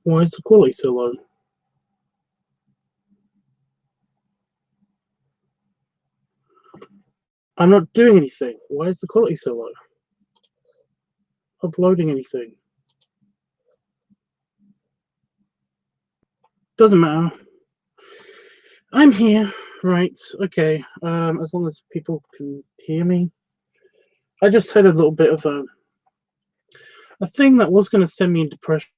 Why is the quality so low? I'm not doing anything. Why is the quality so low? Uploading anything. Doesn't matter. I'm here. Right. Okay. As long as people can hear me. I just had a little bit of a thing that was going to send me into depression.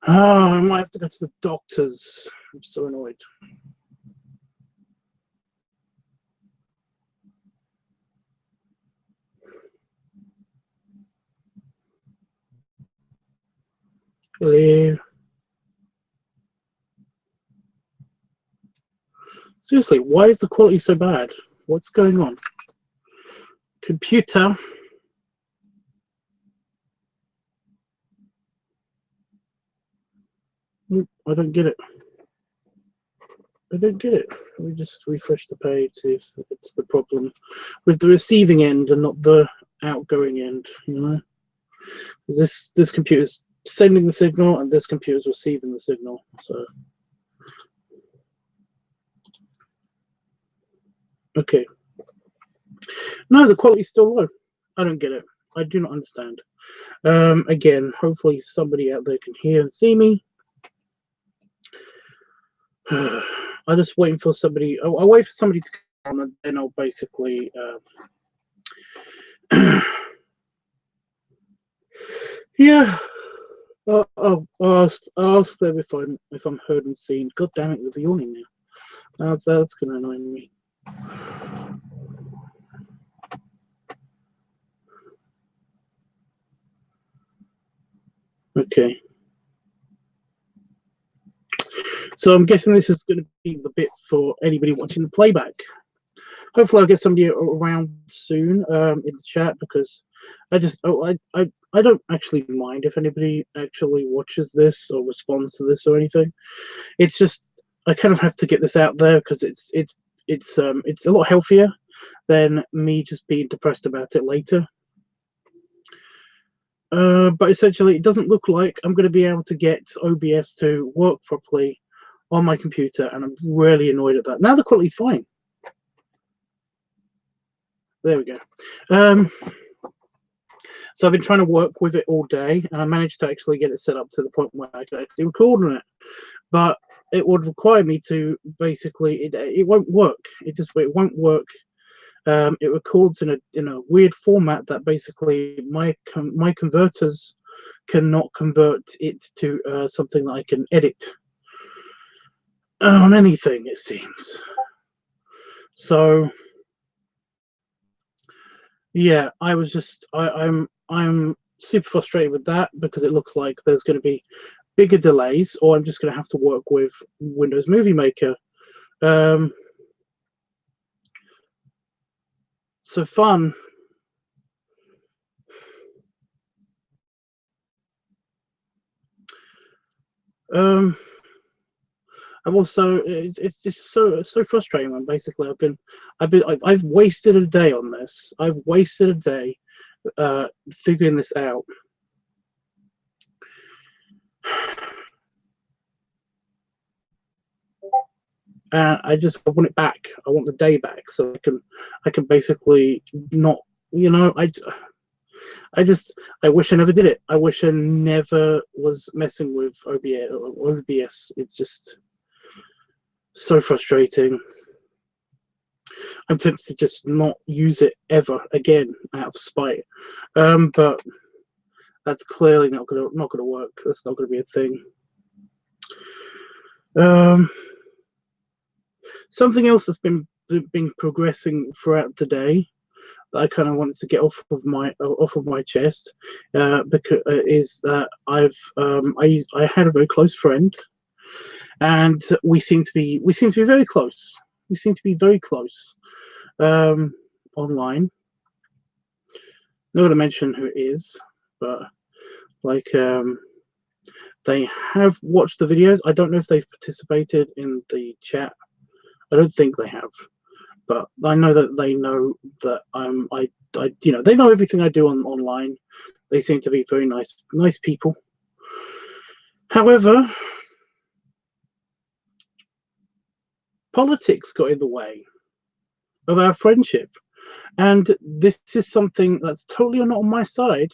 Oh, I might have to go to the doctors. I'm so annoyed. Hello. Seriously, why is the quality so bad? What's going on? Computer. I don't get it. I don't get it. Let me just refresh the page, see if it's the problem with the receiving end and not the outgoing end, you know? This computer's sending the signal and this computer's receiving the signal, so. Okay. No, the quality's still low. I don't get it. I do not understand. Again, hopefully somebody out there can hear and see me. I'm just waiting for somebody. I'll wait for somebody to come on, and then I'll basically. Yeah. I'll ask them if I'm heard and seen. God damn it, with the yawning now. That's gonna annoy me. Okay. So I'm guessing this is going to be the bit for anybody watching the playback. Hopefully I'll get somebody around soon in the chat, because I don't actually mind if anybody actually watches this or responds to this or anything. It's just I kind of have to get this out there because it's a lot healthier than me just being depressed about it later. But essentially, it doesn't look like I'm going to be able to get OBS to work properly on my computer, and I'm really annoyed at that. Now the quality's fine. There we go. So I've been trying to work with it all day, and I managed to actually get it set up to the point where I can actually record on it. But it would require me to basically it won't work. It won't work. It records in a weird format that basically my converters cannot convert it to something that I can edit on anything, it seems. So yeah, I'm super frustrated with that, because it looks like there's going to be bigger delays, or I'm just going to have to work with Windows Movie Maker. So fun. I'm also it's just so frustrating when basically I've wasted a day on this. I've wasted a day figuring this out. I want it back. I want the day back, so I can basically not, you know, I wish I never did it. I wish I never was messing with OBS. It's just so frustrating. I'm tempted to just not use it ever again out of spite, but that's clearly not gonna work. That's not gonna be a thing. Something else that's been progressing throughout today that I kind of wanted to get off of my chest, because is that I had a very close friend, and we seem to be very close. We seem to be very close online. Not going to mention who it is, but like they have watched the videos. I don't know if they've participated in the chat. I don't think they have, but I know that they know that they know everything I do online. They seem to be very nice people. However, politics got in the way of our friendship, and this is something that's totally not on my side.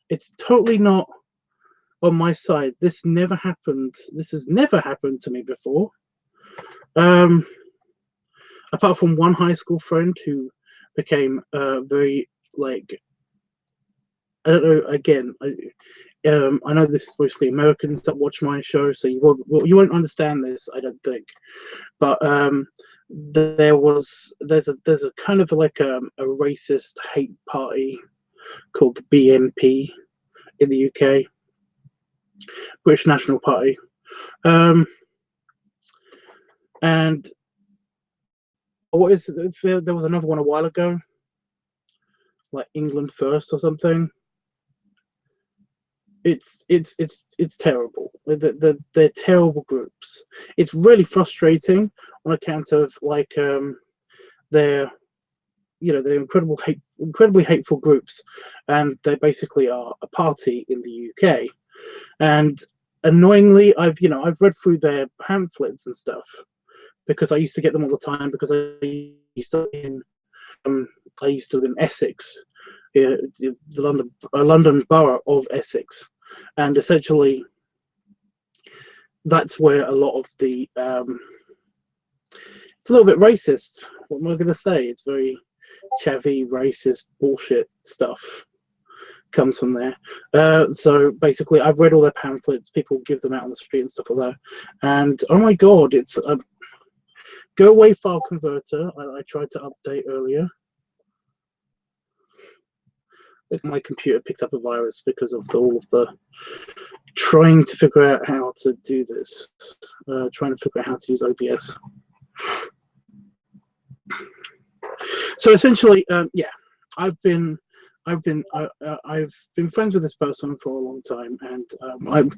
It's totally not on my side. This never happened. This has never happened to me before. Apart from one high school friend who became very like, I don't know. Again, I know this is mostly Americans that watch my show, so you won't understand this, I don't think. But there's a kind of like a racist hate party called the BNP in the UK, British National Party, and what is it? There was another one a while ago, like England First or something. It's terrible. They're terrible groups. It's really frustrating on account of like they're incredibly hateful groups, and they basically are a party in the UK. And annoyingly, I've read through their pamphlets and stuff because I used to get them all the time because I used to live in Essex, the London borough of Essex, and essentially that's where a lot of the it's a little bit racist. What am I going to say? It's very chavvy, racist bullshit stuff comes from there. So basically, I've read all their pamphlets. People give them out on the street and stuff like that. And oh my god, it's a go away file converter. I tried to update earlier. My computer picked up a virus because of all of the trying to figure out how to do this. Trying to figure out how to use OBS. So essentially, yeah, I've been friends with this person for a long time, and I've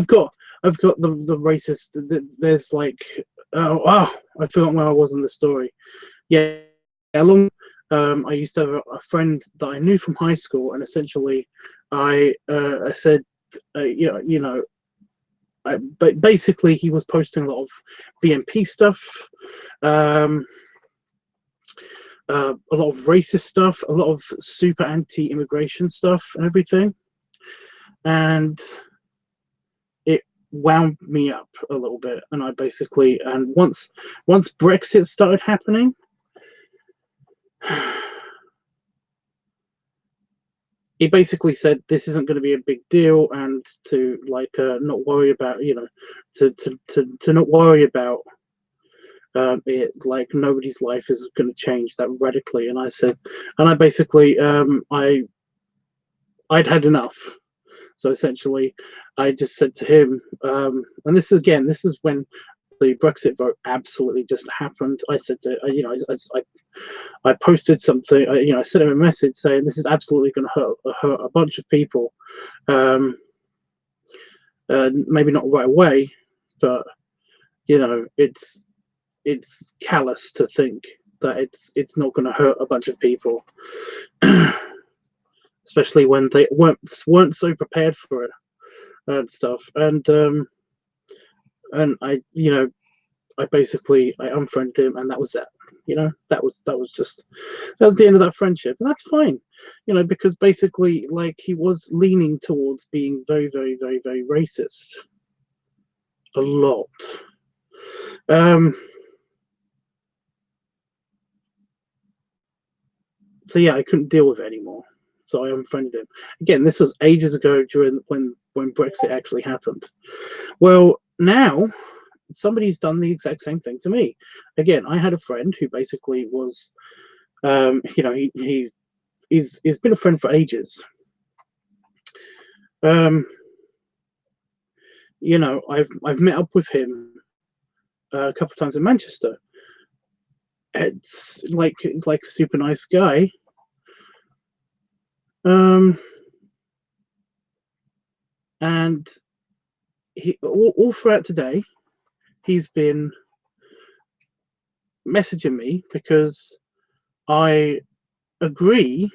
got the racist. There's like, I forgot where I was in the story. Yeah, I used to have a friend that I knew from high school, and essentially, I said, but basically he was posting a lot of BNP stuff. A lot of racist stuff, a lot of super anti-immigration stuff and everything, and it wound me up a little bit. And once Brexit started happening, he basically said this isn't going to be a big deal, and to like not worry about to not worry about it, like nobody's life is going to change that radically. And I basically I'd had enough. So essentially I just said to him, and this is when the Brexit vote absolutely just happened. I said to I posted something, I sent him a message saying this is absolutely going to hurt a bunch of people, maybe not right away, but it's callous to think that it's not going to hurt a bunch of people, especially when they weren't so prepared for it and stuff. And I basically unfriended him, and that was that. That was the end of that friendship, and that's fine. Because basically, like, he was leaning towards being very, very, very, very racist, a lot. So yeah, I couldn't deal with it anymore. So I unfriended him. Again, this was ages ago when Brexit actually happened. Well, now somebody's done the exact same thing to me. Again, I had a friend who basically was, he's been a friend for ages. I've met up with him a couple of times in Manchester, it's like a super nice guy. And he all throughout today, he's been messaging me because I agree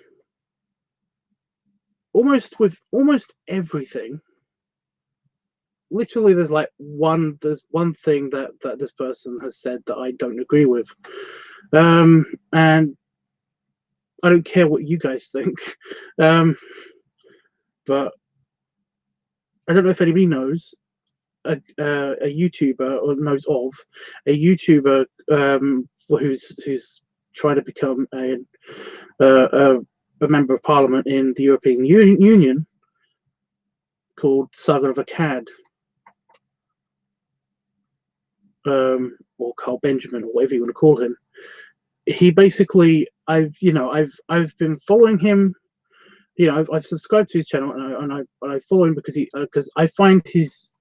with almost everything. Literally, there's one thing that this person has said that I don't agree with, and I don't care what you guys think, but I don't know if anybody knows a YouTuber or knows of a YouTuber who's trying to become a member of Parliament in the European Union, called Saga of Akkad, or Carl Benjamin, or whatever you want to call him. He basically, I've been following him. I've subscribed to his channel, and I follow him because I find his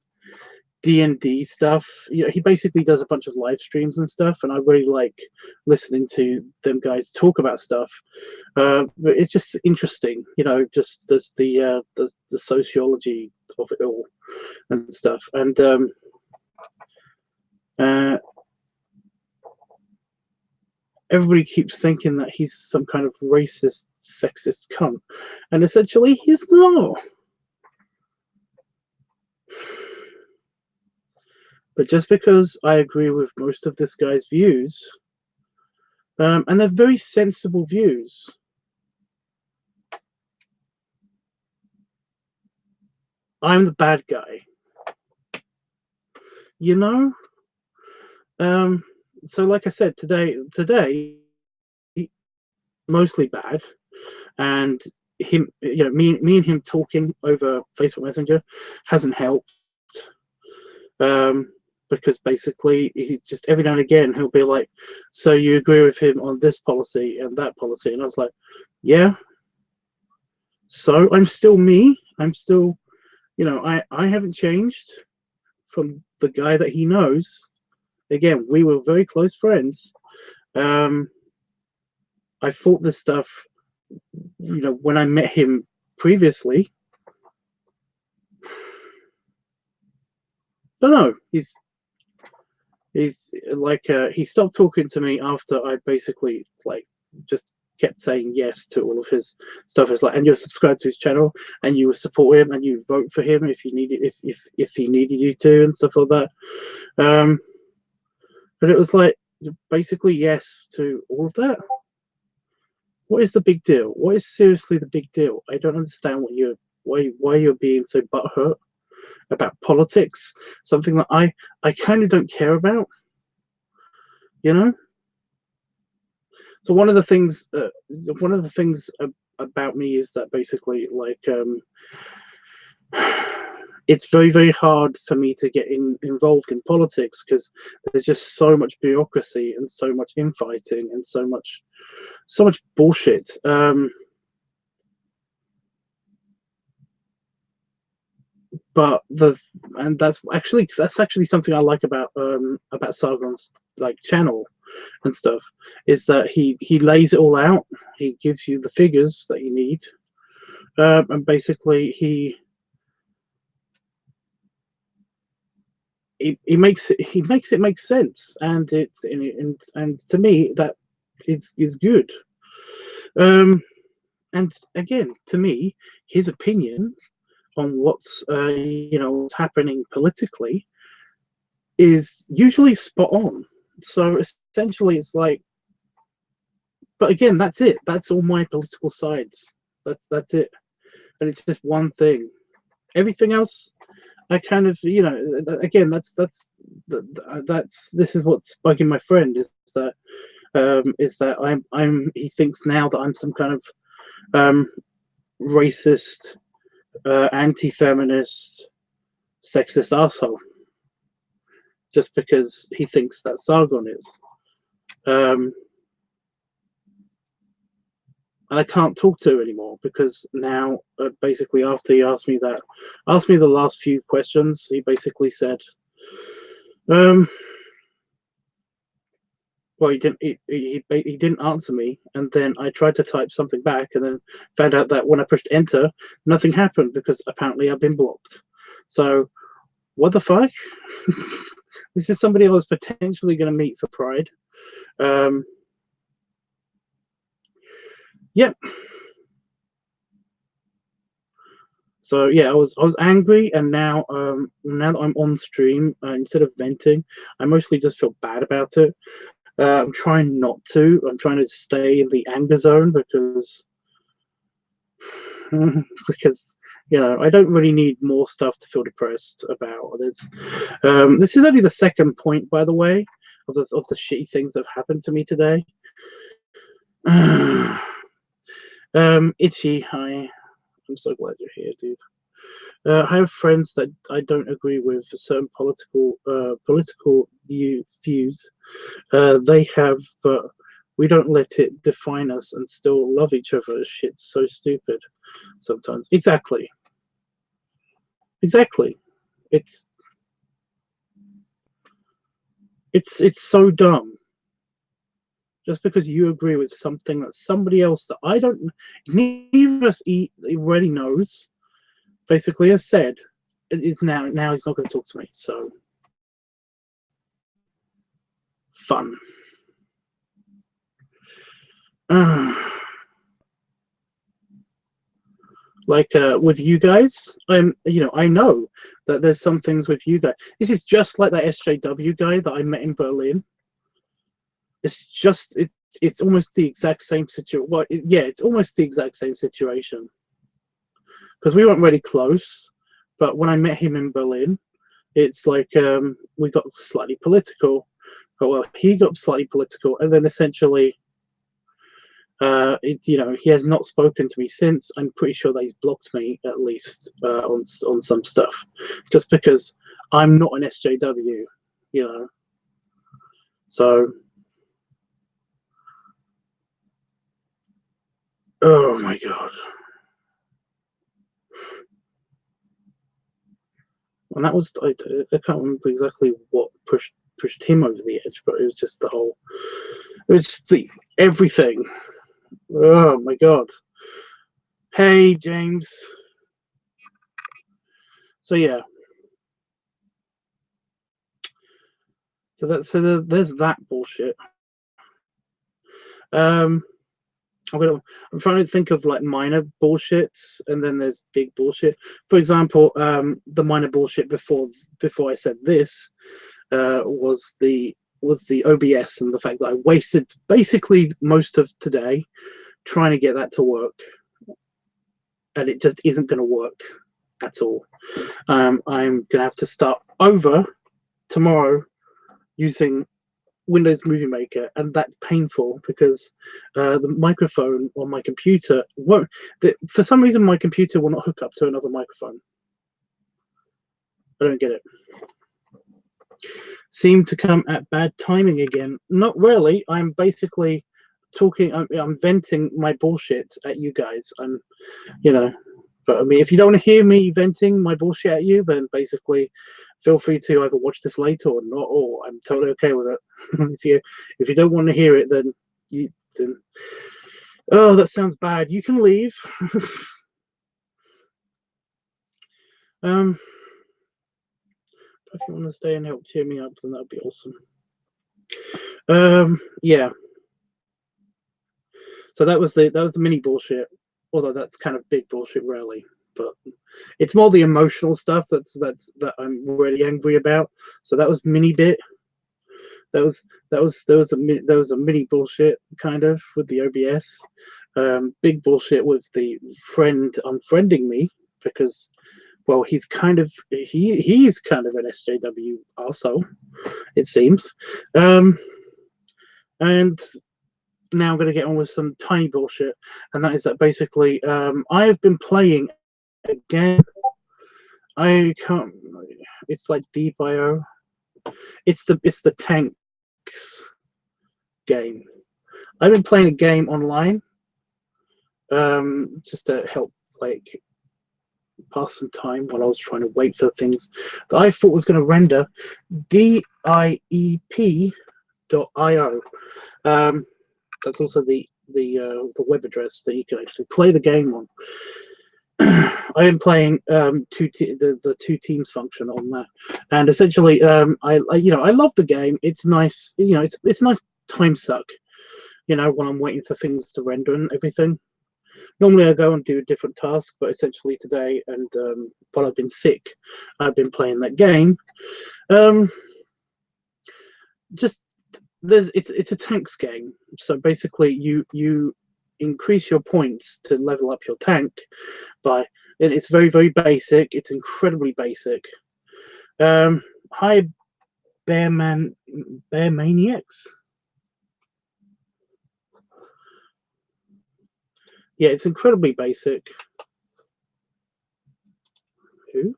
D&D stuff. He basically does a bunch of live streams and stuff, and I really like listening to them guys talk about stuff. But it's just interesting, just the sociology of it all and stuff. And everybody keeps thinking that he's some kind of racist, sexist cunt, and essentially he's not. But just because I agree with most of this guy's views, and they're very sensible views, I'm the bad guy. So like I said, today mostly bad, and him, me and him talking over Facebook Messenger hasn't helped. Because basically he just every now and again he'll be like, so you agree with him on this policy and that policy, and I was like, yeah, so I'm still me, I'm still, I haven't changed from the guy that he knows. Again, we were very close friends. I thought this stuff, when I met him previously. I don't know, he's like, he stopped talking to me after I basically just kept saying yes to all of his stuff. It's like, and you're subscribed to his channel, and you support him, and you vote for him if you needed, if he needed you to, and stuff like that. But it was like basically yes to all of that. What is the big deal? What is seriously the big deal? I don't understand why you're being so butthurt about politics, something that I kind of don't care about. So one of the things about me is that basically, it's very, very hard for me to get involved in politics because there's just so much bureaucracy and so much infighting and so much bullshit. But that's actually something I like about Sargon's channel and stuff, is that he lays it all out. He gives you the figures that you need, and basically he makes it make sense, and and to me that is good. And again, to me, his opinion on what's what's happening politically is usually spot on. So essentially it's like, but again, that's it, that's all my political sides, that's it, and it's just one thing. Everything else I kind of, again, this is what's bugging my friend, is that he thinks now that I'm some kind of racist, anti-feminist, sexist asshole, just because he thinks that Sargon is. And I can't talk to him anymore because now, basically, after he asked me the last few questions, he basically said, Well, he didn't answer me, and then I tried to type something back, and then found out that when I pushed enter, nothing happened because apparently I've been blocked. So what the fuck? This is somebody I was potentially going to meet for Pride. Yep. So yeah, I was angry, and now now that I'm on stream, instead of venting, I mostly just feel bad about it. I'm trying not to. I'm trying to stay in the anger zone because because I don't really need more stuff to feel depressed about. This is only the second point, by the way, of the shitty things that have happened to me today. Itchy, hi. I'm so glad you're here, dude. I have friends that I don't agree with certain political views. They have, but we don't let it define us and still love each other. Shit's so stupid sometimes. Exactly. It's so dumb. Just because you agree with something that somebody else that I don't, neither of us already knows, basically has said, it's now he's not going to talk to me. So fun. Like with you guys, I know that there's some things with you guys. This is just like that SJW guy that I met in Berlin. It's almost the exact same situation. Well, yeah, it's almost the exact same situation because we weren't really close, but when I met him in Berlin, it's like we got slightly political. But well, he got slightly political, and then essentially, he has not spoken to me since. I'm pretty sure that he's blocked me at least on some stuff, just because I'm not an SJW, So, oh my god. And that was I can't remember exactly what pushed him over the edge, but it was just everything. Oh my god. Hey James. So yeah. So there's that bullshit. I'm trying to think of like minor bullshits, and then there's big bullshit. For example, the minor bullshit before I said this was the OBS and the fact that I wasted basically most of today trying to get that to work, and it just isn't going to work at all. I'm going to have to start over tomorrow using Windows Movie Maker, and that's painful because the microphone on my computer won't. For some reason, my computer will not hook up to another microphone. I don't get it. Seem to come at bad timing again. Not really. I'm basically talking. I'm venting my bullshit at you guys. But I mean, if you don't want to hear me venting my bullshit at you, then basically feel free to either watch this later or not. Or I'm totally okay with it. if you don't want to hear it, then oh, that sounds bad. You can leave. If you want to stay and help cheer me up, then that'd be awesome. Yeah. So that was the mini bullshit. Although that's kind of big bullshit, really. But it's more the emotional stuff that I'm really angry about. So that was mini bit. There was a mini bullshit kind of with the OBS. Big bullshit with the friend unfriending me because, well, he's kind of an SJW also, it seems. And now I'm going to get on with some tiny bullshit, and that is that basically I have been playing again. I can't. It's like Deep.io. It's the tanks game. I've been playing a game online, just to help like pass some time while I was trying to wait for things that I thought was going to render. Diep.io. That's also the web address that you can actually play the game on. I am playing the two teams function on that, and essentially, I love the game. It's nice, it's a nice time suck, when I'm waiting for things to render and everything. Normally I go and do a different task, but essentially today, and while I've been sick, I've been playing that game. It's a tanks game, so basically you increase your points to level up your tank by. It's very, very basic. It's incredibly basic. Hi, Bear Maniacs. Yeah, it's incredibly basic. Who?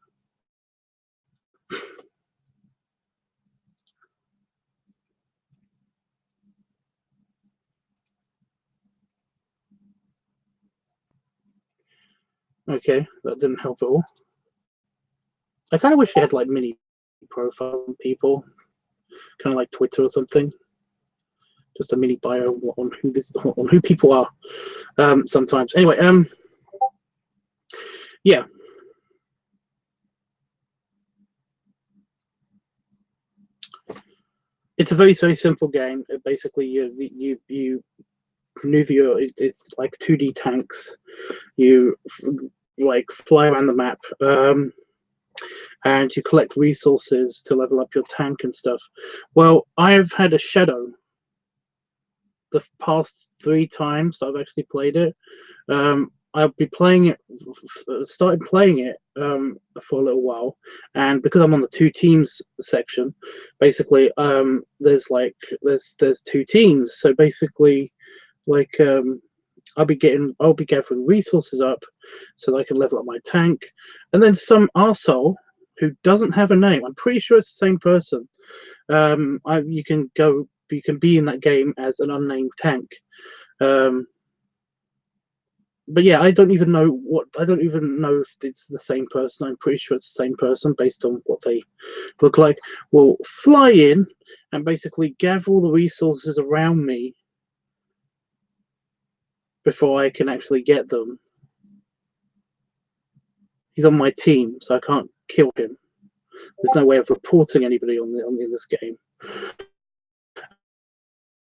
Okay, that didn't help at all. I kind of wish it had like mini profile on people, kind of like Twitter or something. Just a mini bio on who people are. Sometimes, anyway. Yeah. It's a very, very simple game. Basically, you maneuver your. It's like 2D tanks. You like fly around the map, and you collect resources to level up your tank and stuff. Well, I've had a shadow the past 3 times I've actually played it. I'll be playing it, started playing it for a little while, and because I'm on the 2 teams section, basically there's 2 teams, so basically like I'll be gathering resources up so that I can level up my tank, and then some arsehole who doesn't have a name, I'm pretty sure it's the same person, you can be in that game as an unnamed tank. But yeah, I don't even know if it's the same person. I'm pretty sure it's the same person based on what they look like. Will fly in and basically gather all the resources around me before I can actually get them. He's on my team, so I can't kill him. There's no way of reporting anybody in this game.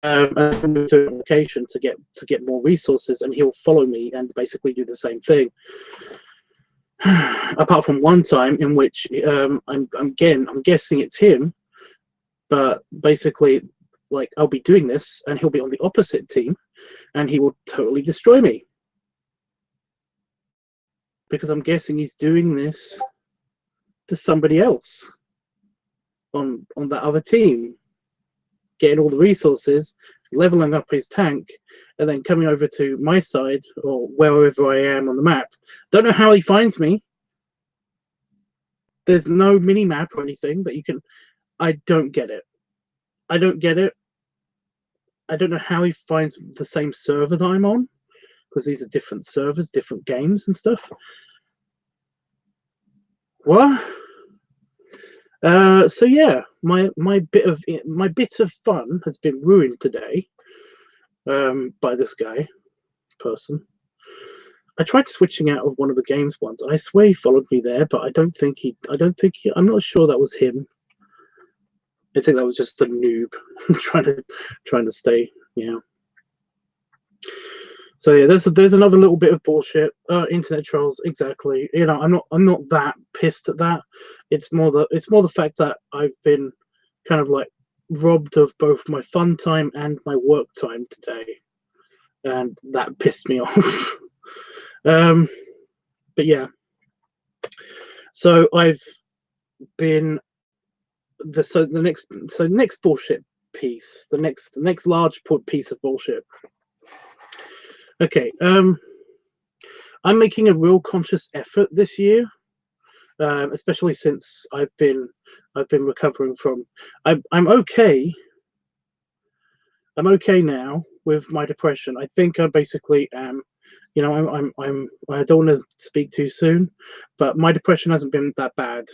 To a location to get more resources, and he'll follow me and basically do the same thing. Apart from one time in which I'm guessing it's him, but basically, like, I'll be doing this and he'll be on the opposite team, and he will totally destroy me because I'm guessing he's doing this to somebody else on that other team, getting all the resources, leveling up his tank, and then coming over to my side or wherever I am on the map. Don't know how he finds me. There's no mini map or anything that you can. I don't get it. I don't know how he finds the same server that I'm on, because these are different servers, different games and stuff. What? So yeah, my bit of fun has been ruined today by this person. I tried switching out of one of the games once, and I swear he followed me there, but I'm not sure that was him. I think that was just a noob trying to stay, So yeah, there's another little bit of bullshit. Internet trolls, exactly. I'm not that pissed at that. It's more the fact that I've been kind of like robbed of both my fun time and my work time today, and that pissed me off. But yeah. So I've been the next bullshit piece, the next large piece of bullshit. Okay, I'm making a real conscious effort this year, especially since I've been recovering from. I'm okay. I'm okay now with my depression. I think I basically am. I don't want to speak too soon, but my depression hasn't been that bad.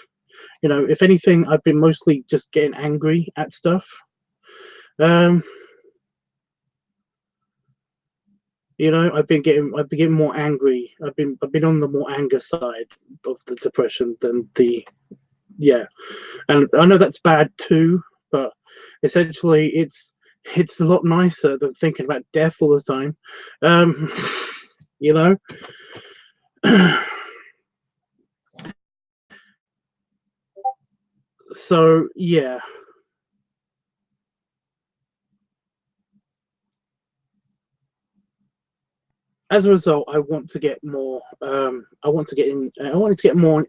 If anything, I've been mostly just getting angry at stuff. You know, I've been getting more angry. I've been on the more anger side of the depression than the, yeah. And I know that's bad too, but essentially it's a lot nicer than thinking about death all the time. Um, you know. So yeah, as a result, I want to get more. I want to get in. I wanted to get more,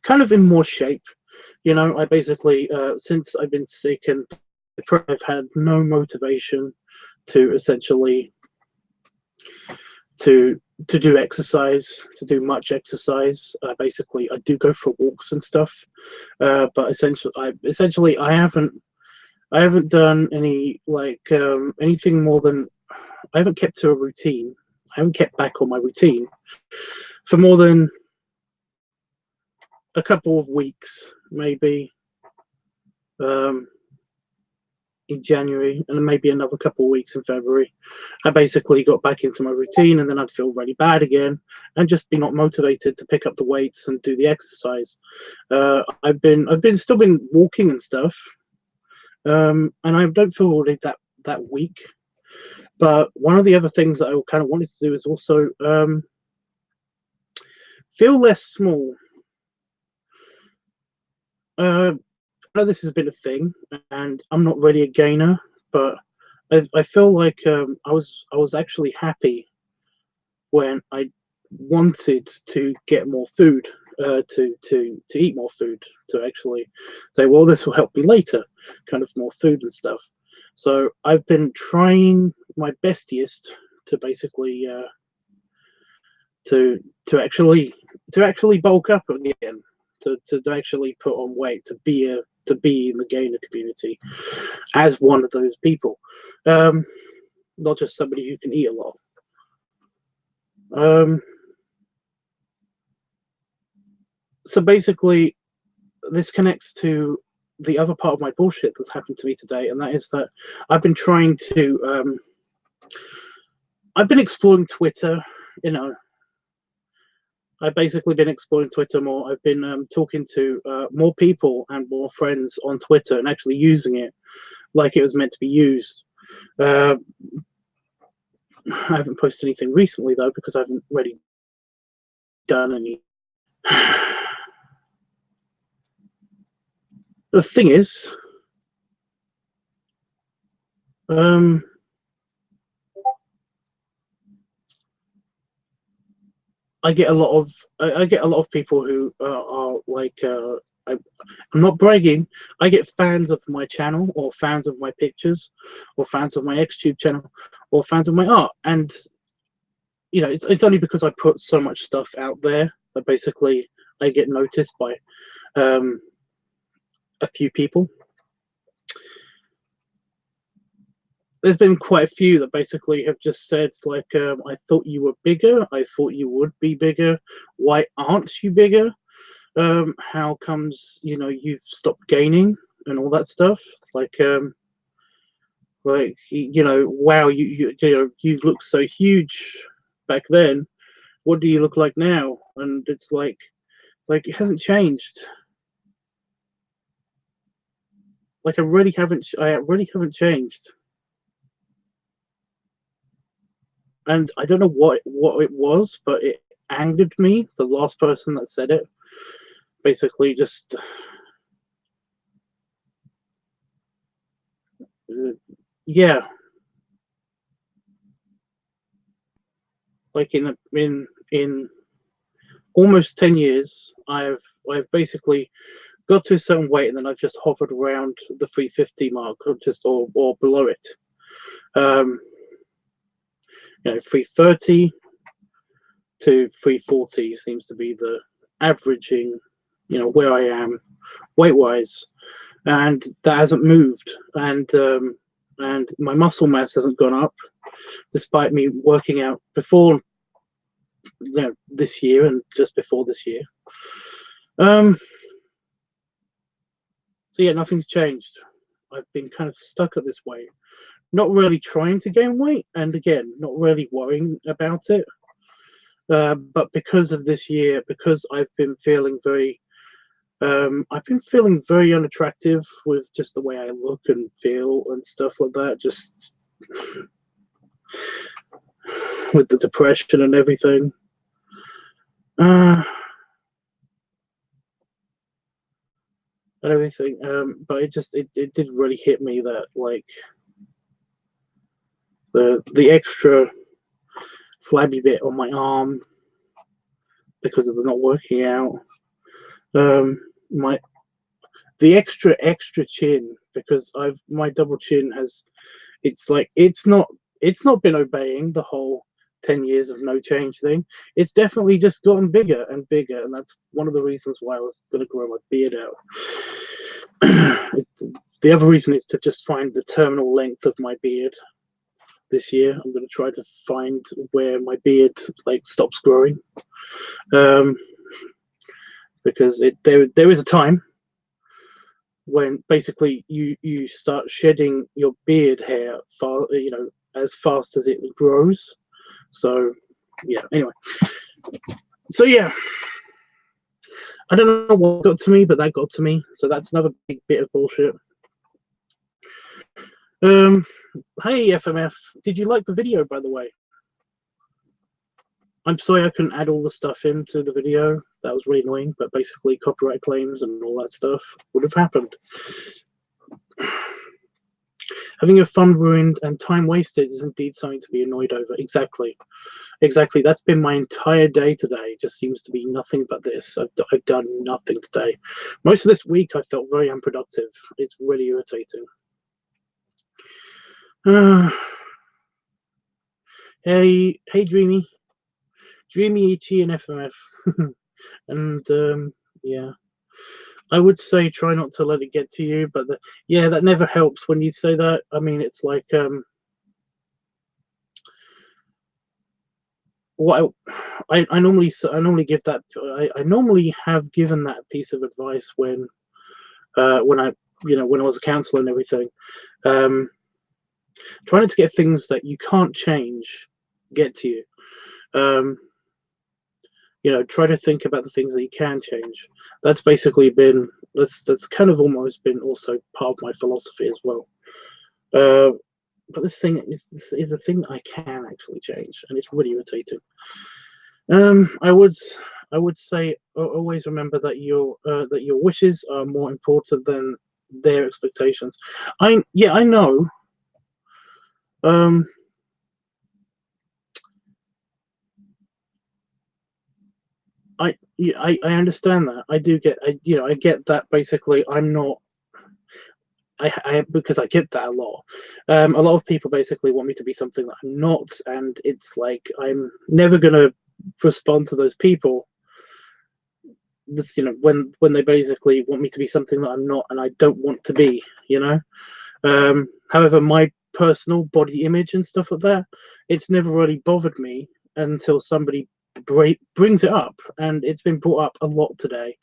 kind of in more shape. You know, I basically, since I've been sick and I've had no motivation to essentially to to do exercise, to do much exercise. Basically, I do go for walks and stuff, but essentially I haven't done any like anything more than I haven't kept to a routine. I haven't kept back on my routine for more than a couple of weeks, maybe. Um, in January and then maybe another couple of weeks in February. I basically got back into my routine and then I'd feel really bad again and just be not motivated to pick up the weights and do the exercise. I've been still been walking and stuff, and I don't feel really that weak. But one of the other things that I kind of wanted to do is also feel less small. I know this has been a thing, and I'm not really a gainer, but I feel like I was actually happy when I wanted to get more food, to eat more food, to actually say, well, this will help me later, kind of more food and stuff. So I've been trying my bestiest to basically to to actually to actually bulk up again, to actually put on weight, to be in the gainer community as one of those people, um, not just somebody who can eat a lot. Um, so basically, this connects to the other part of my bullshit that's happened to me today, and that is that I've been trying to, I've been exploring Twitter. You know, I've basically been exploring Twitter more. I've been talking to more people and more friends on Twitter and actually using it like it was meant to be used. Uh, I haven't posted anything recently though because I haven't really done any. The thing is, um, I get a lot of people who are like I'm not bragging. I get fans of my channel or fans of my pictures or fans of my XTube channel or fans of my art, and you know it's only because I put so much stuff out there that basically I get noticed by um, a few people. There's been quite a few that basically have just said like, I thought you were bigger. I thought you would be bigger. Why aren't you bigger? How comes you've stopped gaining and all that stuff? Like wow, you looked so huge back then. What do you look like now? And it's like it hasn't changed. Like I really haven't changed. And I don't know what it was, but it angered me. The last person that said it basically just yeah, like in almost 10 years, I've basically got to a certain weight and then I've just hovered around the 350 mark or below it. 330 to 340 seems to be the averaging, where I am weight wise, and that hasn't moved, and my muscle mass hasn't gone up despite me working out before this year and just before this year. So yeah, nothing's changed. I've been kind of stuck at this weight. not really trying to gain weight, and again, not really worrying about it. But because of this year, because I've been feeling very unattractive with just the way I look and feel and stuff like that, just with the depression and everything. But it did really hit me that, like, the extra flabby bit on my arm because of the not working out, the extra chin, because my double chin has, it's not been obeying the whole 10 years of no change thing. It's definitely just gotten bigger and bigger, and that's one of the reasons why I was going to grow my beard out. The other reason is to just find the terminal length of my beard this year. I'm going to try to find where my beard stops growing, because there is a time when basically you start shedding your beard hair as fast as it grows. So yeah, anyway, so yeah, I don't know what got to me, but that got to me. So that's another big bit of bullshit. Hey FMF, did you like the video, by the way? I'm sorry I couldn't add all the stuff into the video. That was really annoying, but basically copyright claims and all that stuff would have happened. Having your fun ruined and time wasted is indeed something to be annoyed over. Exactly. That's been my entire day today. It just seems to be nothing but this. I've done nothing today. Most of this week I felt very unproductive. It's really irritating. Hey Dreamy Ichi and FMF. And yeah, I would say try not to let it get to you, but yeah, that never helps when you say that. I mean, it's like what I normally give that. I normally have given that piece of advice when I when I was a counselor and everything. Trying to get things that you can't change get to you. Try to think about the things that you can change. That's basically been that's kind of almost been also part of my philosophy as well. But this thing is a thing that I can actually change, and it's really irritating. I would say always remember that your wishes are more important than their expectations. I know. I understand that. I do get I get that. Basically, I'm not. Because I get that a lot. A lot of people basically want me to be something that I'm not, and it's like I'm never gonna respond to those people. This, when they basically want me to be something that I'm not, and I don't want to be. However, my personal body image and stuff like that, it's never really bothered me until somebody brings it up, and it's been brought up a lot today.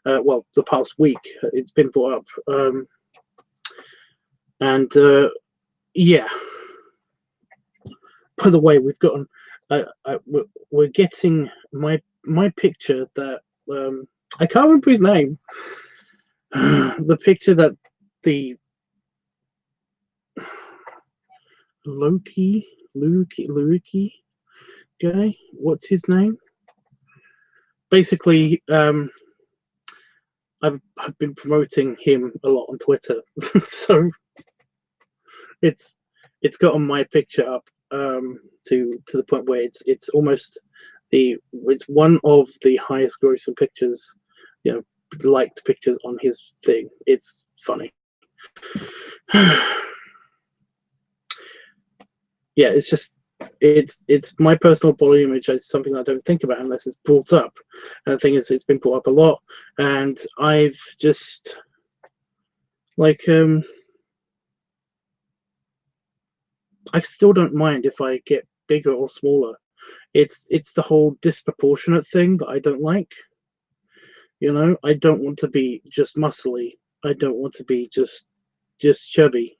Well, the past week, it's been brought up. And yeah. By the way, we've gotten we're getting my picture that I can't remember his name. The picture that the Loki guy, what's his name? Basically, I've been promoting him a lot on Twitter, so it's gotten my picture up to the point where it's almost it's one of the highest grossing pictures, liked pictures on his thing. It's funny. Yeah, it's just it's my personal body image is something I don't think about unless it's brought up, and the thing is, it's been brought up a lot, and I've just I still don't mind if I get bigger or smaller. It's the whole disproportionate thing that I don't like. I don't want to be just muscly. I don't want to be just chubby.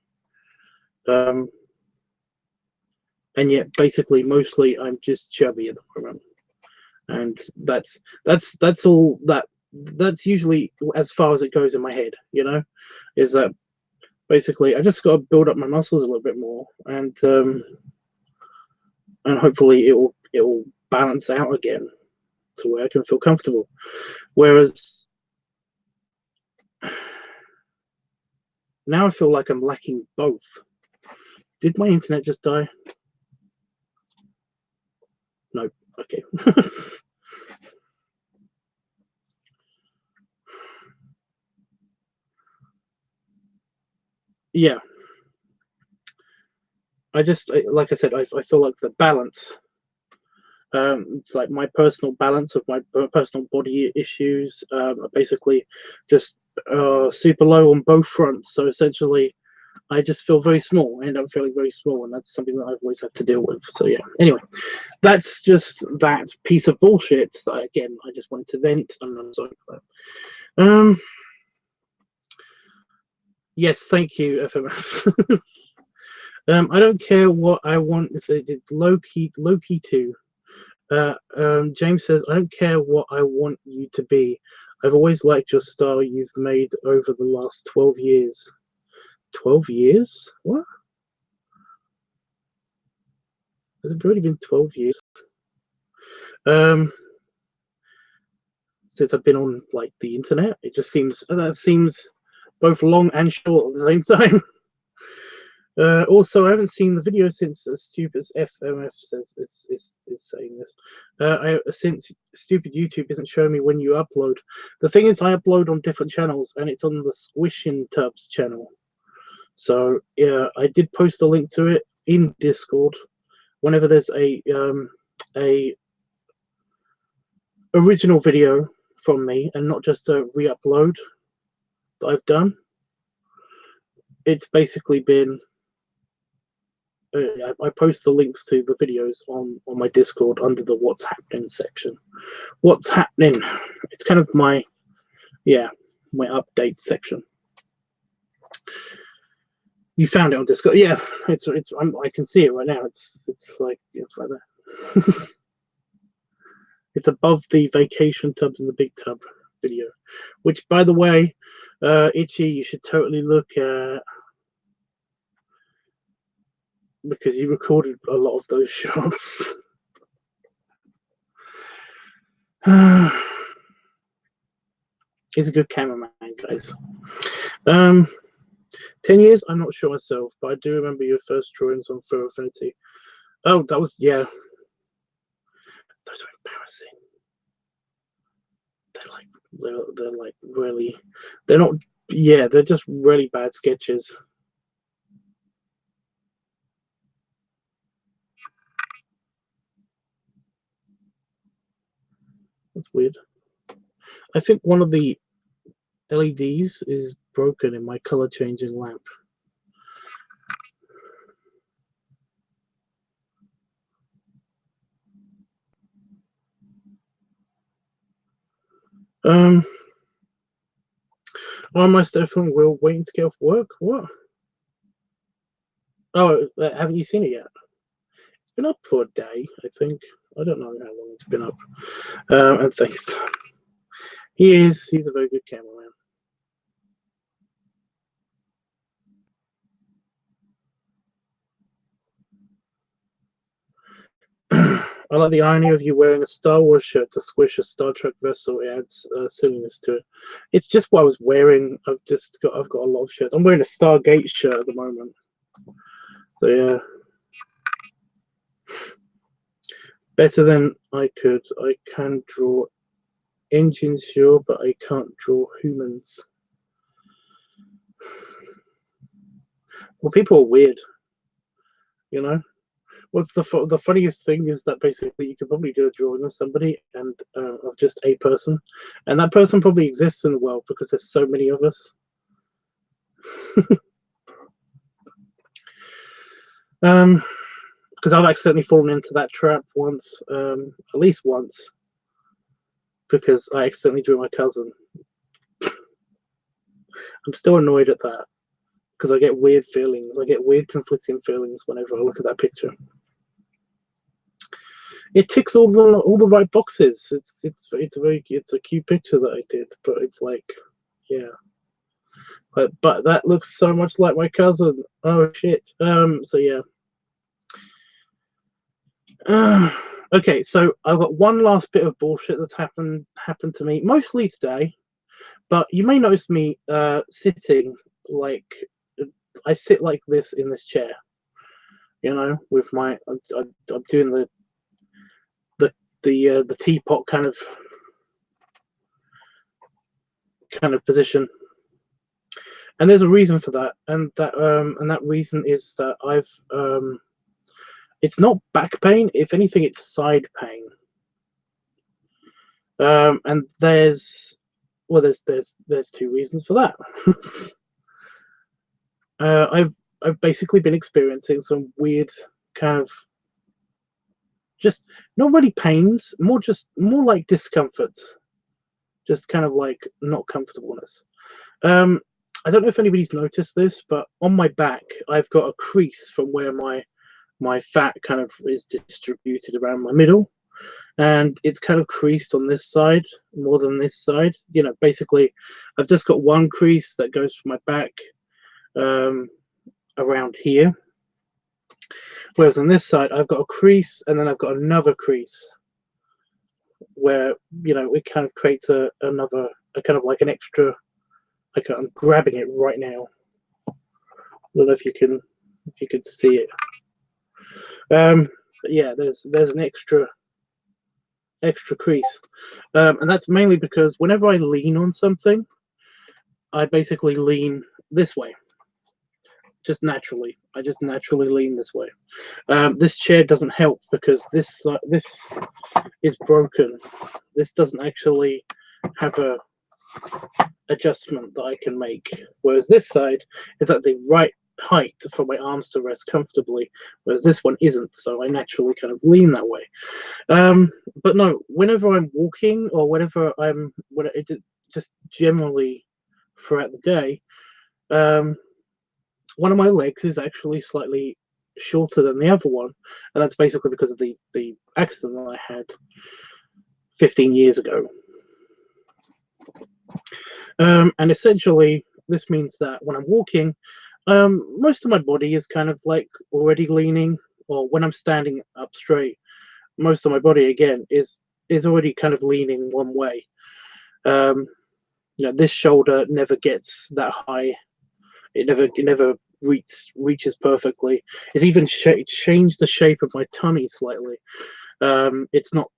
and yet basically mostly I'm just chubby at the moment, and that's all that's usually as far as it goes in my head, you know, is that basically I just got to build up my muscles a little bit more, and hopefully it will balance out again to where I can feel comfortable. Whereas now I feel like I'm lacking both. Did my internet just die? No. Okay. Yeah. Like I said, I feel like the balance, it's like my personal balance of my personal body issues, are basically just super low on both fronts. So essentially, I just feel very small. I end up feeling very small, and that's something that I've always had to deal with. So yeah. Anyway, that's just that piece of bullshit that again I just wanted to vent, and I'm sorry for that. Yes, thank you, FMF. I don't care what I want. It's low key too. James says, I don't care what I want you to be. I've always liked your style you've made over the last 12 years. 12 years? What? Has it really been 12 years? Since I've been on like the internet, it just seems that seems both long and short at the same time. Also, I haven't seen the video since stupid FMF says is saying this. Since stupid YouTube isn't showing me when you upload. The thing is, I upload on different channels, and it's on the Squishing Tubs channel. So yeah, I did post a link to it in Discord. Whenever there's a original video from me, and not just a re-upload that I've done, it's basically been. I post the links to the videos on my Discord under the What's Happening section. What's happening? It's kind of my update section. You found it on Discord? Yeah, I can see it right now. It's right there. It's above the vacation tubs and the big tub video, which, by the way, Itchy, you should totally look at, because you recorded a lot of those shots. He's a good cameraman, guys. 10 years? I'm not sure myself, but I do remember your first drawings on Fur Affinity. Oh, that was, yeah. Those are embarrassing. They're like really, they're not, yeah, they're just really bad sketches. That's weird. I think one of the LEDs is broken in my color changing lamp. I most definitely will. Waiting to get off work. What? Oh, haven't you seen it yet? It's been up for a day, I think. I don't know how long it's been up. And thanks. He's a very good cameraman. I like the irony of you wearing a Star Wars shirt to squish a Star Trek vessel. It adds silliness to it. It's just what I was wearing. I've got a lot of shirts. I'm wearing a Stargate shirt at the moment. So yeah. Better than I could. I can draw engines, sure, but I can't draw humans. Well, people are weird, you know. What's the funniest thing is that basically you could probably do a drawing of somebody and of just a person, and that person probably exists in the world because there's so many of us. Because I've accidentally fallen into that trap once, at least once, because I accidentally drew my cousin. I'm still annoyed at that because I get weird feelings. I get weird conflicting feelings whenever I look at that picture. it ticks all the right boxes. It's a cute picture that I did, but it's like, yeah. But that looks so much like my cousin. Oh shit. So yeah. Okay, so I've got one last bit of bullshit that's happened to me, mostly today. But you may notice me sitting like I sit like this in this chair. You know, with my I'm doing the teapot kind of position. And there's a reason for that, and that reason is that it's not back pain. If anything, it's side pain. And there's two reasons for that. I've basically been experiencing some weird kind of just not really pains, more like discomfort, just kind of like not comfortableness. I don't know if anybody's noticed this, but on my back I've got a crease from where my fat kind of is distributed around my middle, and it's kind of creased on this side more than this side. You know, basically I've just got one crease that goes from my back around here, whereas on this side I've got a crease, and then I've got another crease where, you know, it kind of creates a kind of like an extra. Like, I'm grabbing it right now. I don't know if you can see it. But yeah, there's an extra crease, and that's mainly because whenever I lean on something, I basically lean this way. Just naturally, I just naturally lean this way. This chair doesn't help because this is broken. This doesn't actually have a adjustment that I can make, whereas this side is at the right height for my arms to rest comfortably, whereas this one isn't, so I naturally kind of lean that way. But no, whenever I'm walking or just generally throughout the day, one of my legs is actually slightly shorter than the other one, and that's basically because of the accident that I had 15 years ago. And essentially, this means that when I'm walking, most of my body is kind of like already leaning, or when I'm standing up straight, most of my body again is already kind of leaning one way. You know, this shoulder never gets that high. It never reaches perfectly. It's even changed the shape of my tummy slightly. It's not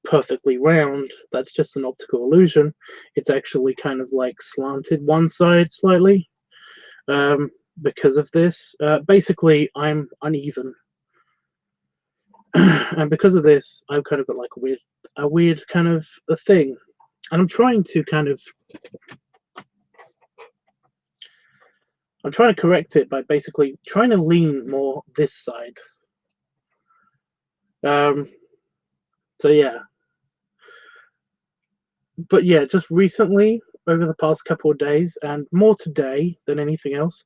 perfectly round. That's just an optical illusion. It's actually kind of like slanted one side slightly because of this. Basically, I'm uneven, and because of this, I've kind of got like a weird kind of a thing, and I'm trying to correct it by basically trying to lean more this side. So yeah. But yeah, just recently, over the past couple of days, and more today than anything else,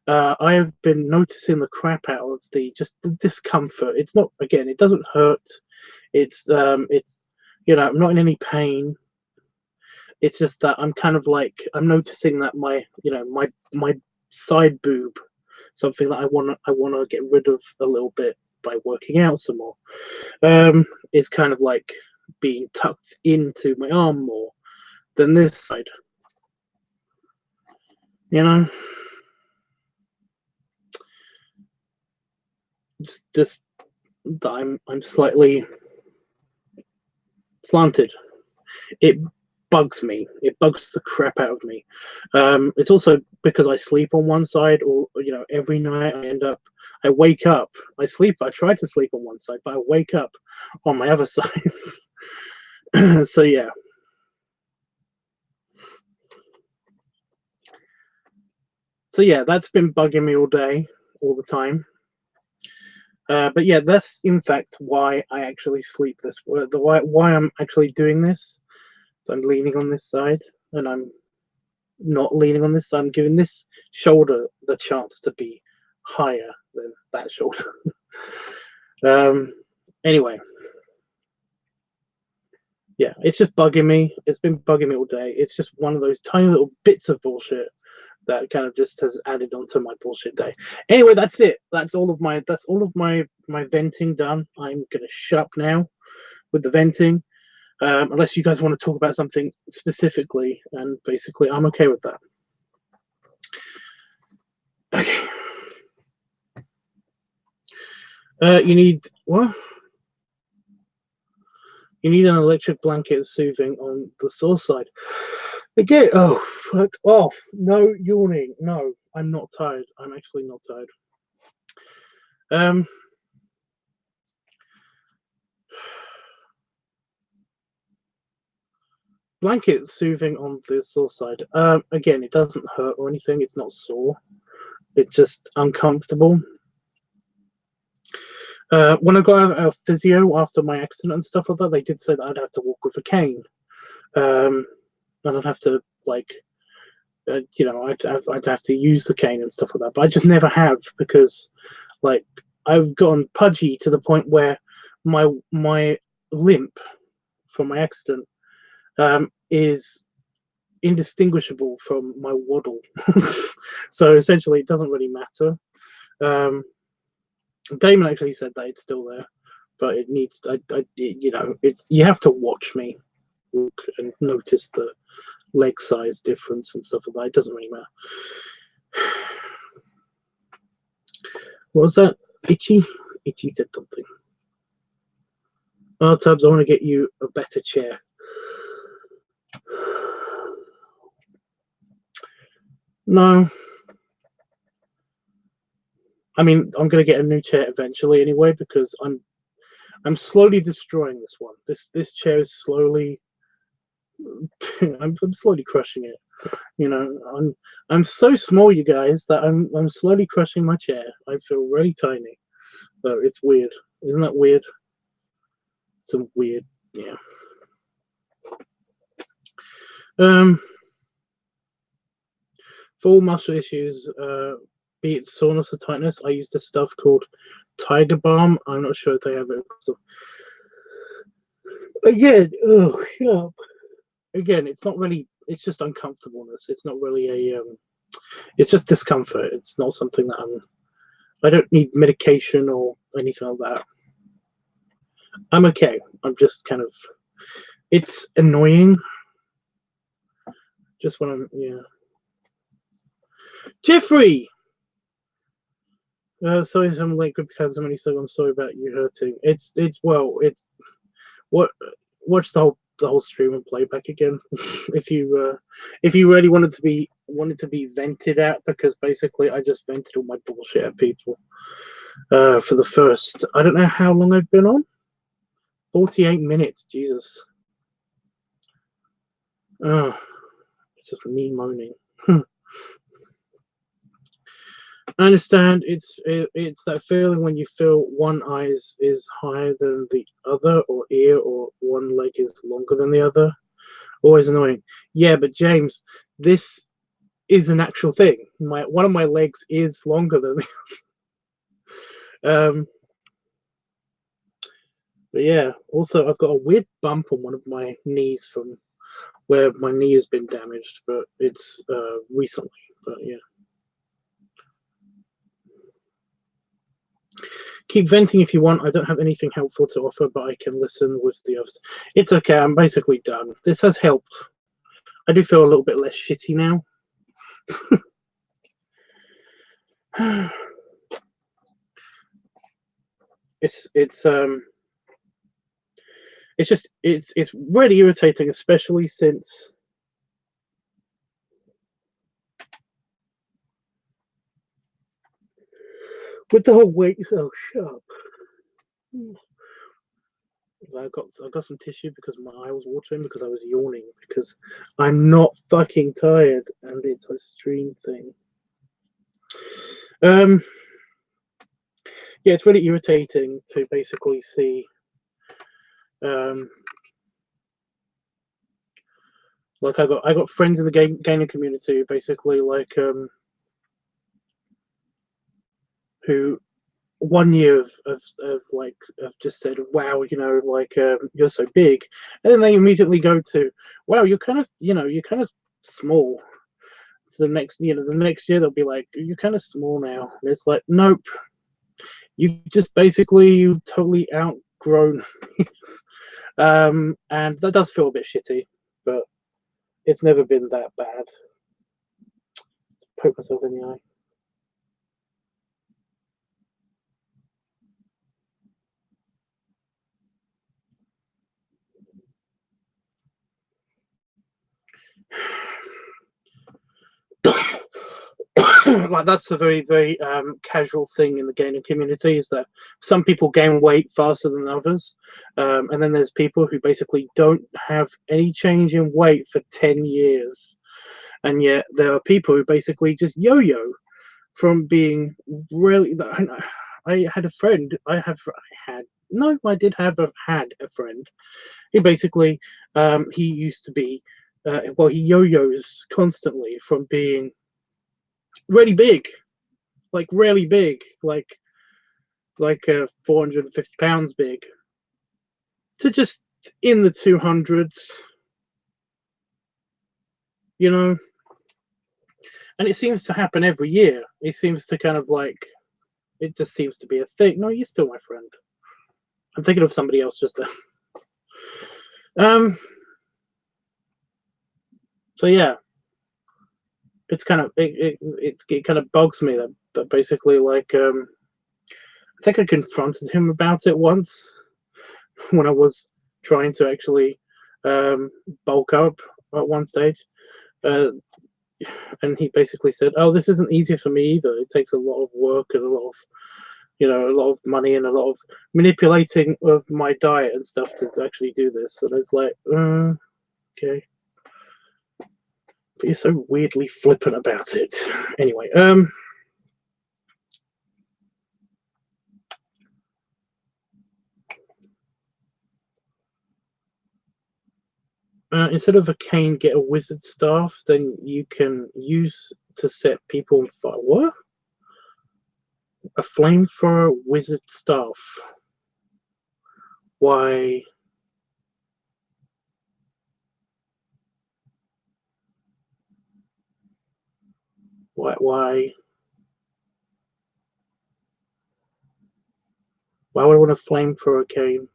I have been noticing the crap out of the discomfort. It's not, again, it doesn't hurt. It's you know, I'm not in any pain. It's just that I'm kind of like, I'm noticing that my side boob, something that I wanna get rid of a little bit by working out some more, is kind of like being tucked into my arm more than this side. You know, just that I'm slightly slanted. It bugs me. It bugs the crap out of me. It's also because I sleep on one side, or you know, every night I wake up. I try to sleep on one side, but I wake up on my other side. So yeah. So yeah, that's been bugging me all day, all the time. But yeah, that's in fact why I actually sleep this way. Why I'm actually doing this. So I'm leaning on this side, and I'm not leaning on this side. I'm giving this shoulder the chance to be higher than that shoulder. Anyway, Yeah, it's just bugging me. It's been bugging me all day. It's just one of those tiny little bits of bullshit that kind of just has added onto my bullshit day. Anyway, that's it. That's all of my venting done. I'm gonna shut up now with the venting. Unless you guys want to talk about something specifically, and basically I'm okay with that. Okay. You need what? You need an electric blanket soothing on the sore side. Again, oh fuck off. No yawning. No, I'm not tired. I'm actually not tired. Blanket soothing on the sore side. Again, it doesn't hurt or anything. It's not sore. It's just uncomfortable. When I got out of physio after my accident and stuff like that, they did say that I'd have to walk with a cane. And I'd have to I'd have to use the cane and stuff like that. But I just never have because, like, I've gotten pudgy to the point where my limp from my accident is indistinguishable from my waddle. So essentially, it doesn't really matter. Damon actually said that it's still there, but it needs. It's you have to watch me walk and notice the leg size difference and stuff like that. It doesn't really matter. What was that? Itchy said something. Oh, Tubbs, I want to get you a better chair. No. I mean, I'm going to get a new chair eventually anyway because I'm slowly destroying this one. This chair is slowly I'm slowly crushing it. You know, I'm so small, you guys, that I'm slowly crushing my chair. I feel really tiny. So it's weird. Isn't that weird? Some weird, yeah. For all muscle issues, be it soreness or tightness, I use this stuff called Tiger Balm. I'm not sure if they have it. Again, again, it's not really. It's just uncomfortableness. It's not really a. It's just discomfort. It's not something that I don't need medication or anything like that. I'm okay. I'm just kind of. It's annoying. Just when I'm, yeah. Jeffrey. Sorry, some late good because somebody said I'm sorry about you hurting. It's what watch the whole stream and play back again if you really wanted to be vented at, because basically I just vented all my bullshit at people for the first, I don't know how long I've been on. 48 minutes. Jesus. It's just me moaning. I understand. It's that feeling when you feel one eye is higher than the other, or ear, or one leg is longer than the other. Always annoying. Yeah, but James, this is an actual thing. One of my legs is longer than the other. But yeah, also I've got a weird bump on one of my knees from where my knee has been damaged, but it's recently. But yeah. Keep venting if you want. I don't have anything helpful to offer, but I can listen with the others. It's okay. I'm basically done. This has helped. I do feel a little bit less shitty now. It's really irritating, especially since with the whole weight. Oh, shut up. I got some tissue because my eye was watering because I was yawning because I'm not fucking tired and it's a stream thing. Yeah, it's really irritating to basically see like I got friends in the gaming community basically like who 1 year of like of just said, wow, like you're so big, and then they immediately go to, wow, you're kind of you're kind of small. So the next the next year they'll be like, you're kind of small now, and it's like, nope, you've just basically you've totally outgrown. And that does feel a bit shitty, but it's never been that bad. Poke myself in the eye. Like that's a very very casual thing in the gaming community, is that some people gain weight faster than others, and then there's people who basically don't have any change in weight for 10 years, and yet there are people who basically just yo-yo from being really. I had a friend. I did have had a friend. He basically he used to be well, he yo-yos constantly from being really big, like really big, like 450 pounds big, to just in the 200s, you know. And it seems to happen every year. It seems to kind of like, it just seems to be a thing. No, you're still my friend. I'm thinking of somebody else just there. So yeah, it's kind of it kind of bugs me that basically like I think I confronted him about it once when I was trying to actually bulk up at one stage, uh, and he basically said, "Oh, this isn't easy for me either. It takes a lot of work and a lot of a lot of money and a lot of manipulating of my diet and stuff to actually do this." And it's like, okay, but you're so weirdly flippant about it. Anyway, instead of a cane, get a wizard staff. Then you can use to set people on fire. What? A flamethrower wizard staff? Why? Why? Why would I want a flamethrower cane?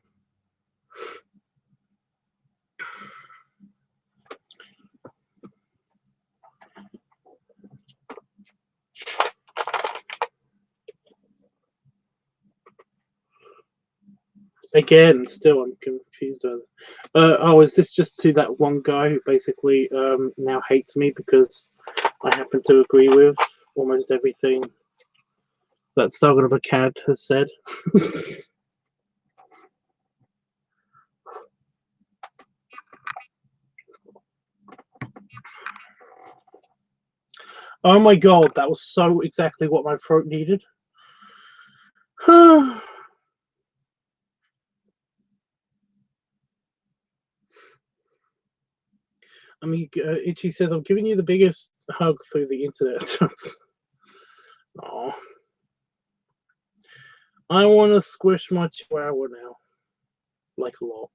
Again, still I'm confused. Oh, is this just to that one guy who basically now hates me because I happen to agree with almost everything that Sargon of Akkad has said? Oh my god, that was so exactly what my throat needed. I mean, Itchy says, I'm giving you the biggest hug through the internet. Oh, I want to squish my chihuahua now. Like a lot.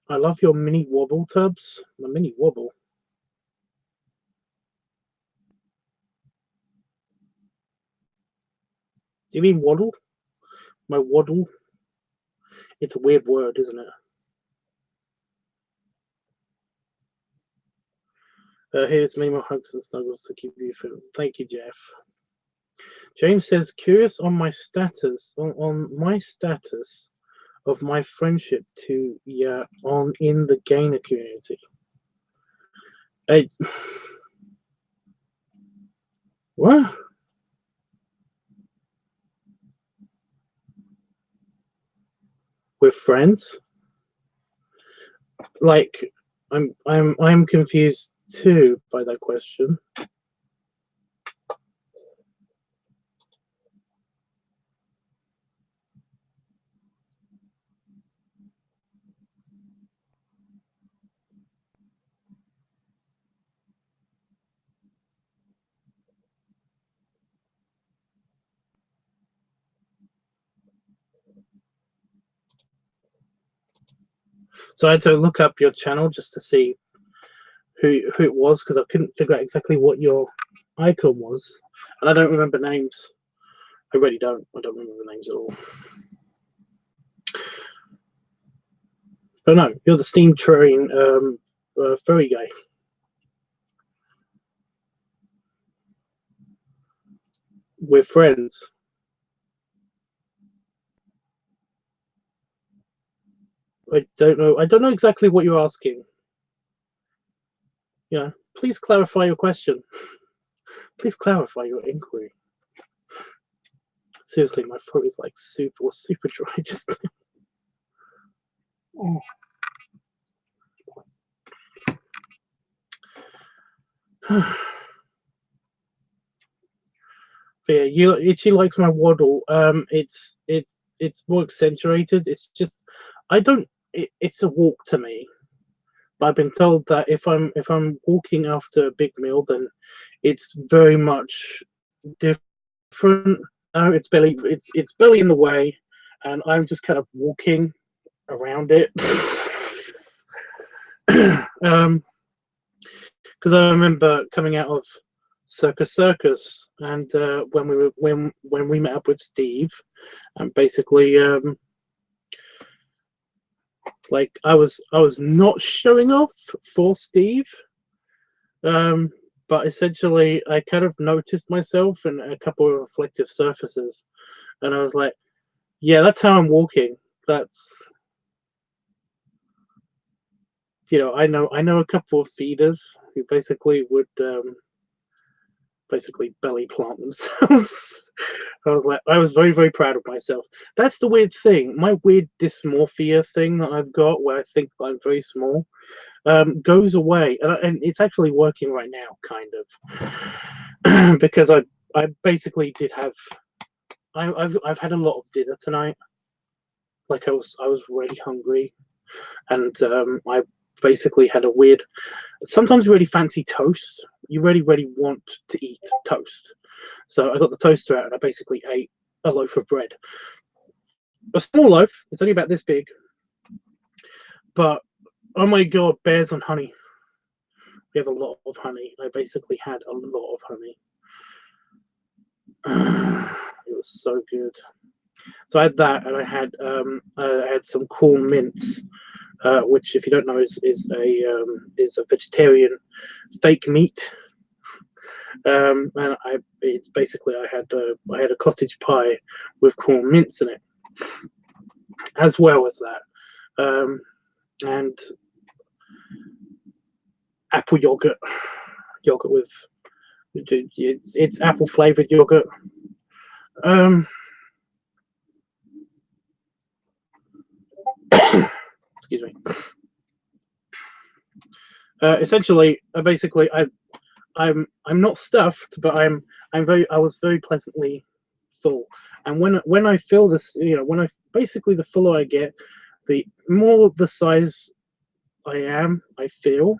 I love your mini wobble tubs. My mini wobble. Do you mean waddle? My waddle? It's a weird word, isn't it? Here's many more hugs and snuggles to keep you fit. Thank you, Jeff. James says, curious on my status, on my status of my friendship to on in the gainer community. What? With friends? Like, I'm confused too by that question. So I had to look up your channel just to see who it was, because I couldn't figure out exactly what your icon was, and I don't remember names. I really don't. I don't remember names at all. But no, you're the steam train furry guy. We're friends. I don't know. I don't know exactly what you're asking. Yeah, please clarify your question. Please clarify your inquiry. Seriously, my throat is like super dry just now. But yeah, Itchy likes my waddle. It's more accentuated. It's just I don't. It's a walk to me. But I've been told that if I'm walking after a big meal, then it's very much different. No, it's belly in the way, and I'm just kind of walking around it. Because I remember coming out of Circus, and when we met up with Steve, and basically like I was not showing off for Steve, but essentially I kind of noticed myself in a couple of reflective surfaces, and I was like, yeah, that's how I'm walking. That's, you know, I know a couple of feeders who basically would basically belly plant themselves. I was very proud of myself. That's the weird thing. My weird dysmorphia thing that I've got, where I think I'm very small, goes away, and it's actually working right now, kind of, because I basically did have I've had a lot of dinner tonight. Like I was really hungry, and I basically had a weird, sometimes really fancy toast. You really want to eat toast, so I got the toaster out and I basically ate a loaf of bread, a small loaf. It's only about this big, but oh my god, bears and honey. We have a lot of honey. I basically had a lot of honey. It was so good. So I had that, and I had some cool mints, which, if you don't know, is a vegetarian fake meat. And it's basically I had a cottage pie with corn mince in it, as well as that, and apple yogurt with it's apple flavored yogurt. Excuse me. Essentially, basically, I'm not stuffed, but I was very pleasantly full. And when I feel this, you know, when I basically, the fuller I get, the more the size I am, I feel,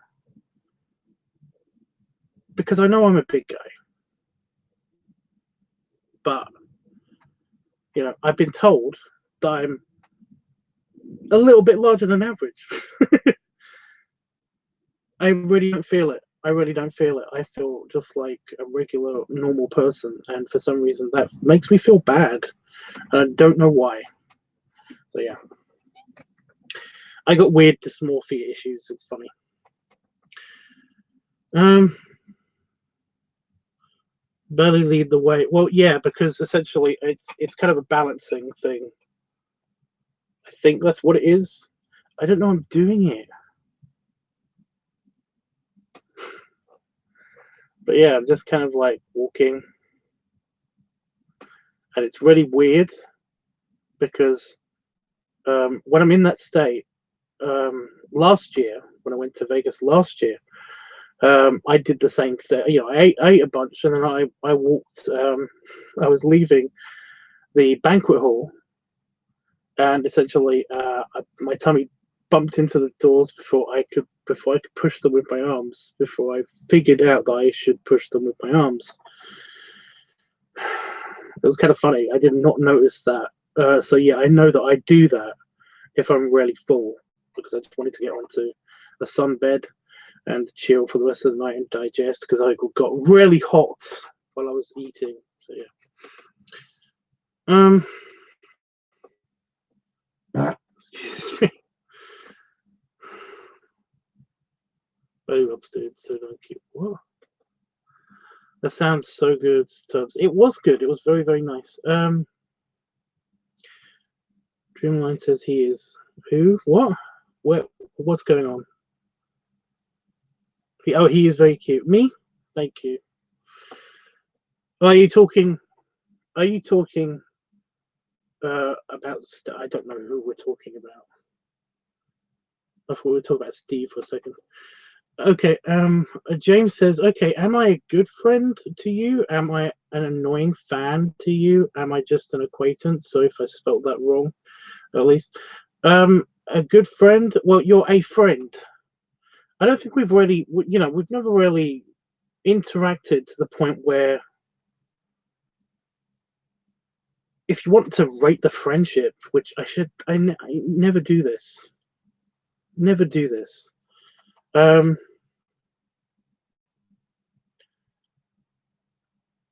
because I know I'm a big guy. But you know, I've been told that I'm a little bit larger than average. I really don't feel it. I really don't feel it. I feel just like a regular, normal person, and for some reason that makes me feel bad. I don't know why. So yeah, I got weird dysmorphia issues. It's funny. Barely lead the way. Well, yeah, because essentially it's kind of a balancing thing. I think that's what it is. I don't know. I'm doing it. But yeah, I'm just kind of like walking, and it's really weird because when I'm in that state, last year when I went to Vegas last year, I did the same thing. You know, I ate a bunch, and then I walked. I was leaving the banquet hall, and essentially, my tummy bumped into the doors before I could push them with my arms. Before I figured out that I should push them with my arms. It was kind of funny. I did not notice that. So yeah, I know that I do that if I'm really full. because I just wanted to get onto a sunbed and chill for the rest of the night and digest, because I got really hot while I was eating. So yeah. Excuse me. Oh, upstairs, so don't keep. What? That sounds so good, Tubbs. It was good. It was very, very nice. Dreamline says he is who? What? Where? What's going on? He is very cute. Me? Thank you. Are you talking? Are you talking about? I don't know who we're talking about. I thought we were talking about Steve for a second. Okay. James says, okay, am I a good friend to you? Am I an annoying fan to you? Am I just an acquaintance? So if I spelled that wrong, at least. A good friend. Well, you're a friend. I don't think we've really, we've never really interacted to the point where, if you want to rate the friendship, which I never do this. Never do this.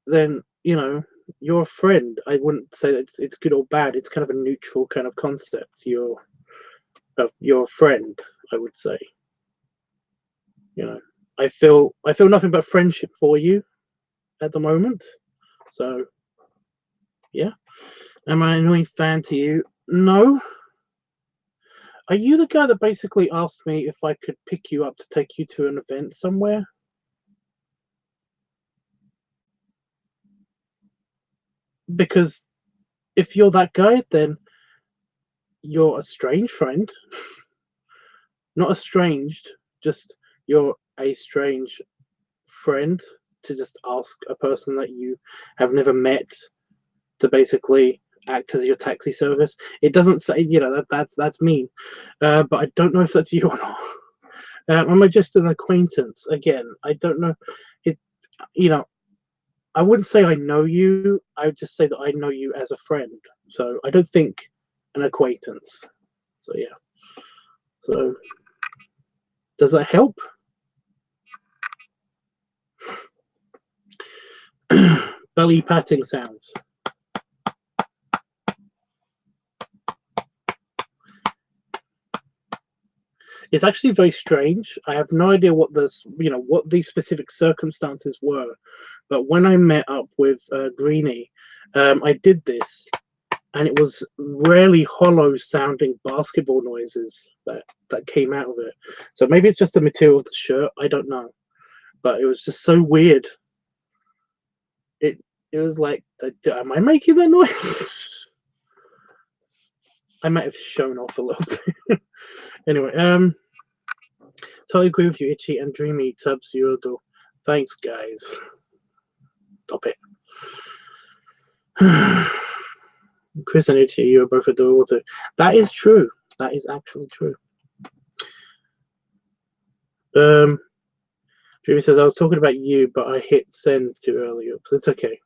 Then you're a friend. I wouldn't say that it's good or bad. It's kind of a neutral kind of concept. You're a friend, I would say. I feel nothing but friendship for you at the moment. So yeah. Am I an annoying fan to you? No. Are you the guy that basically asked me if I could pick you up to take you to an event somewhere? Because if you're that guy, then you're a strange friend. Not estranged, just you're a strange friend to just ask a person that you have never met to basically act as your taxi service. It doesn't say, that's mean. But I don't know if that's you or not. Am I just an acquaintance? Again, I don't know. I wouldn't say I know you. I would just say that I know you as a friend. So I don't think an acquaintance. So yeah. So does that help? Belly patting sounds. It's actually very strange. I have no idea what what these specific circumstances were, but when I met up with Greenie, I did this, and it was really hollow sounding basketball noises that came out of it. So maybe it's just the material of the shirt. I don't know, but it was just so weird. It was like, am I making that noise? I might have shown off a little bit. Anyway, totally agree with you, Itchy and Dreamy. Tubbs, you adore. Thanks, guys. Stop it. Chris and Itchy, you are both adorable too. That is true. That is actually true. Dreamy says, I was talking about you, but I hit send too early. So it's okay.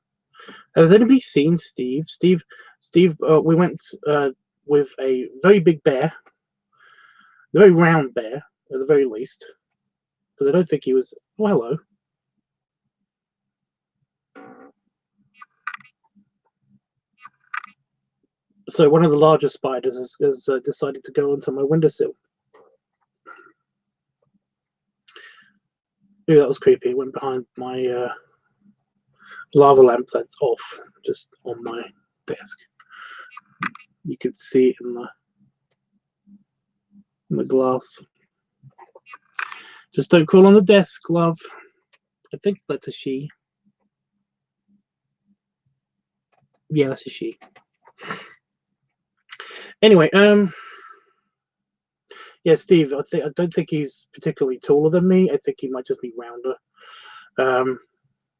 Has anybody seen Steve? Steve, we went with a very big bear, a very round bear, at the very least, because I don't think he was. Oh, hello. So one of the larger spiders has decided to go onto my windowsill. Ooh, that was creepy. It went behind my lava lamp that's off, just on my desk. You could see it in the glass. Just don't crawl on the desk, love. I think that's a she. Yeah, that's a she. Anyway, yeah, Steve. I don't think he's particularly taller than me. I think he might just be rounder.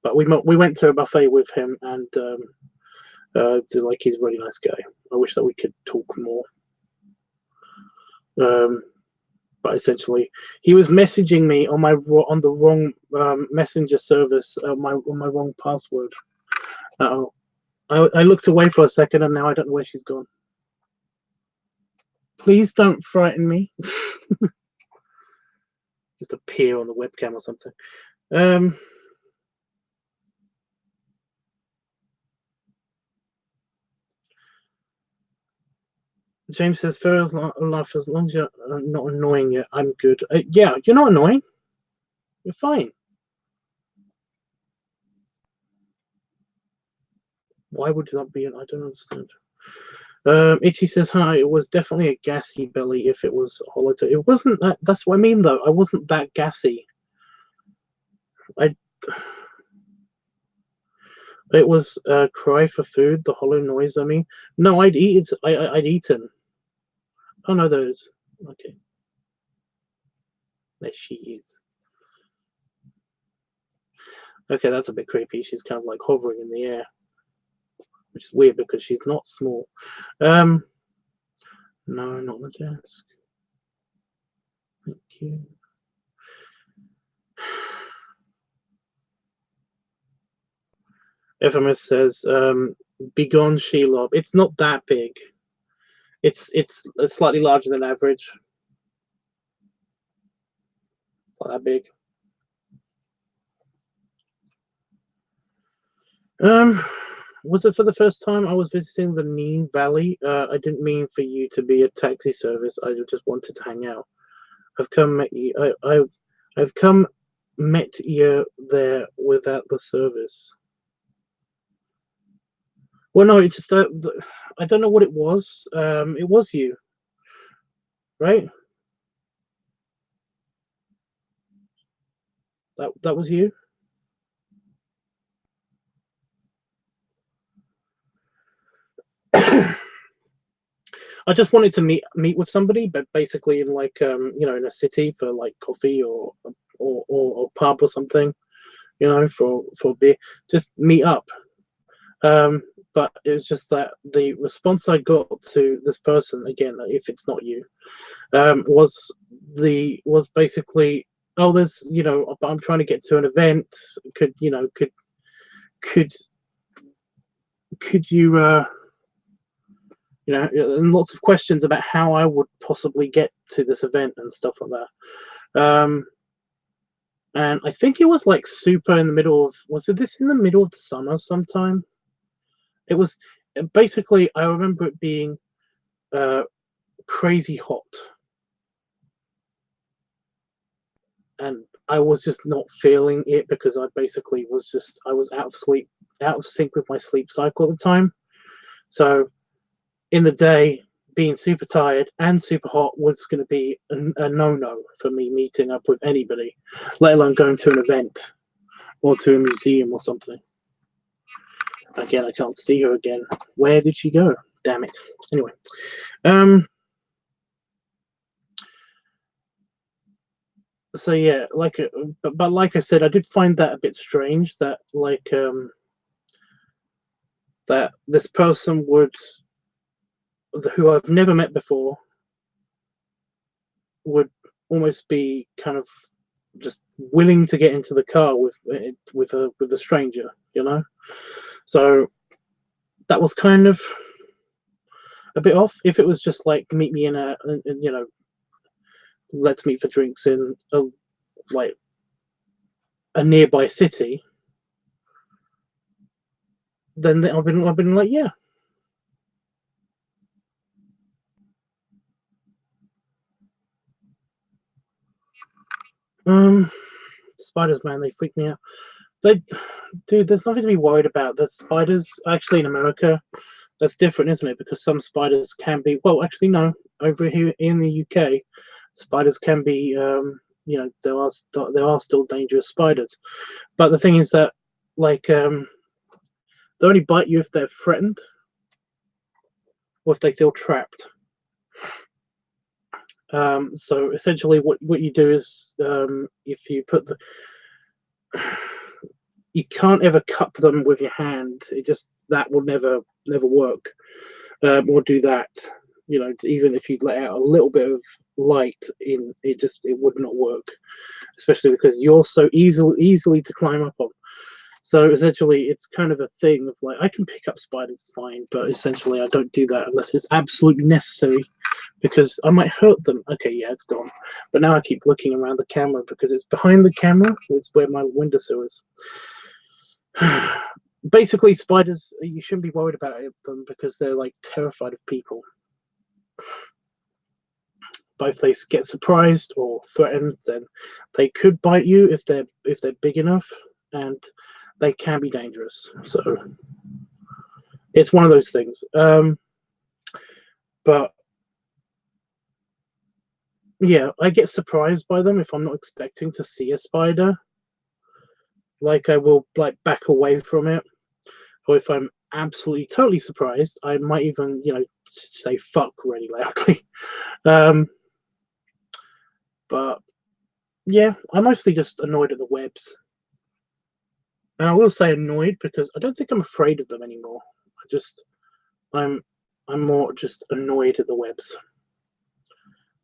But we went to a buffet with him, and like, he's a really nice guy. I wish that we could talk more. But essentially, he was messaging me on the wrong messenger service, on my wrong password. I looked away for a second, and now I don't know where she's gone. Please don't frighten me. Just appear on the webcam or something. James says, fair life, as long as you're not annoying yet, I'm good. Yeah, you're not annoying. You're fine. Why would that be? I don't understand. Itchy says, hi, it was definitely a gassy belly if it was holiday. It wasn't that. That's what I mean, though. I wasn't that gassy. It was cry for food, the hollow noise. I mean, no, I'd eaten. Oh no, those. Okay, there she is. Okay, that's a bit creepy. She's kind of like hovering in the air, which is weird because she's not small. No, not on the desk. Thank you. FMS says, "Begone, Shelob." It's not that big. It's slightly larger than average. Not that big. Was it for the first time I was visiting the Neen Valley? I didn't mean for you to be a taxi service. I just wanted to hang out. I've come met you. I've come met you there without the service. Well, no, it's just I don't know what it was. It was you, right? That was you. I just wanted to meet with somebody, but basically in like you know, in a city for like coffee or pub or something, you know, for beer, just meet up. But it was just that the response I got to this person, again, if it's not you, was basically, oh, there's, you know, I'm trying to get to an event. Could you know could you you know, and lots of questions about how I would possibly get to this event and stuff like that. And I think it was like super in the middle of, was it this in the middle of the summer sometime? It was basically, I remember it being crazy hot. And I was just not feeling it because I basically was just, I was out of sync with my sleep cycle at the time. So in the day, being super tired and super hot was going to be a no-no for me meeting up with anybody, let alone going to an event or to a museum or something. Again, I can't see her again. Where did she go? Damn it. Anyway, so yeah, like, but like I said, I did find that a bit strange that like that this person would, who I've never met before, would almost be kind of just willing to get into the car with a stranger, you know. So that was kind of a bit off. If it was just like meet me in a, you know, let's meet for drinks in a like a nearby city, then I've been like, yeah. Spiders, man, they freak me out. Dude, there's nothing to be worried about. The spiders, actually, in America, that's different, isn't it? Because some spiders can be, well, actually, no. Over here in the UK, spiders can be, you know, there are still dangerous spiders. But the thing is that, like, they only bite you if they're threatened or if they feel trapped. So essentially, what you do is, if you put the, you can't ever cup them with your hand. It just, that will never work. Or do that. You know, even if you let out a little bit of light in, it would not work. Especially because you're so easily to climb up on. So essentially, it's kind of a thing of like, I can pick up spiders fine, but essentially I don't do that unless it's absolutely necessary, because I might hurt them. Okay, yeah, it's gone. But now I keep looking around the camera because it's behind the camera. It's where my windowsill is. Basically, spiders, you shouldn't be worried about them because they're like terrified of people. But if they get surprised or threatened, then they could bite you if they're big enough, and they can be dangerous. So it's one of those things. But yeah, I get surprised by them if I'm not expecting to see a spider. Like, I will like back away from it, or if I'm absolutely totally surprised, I might even, you know, say fuck really loudly. But yeah, I'm mostly just annoyed at the webs. And I will say annoyed because I don't think I'm afraid of them anymore. I'm more just annoyed at the webs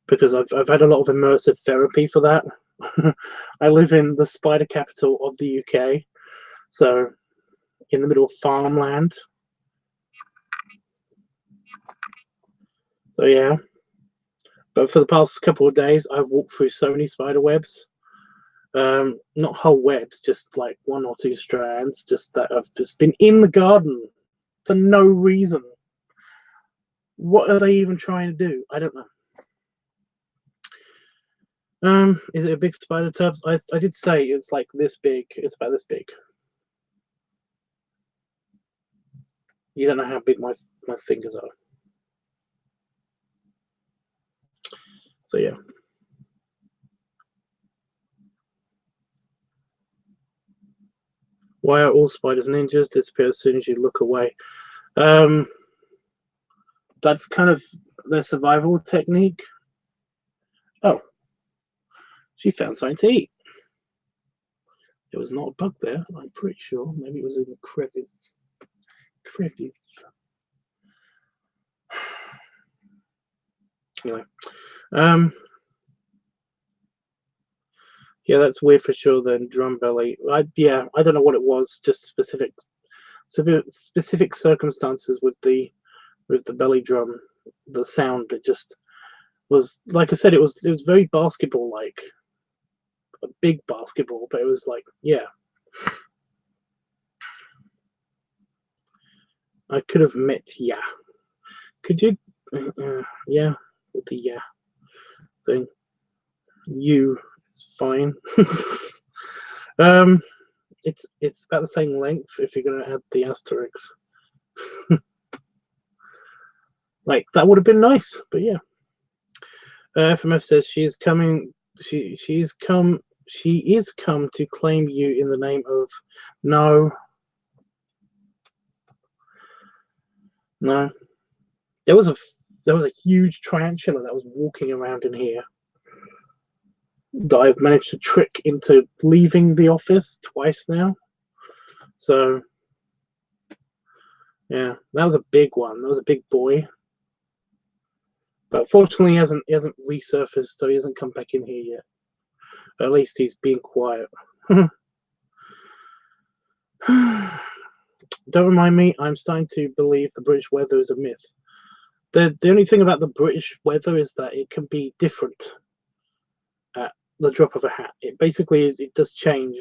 because I've had a lot of immersive therapy for that. I live in the spider capital of the UK, so in the middle of farmland. So yeah, but for the past couple of days, I've walked through so many spider webs. Not whole webs, just like one or two strands, just that have just been in the garden for no reason. What are they even trying to do? I don't know. Is it a big spider tubs? I did say it's like this big. It's about this big. You don't know how big my fingers are. So yeah. Why are all spiders ninjas? Disappear as soon as you look away. That's kind of their survival technique. Oh, she found something to eat. There was not a bug there, I'm pretty sure. Maybe it was in the crevice. Anyway, yeah, that's weird for sure. Then drum belly. I don't know what it was. Just specific circumstances with the belly drum. The sound, it just was, like I said, it was very basketball like, a big basketball, but it was like, yeah. I could have met yeah. Could you? Yeah, with the yeah thing. You is fine. It's about the same length if you're gonna add the asterisks. Like, that would have been nice, but yeah. FMF says she is coming. She is come to claim you in the name of no. There was a huge tarantula that was walking around in here that I've managed to trick into leaving the office twice now. So yeah, that was a big one. That was a big boy. But fortunately, he hasn't resurfaced, so he hasn't come back in here yet. At least he's being quiet. Don't remind me. I'm starting to believe the British weather is a myth. The only thing about the British weather is that it can be different at the drop of a hat. It basically it does change.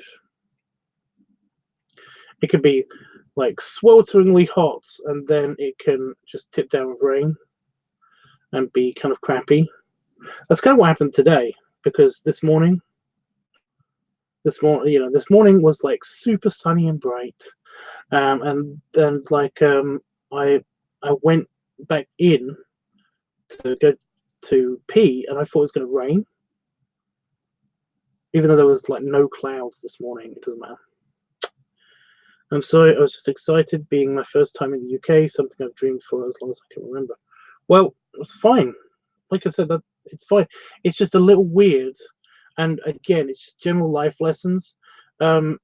It could be like swelteringly hot, and then it can just tip down with rain and be kind of crappy. That's kind of what happened today, because this morning was like super sunny and bright, and then like I went back in to go to pee, and I thought it was going to rain, even though there was like no clouds this morning. It doesn't matter. I'm sorry, I was just excited, being my first time in the UK, something I've dreamed for as long as I can remember. Well, it's fine. Like I said, that it's fine. It's just a little weird, and again, it's just general life lessons. Don't.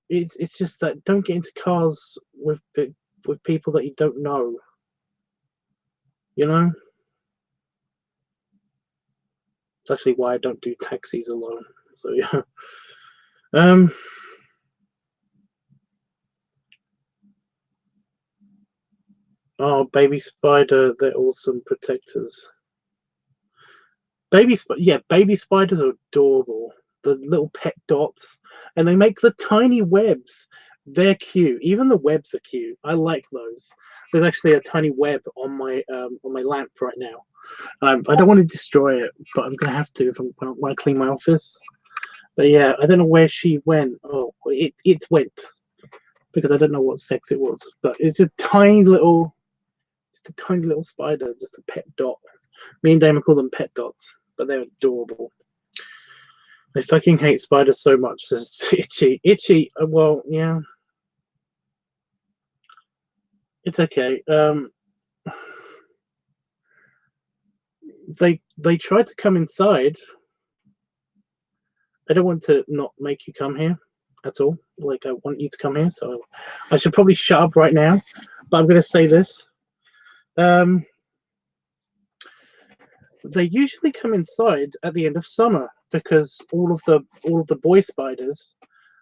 It's just that don't get into cars with people that you don't know. You know. It's actually why I don't do taxis alone. So yeah. Um, oh, baby spider, they're awesome protectors. Baby spiders are adorable. The little pet dots, and they make the tiny webs. They're cute. Even the webs are cute. I like those. There's actually a tiny web on my lamp right now. I don't want to destroy it, but I'm gonna have to if I want to clean my office. But yeah, I don't know where she went. Oh, it went because I don't know what sex it was. But it's a tiny little, just a tiny little spider, just a pet dot. Me and Damon call them pet dots, but they're adorable. I fucking hate spiders so much, says Itchy. Itchy, well, yeah. It's okay. They tried to come inside. I don't want to not make you come here at all. Like, I want you to come here, so I should probably shut up right now. But I'm going to say this. They usually come inside at the end of summer because all of the boy spiders,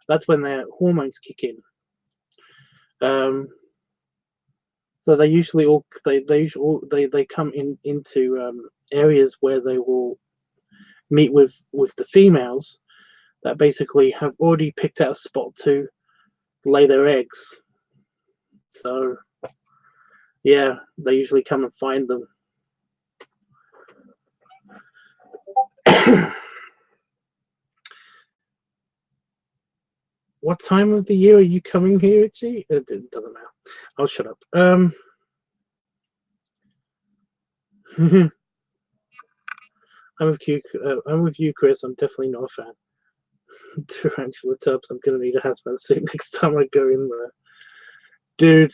that's when their hormones kick in. So they usually they come into areas where they will meet with the females that basically have already picked out a spot to lay their eggs. So yeah, they usually come and find them. What time of the year are you coming here, Itchy? It doesn't matter. I'll shut up. I'm with you, Chris. I'm definitely not a fan. Tarantula tubs. I'm gonna need a hazmat suit next time I go in there, dude.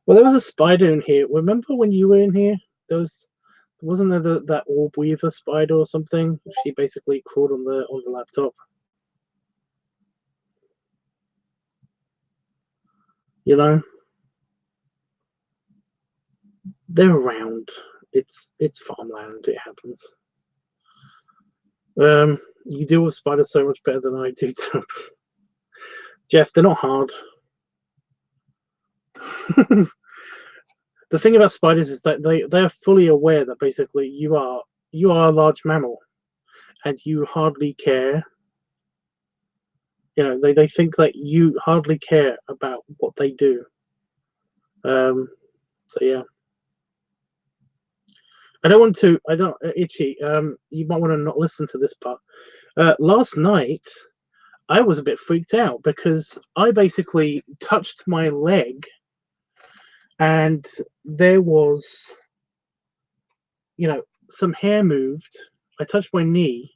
Well, there was a spider in here. Remember when you were in here? Wasn't there that orb weaver spider or something? She basically crawled on the laptop. You know, they're around. It's farmland. It happens. You deal with spiders so much better than I do. Jeff, they're not hard. The thing about spiders is that they are fully aware that basically you are a large mammal, and you hardly care. You know, they think that you hardly care about what they do. So yeah. I don't, Itchy, you might want to not listen to this part. Last night, I was a bit freaked out because I basically touched my leg and there was, some hair moved. I touched my knee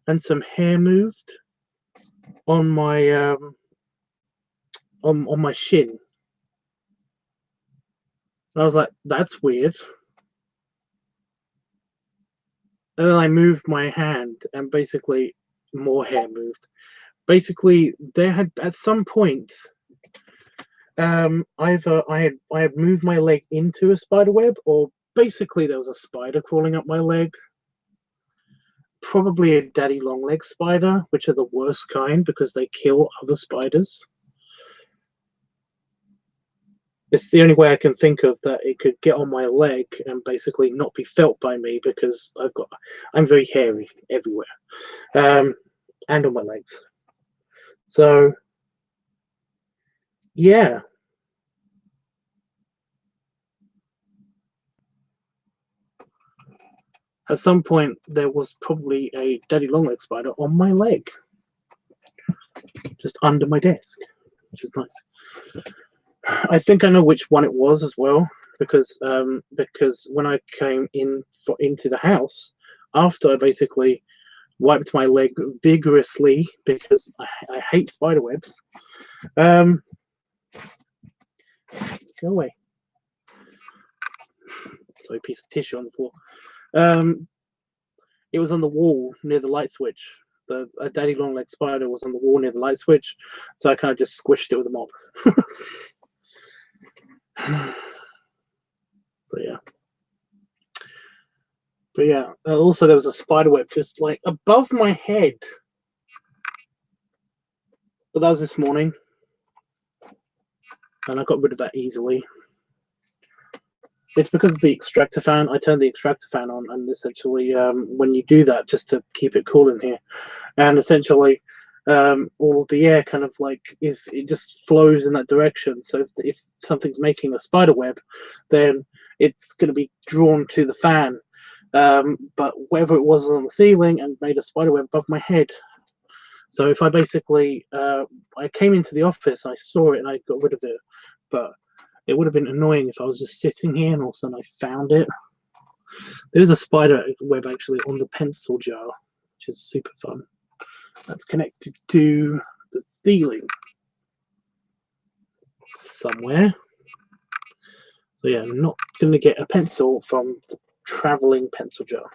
and some hair moved on my, on my shin. And I was like, that's weird. And then I moved my hand and basically more hair moved. Basically, there had at some point, either I had moved my leg into a spider web, or basically there was a spider crawling up my leg. Probably a daddy long leg spider, which are the worst kind because they kill other spiders. It's the only way I can think of that it could get on my leg and basically not be felt by me because I'm very hairy everywhere, and on my legs. So yeah. At some point, there was probably a daddy long leg spider on my leg, just under my desk, which is nice. I think I know which one it was as well, because when I came into the house, after I basically wiped my leg vigorously because I hate spider webs. Go away. Sorry, piece of tissue on the floor. It was on the wall near the light switch. A daddy long leg spider was on the wall near the light switch, so I kind of just squished it with a mop. So yeah. But yeah, also there was a spider web just like above my head. but that was this morning, and I got rid of that easily. It's because of the extractor fan. I turned the extractor fan on, and essentially, when you do that, just to keep it cool in here, and essentially, all of the air kind of like it just flows in that direction. So if something's making a spider web, then it's going to be drawn to the fan. But whatever it was on the ceiling and made a spider web above my head. So if I basically, I came into the office, I saw it, and I got rid of it, but it would have been annoying if I was just sitting here and all of a sudden I found it. There's a spider web actually on the pencil jar, which is super fun. That's connected to the ceiling somewhere. So yeah, I'm not going to get a pencil from the traveling pencil jar.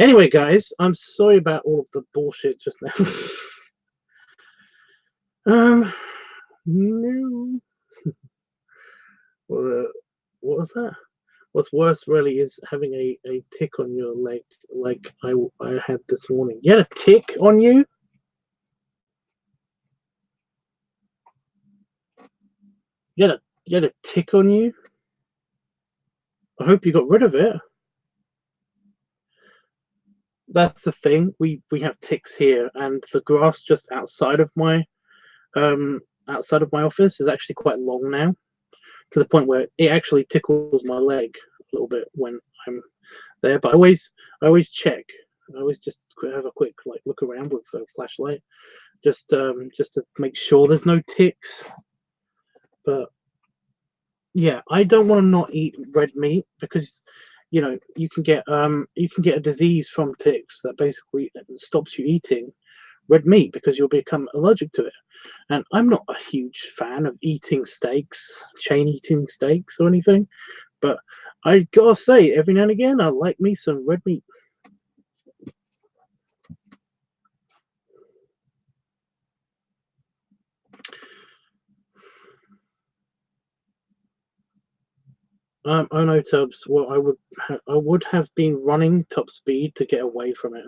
Anyway, guys, I'm sorry about all of the bullshit just now. No. What was that? What's worse really is having a tick on your leg like I had this morning. You had a tick on you? You had a tick on you? I hope you got rid of it. That's the thing. We have ticks here, and the grass just outside of my office is actually quite long now, to the point where it actually tickles my leg a little bit when I'm there. But I always check. I always just have a quick like look around with a flashlight, just to make sure there's no ticks. But yeah, I don't want to not eat red meat because you know you can get a disease from ticks that basically stops you eating red meat because you'll become allergic to it. And I'm not a huge fan of eating steaks, chain eating steaks or anything, but I gotta say, every now and again, I like me some red meat. Oh no, Tubbs. Well, I would have been running top speed to get away from it,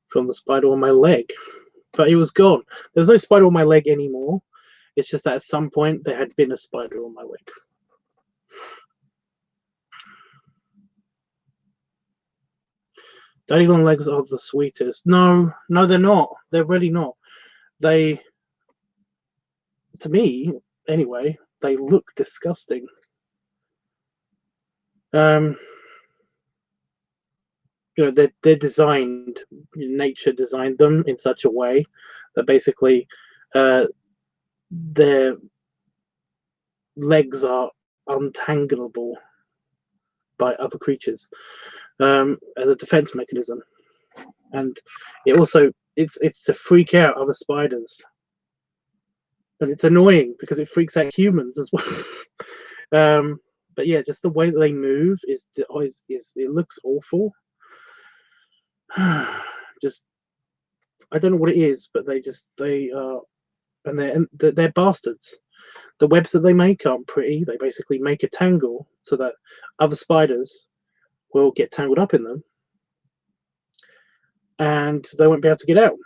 from the spider on my leg, but it was gone. There was no spider on my leg anymore. It's just that at some point there had been a spider on my leg. Daddy long legs are the sweetest. No, they're not. They're really not. They, to me, anyway, they look disgusting. You know, they're designed. Nature designed them in such a way that basically, their legs are untangleable by other creatures, as a defense mechanism, and it also it's to freak out other spiders, and it's annoying because it freaks out humans as well. But yeah, just the way that they move is it looks awful. Just I don't know what it is, but they and they're bastards. The webs that they make aren't pretty. They basically make a tangle so that other spiders will get tangled up in them, and they won't be able to get out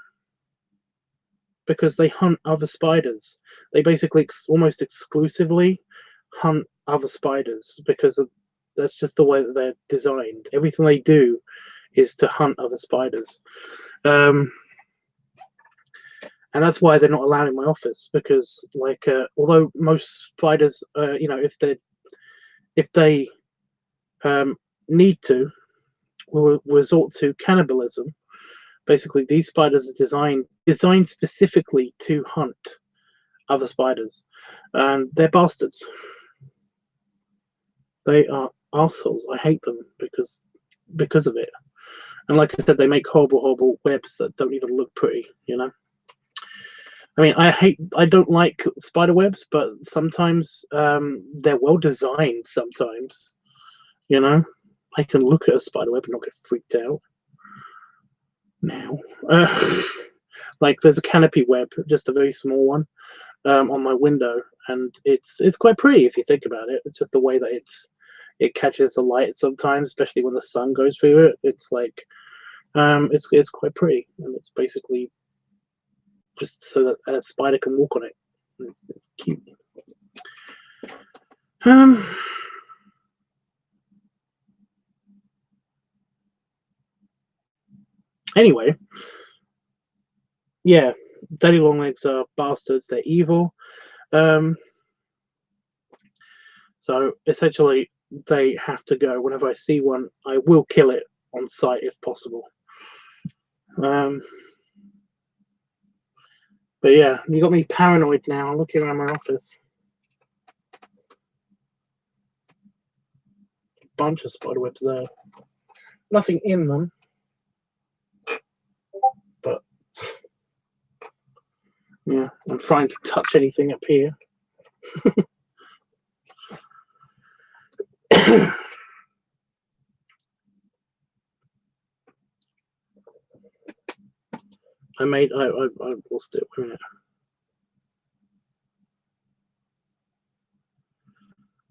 because they hunt other spiders. They basically almost exclusively hunt other spiders because that's just the way that they're designed. Everything they do is to hunt other spiders. And that's why they're not allowed in my office, because like although most spiders, you know, if they need to, will resort to cannibalism. Basically, these spiders are designed specifically to hunt other spiders, and they're bastards. They are arseholes. I hate them because of it. And like I said, they make horrible webs that don't even look pretty, you know. I mean, I don't like spider webs, but sometimes they're well designed. Sometimes, you know, I can look at a spider web and not get freaked out. Now, like there's a canopy web, just a very small one, on my window, and it's quite pretty if you think about it. It's just the way that it catches the light sometimes, especially when the sun goes through it. It's like it's quite pretty, and it's basically just so that a spider can walk on it. It's cute. Anyway, yeah, daddy long legs are bastards. They're evil. So essentially, they have to go. Whenever I see one, I will kill it on sight if possible. But yeah, you got me paranoid now. I'm looking around my office. Bunch of spider webs there. Nothing in them, but yeah, I'm trying to touch anything up here. I lost it. Wait a minute.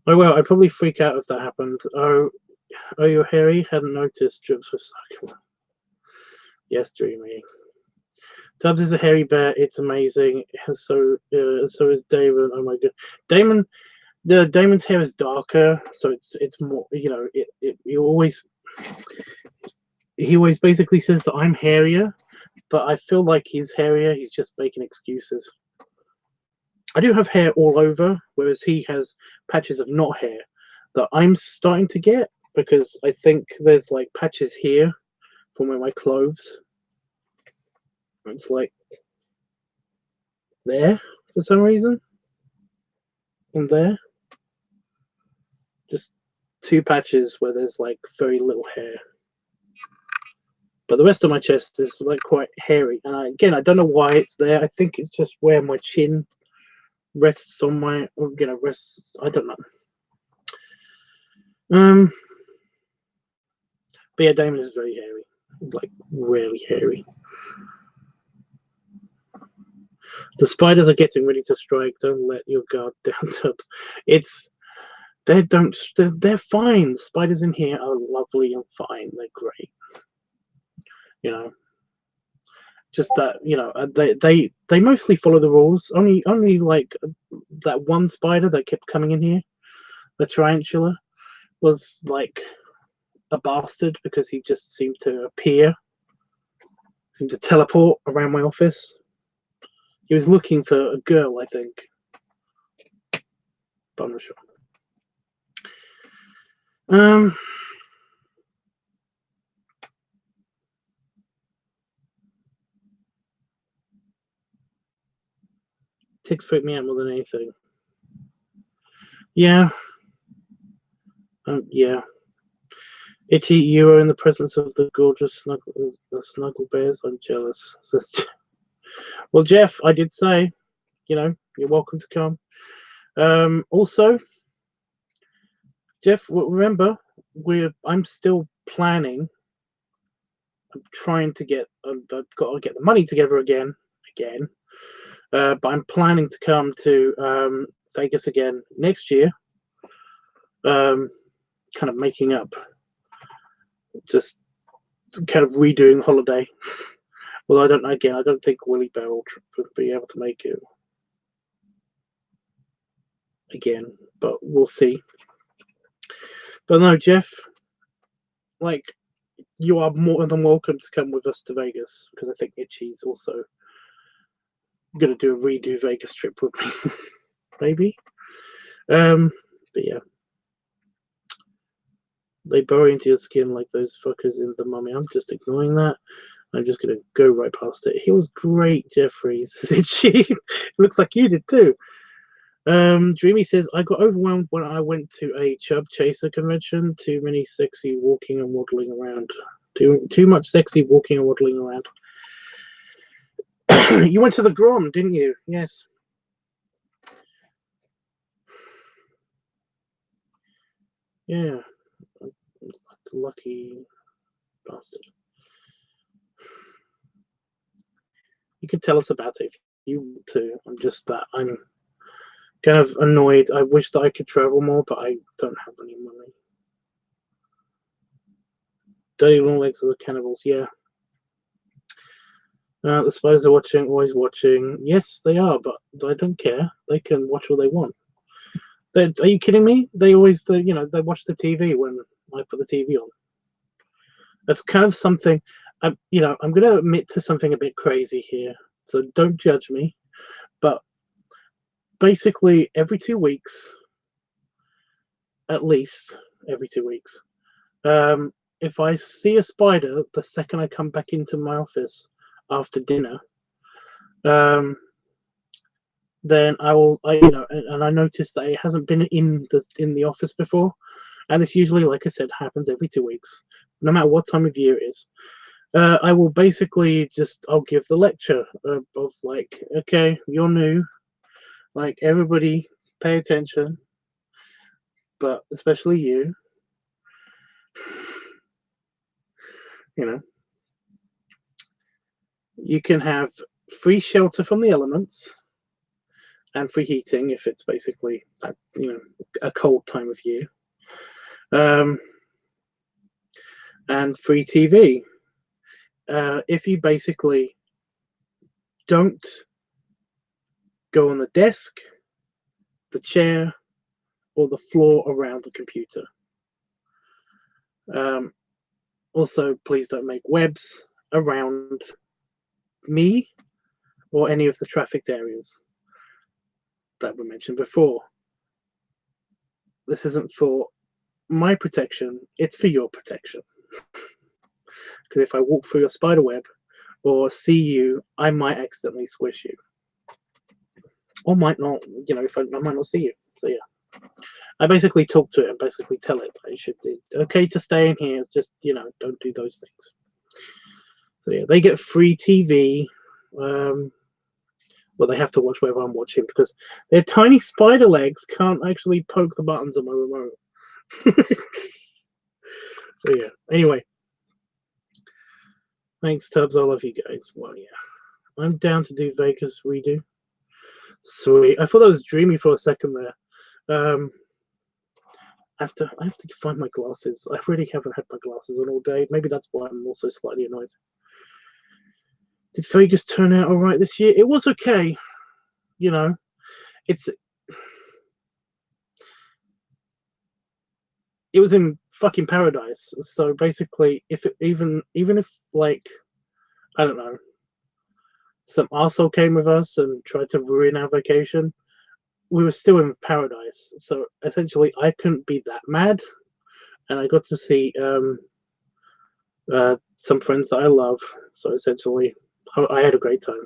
Oh well, I'd probably freak out if that happened. Oh, you're hairy? Hadn't noticed. Drips with cycle. Yes, Dreamy. Tubbs is a hairy bear. It's amazing. So is Damon. Oh my god, Damon. Damon's hair is darker, so it's more. You know, he always basically says that I'm hairier, but I feel like he's hairier. He's just making excuses. I do have hair all over, whereas he has patches of not hair that I'm starting to get, because I think there's like patches here from where my clothes. It's like there for some reason, and there. Just two patches where there's like very little hair. But the rest of my chest is like quite hairy, and again, I don't know why it's there. I think it's just where my chin rests on my, rests. I don't know. But yeah, Damon is very hairy, like really hairy. The spiders are getting ready to strike. Don't let your guard down, Tubbs. They're fine. Spiders in here are lovely and fine. They're great. You know, just that, they mostly follow the rules. Only like that one spider that kept coming in here, the tarantula, was like a bastard because he just seemed to seemed to teleport around my office. He was looking for a girl, I think, but I'm not sure. Ticks freak me out more than anything. Yeah. Yeah. Itchy, you are in the presence of the gorgeous snuggle bears. I'm jealous. Well, Jeff, I did say, you're welcome to come. Also, Jeff, remember, I'm still planning. I'm trying to get. I've got to get the money together again. But I'm planning to come to Vegas again next year. Kind of making up, just kind of redoing holiday. Well, I don't think Willie Bear will be able to make it again, but we'll see. But no, Jeff, like, you are more than welcome to come with us to Vegas, because I think Itchy's also gonna do a redo Vegas trip with me, maybe. But yeah, they burrow into your skin like those fuckers in The Mummy. I'm just ignoring that. I'm just gonna go right past it. He was great, Jeffries. Itchy. Looks like you did too. Dreamy says, I got overwhelmed when I went to a Chub Chaser convention. Too many sexy walking and waddling around. Too much sexy walking and waddling around. You went to the Grom, didn't you? Yes. Yeah. Lucky bastard. You can tell us about it if you want to. I'm kind of annoyed. I wish that I could travel more, but I don't have any money. Dirty long legs are the cannibals, yeah. The spiders are watching, always watching. Yes, they are, but I don't care. They can watch all they want. Are you kidding me? They always, they watch the TV when I put the TV on. That's kind of something. I'm going to admit to something a bit crazy here, so don't judge me. But basically, every 2 weeks, at least every 2 weeks, if I see a spider, the second I come back into my office after dinner, then and I notice that it hasn't been in the office before, and this usually, like I said, happens every 2 weeks, no matter what time of year it is. I will basically I'll give the lecture of like, okay, you're new, like everybody, pay attention, but especially you. You can have free shelter from the elements and free heating if it's basically a cold time of year, and free TV if you basically don't go on the desk, the chair, or the floor around the computer. Also, please don't make webs around me or any of the trafficked areas that were mentioned before. This isn't for my protection, it's for your protection. Because if I walk through your spider web or see you, I might accidentally squish you. Or might not, I might not see you. So yeah. I basically talk to it and basically tell it that it's okay to stay in here, just, don't do those things. So yeah, they get free TV. Well, they have to watch whatever I'm watching because their tiny spider legs can't actually poke the buttons on my remote. So yeah, anyway. Thanks, Tubbs. I love you guys. Well, yeah. I'm down to do Vegas redo. Sweet. I thought I was dreamy for a second there. I have to find my glasses. I really haven't had my glasses on all day. Maybe that's why I'm also slightly annoyed. Did Vegas turn out all right this year? It was okay. It was in fucking paradise. So basically, even if like, I don't know, some arsehole came with us and tried to ruin our vacation, we were still in paradise. So essentially, I couldn't be that mad, and I got to see some friends that I love. So essentially, I had a great time.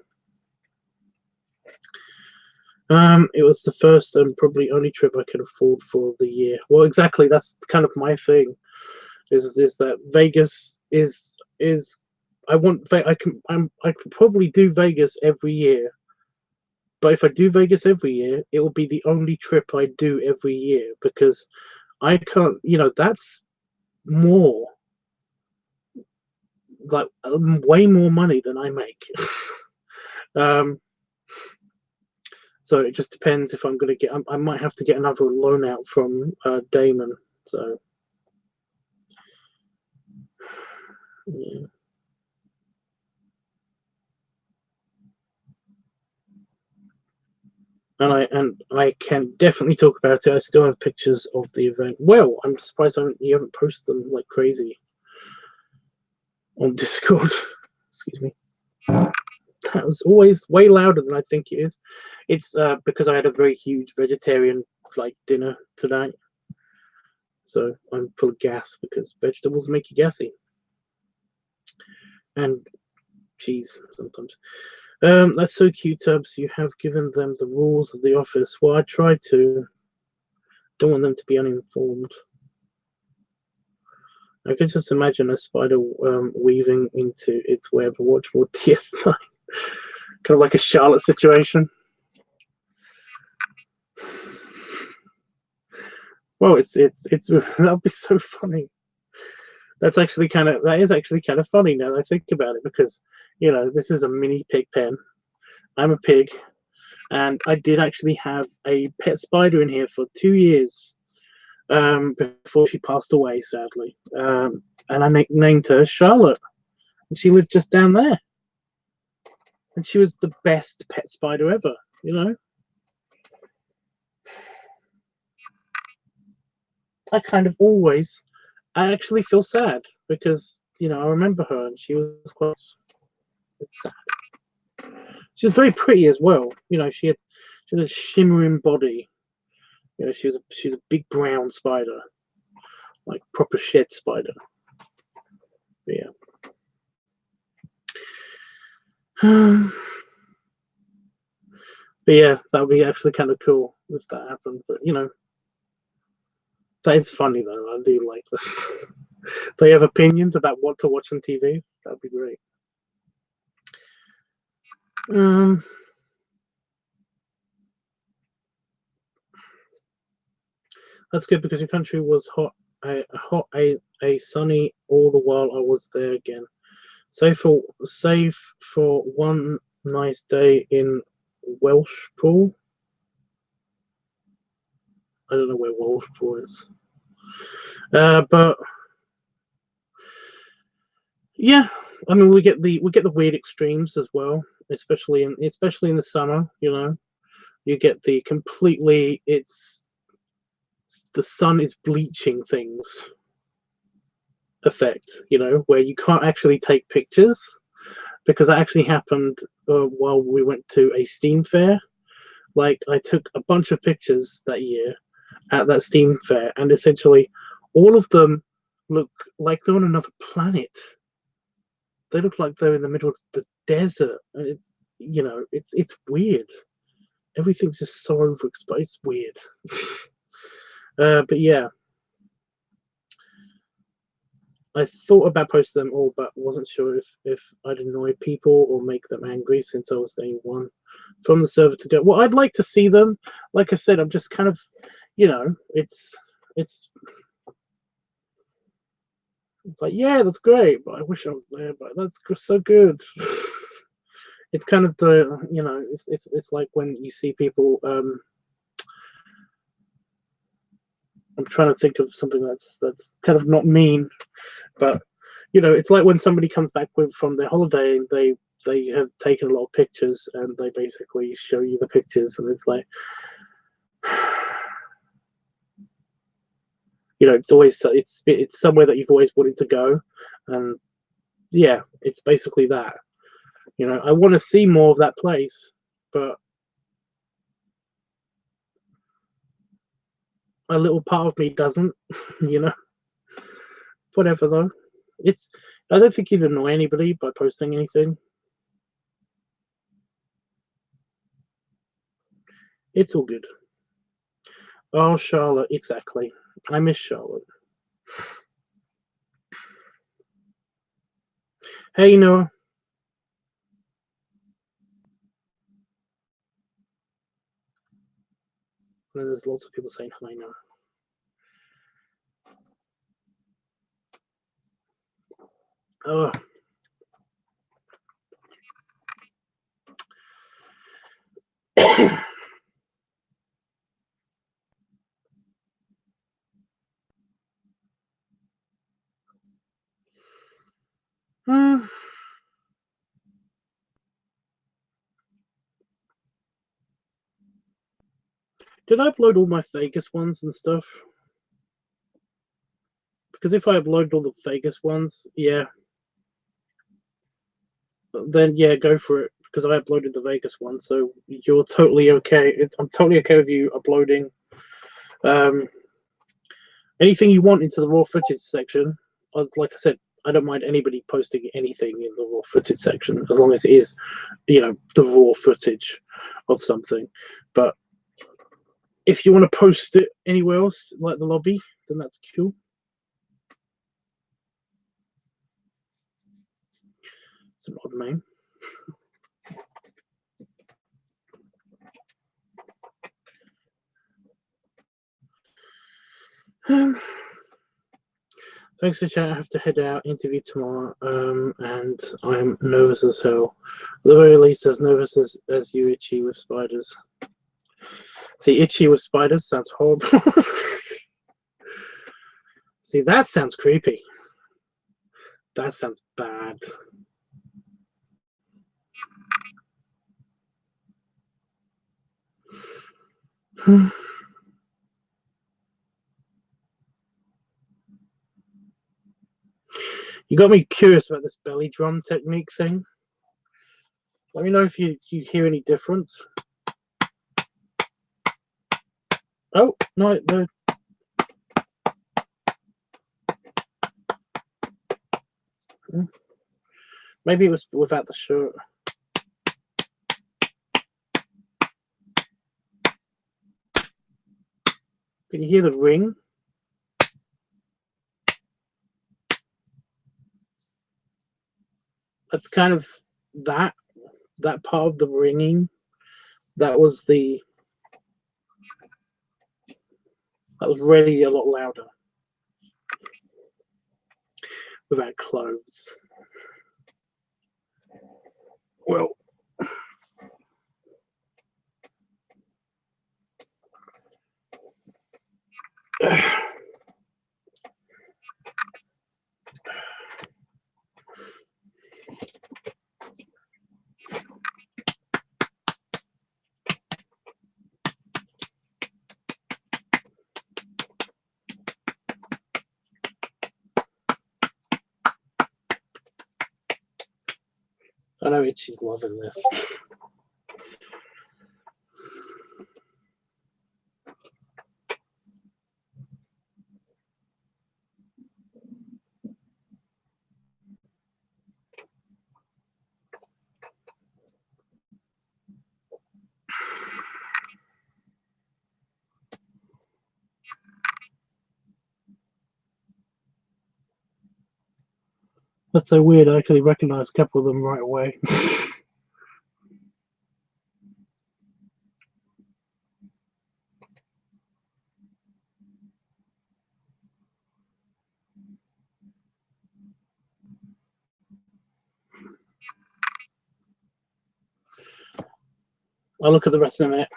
It was the first and probably only trip I could afford for the year. Well, exactly. That's kind of my thing. Is that Vegas is I could probably do Vegas every year, but if I do Vegas every year, it will be the only trip I do every year because I can't. That's more, like way more money than I make. So it just depends if I'm going to get. I might have to get another loan out from Damon. So yeah. And I can definitely talk about it. I still have pictures of the event. Well, I'm surprised you haven't posted them like crazy on Discord. Excuse me. That was always way louder than I think it is. It's because I had a very huge vegetarian dinner tonight, so I'm full of gas because vegetables make you gassy, and cheese sometimes. That's so cute, Tubbs. You have given them the rules of the office. Well, I tried to. Don't want them to be uninformed. I can just imagine a spider weaving into its web. Watch more DS9. Kind of like a Charlotte situation. Well, it's that'll be so funny. That is actually kind of funny now that I think about it because this is a mini pig pen. I'm a pig, and I did actually have a pet spider in here for 2 years before she passed away, sadly. And I named her Charlotte, and she lived just down there. and she was the best pet spider ever, you know. I kind of always, I actually feel sad because, you know, I remember her and she was quite, it's sad. She was very pretty as well, you know. She had a shimmering body, you know. She's a big brown spider, like proper shed spider. But yeah. But yeah, that would be actually kind of cool if that happened. But you know, that is funny though. I do like that. Do you have opinions about what to watch on TV? That would be great. That's good because your country was hot, a sunny all the while I was there again. Save for one nice day in Welshpool. I don't know where Welshpool is. But yeah, I mean we get the weird extremes as well, especially in the summer. You know, you get the completely the sun is bleaching things effect. You know, where you can't actually take pictures because that actually happened while we went to a Steam fair. Like I took a bunch of pictures that year at that Steam fair, and essentially all of them look like they're on another planet. They look like they're in the middle of the desert. And it's, you know, it's weird. Everything's just so overexposed. It's weird. But yeah, I thought about posting them all, but wasn't sure if I'd annoy people or make them angry since I was the only one from the server to go. Well, I'd like to see them. Like I said, I'm just kind of, you know, it's like, yeah, that's great, but I wish I was there. But that's so good. It's kind of the, you know, it's like when you see people. I'm trying to think of something that's kind of not mean, but you know, it's like when somebody comes back from their holiday and they have taken a lot of pictures and they basically show you the pictures and it's like, you know, it's always it's somewhere that you've always wanted to go, and yeah, it's basically that. You know, I want to see more of that place, but a little part of me doesn't. You know, whatever though. It's I don't think you'd annoy anybody by posting anything. It's all good. Oh, Charlotte, exactly. I miss Charlotte. Hey, Noah. There's lots of people saying hi now. Oh. Did I upload all my Vegas ones and stuff? Because if I upload all the Vegas ones, yeah, then yeah, go for it. Because I uploaded the Vegas one, so you're totally okay. I'm totally okay with you uploading anything you want into the raw footage section. Like I said, I don't mind anybody posting anything in the raw footage section as long as it is, you know, the raw footage of something. But if you want to post it anywhere else, like the lobby, then that's cool. It's an odd name. Thanks for chat. I have to head out, interview tomorrow, and I'm nervous as hell. At the very least, as nervous as you, Itchy, with spiders. See, Itchy with spiders sounds horrible. See, that sounds creepy. That sounds bad. You got me curious about this belly drum technique thing. Let me know if you hear any difference. Oh, no. Maybe it was without the shirt. Can you hear the ring? That's kind of that part of the ringing. That was really a lot louder without clothes. Well, I know Itchy's loving this. That's so weird. I actually recognize a couple of them right away. I'll look at the rest in a minute.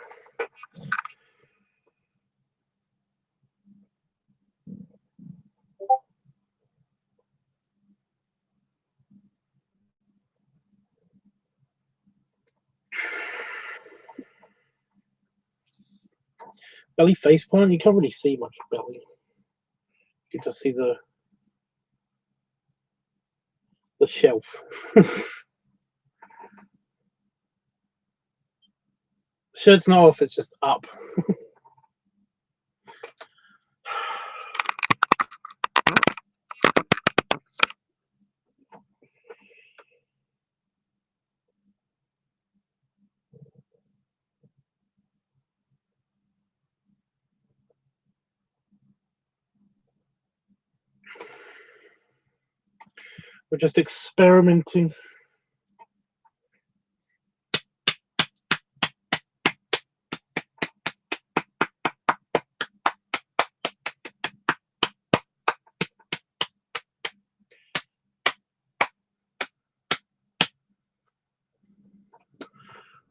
Belly face point, you can't really see much belly. You can just see the shelf. Shirt's not off, it's just up. We're just experimenting.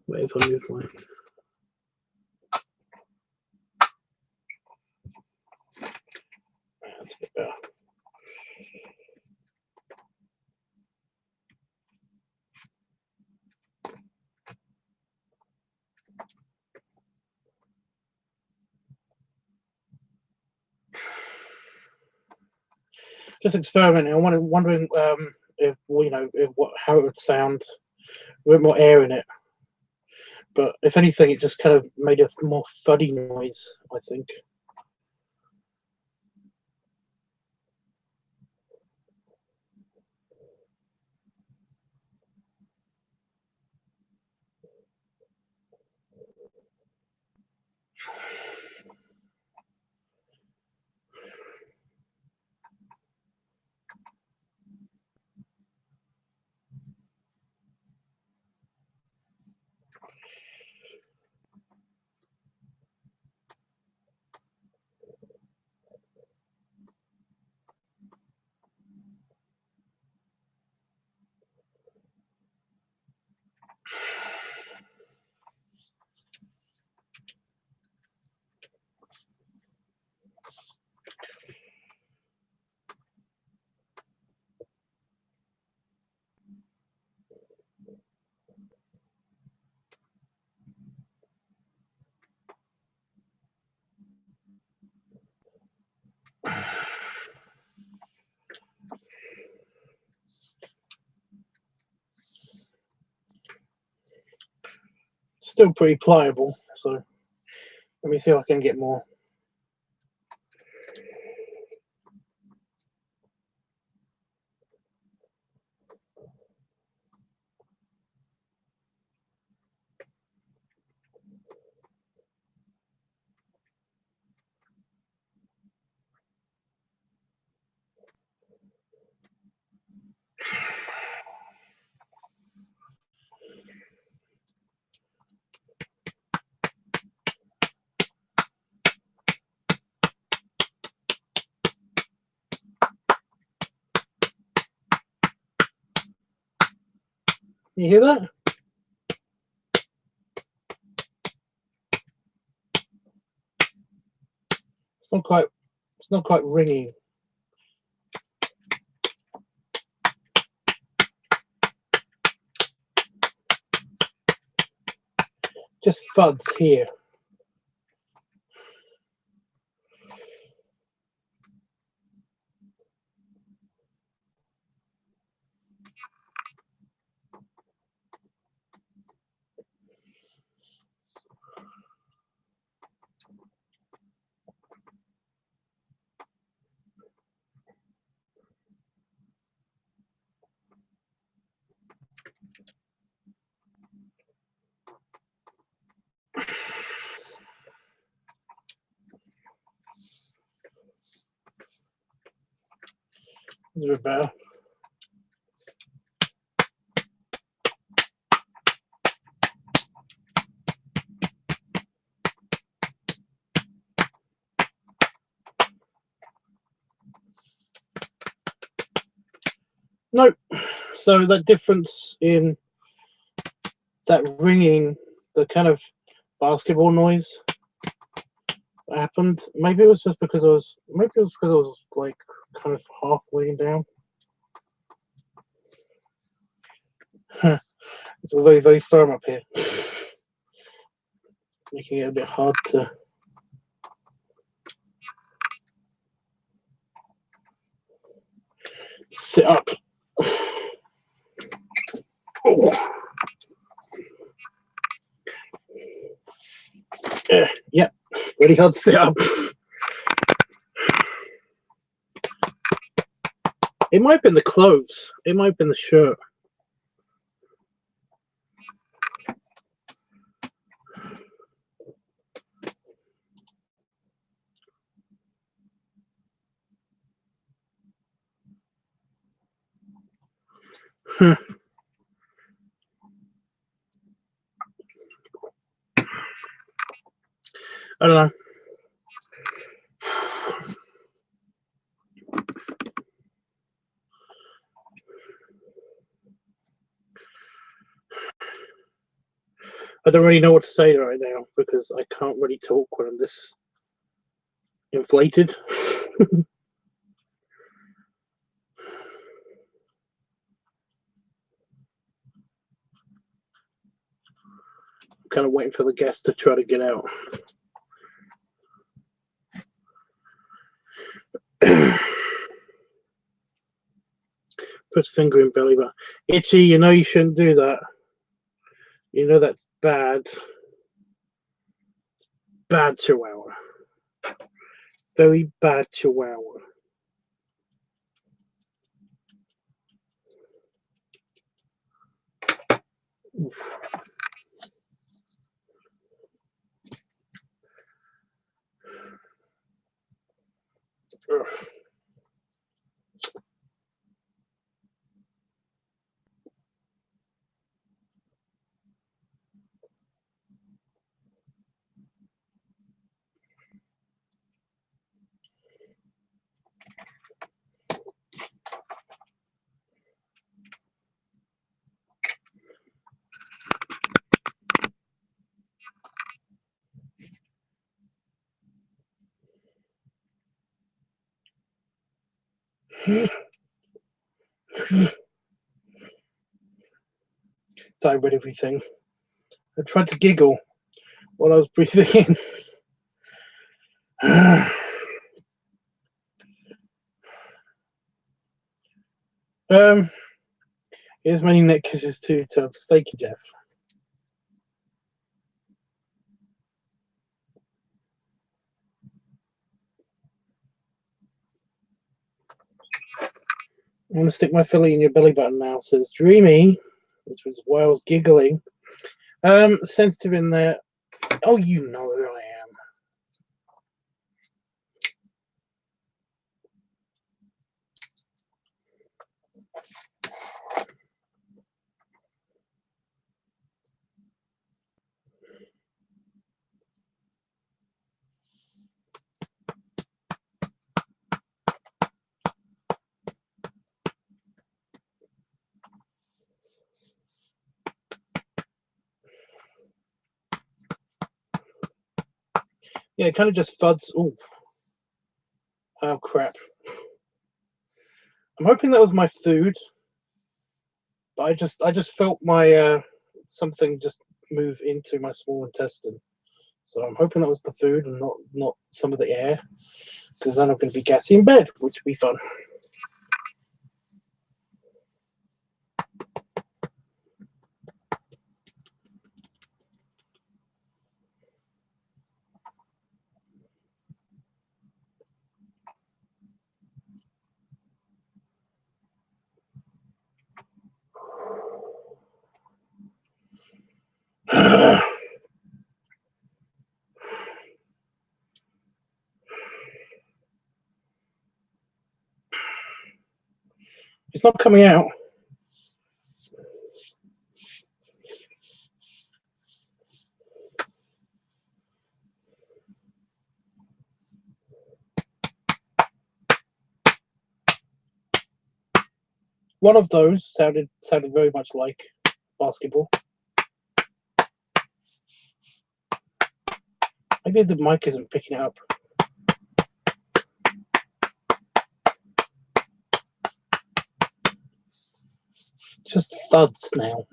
Wait if I move my... That's a bit better. Just experimenting. I'm wondering if how it would sound with more air in it. But if anything, it just kind of made a more thuddy noise, I think. still pretty pliable. So let me see if I can get more. You hear that? It's not quite ringing. Just thuds here. It's a bit better. Nope. So that difference in that ringing, the kind of basketball noise that happened, maybe it was just because I was like kind of half laying down. It's all very, very firm up here, making it a bit hard to sit up. Oh. Yep, really hard to sit up. It might have been the clothes. It might have been the shirt. I don't know. I don't really know what to say right now because I can't really talk when I'm this inflated. I'm kind of waiting for the guest to try to get out. Puts finger in belly button. Itchy, you know you shouldn't do that. You know that's bad. Bad chihuahua. Very bad chihuahua. Oof. Ugh. Sorry about everything. I tried to giggle while I was breathing in. Here's many neck kisses too, Tubbs. Thank you, Jeff. I'm gonna stick my filly in your belly button now, says Dreamy. This was why I was giggling. Sensitive in there. Oh, you know who I am. Yeah, it kind of just thuds. Oh crap. I'm hoping that was my food, but I just felt my something just move into my small intestine. So I'm hoping that was the food and not some of the air, because then I'm going to be gassy in bed, which would be fun. It's not coming out. One of those sounded very much like basketball. Maybe the mic isn't picking it up. Just thuds now.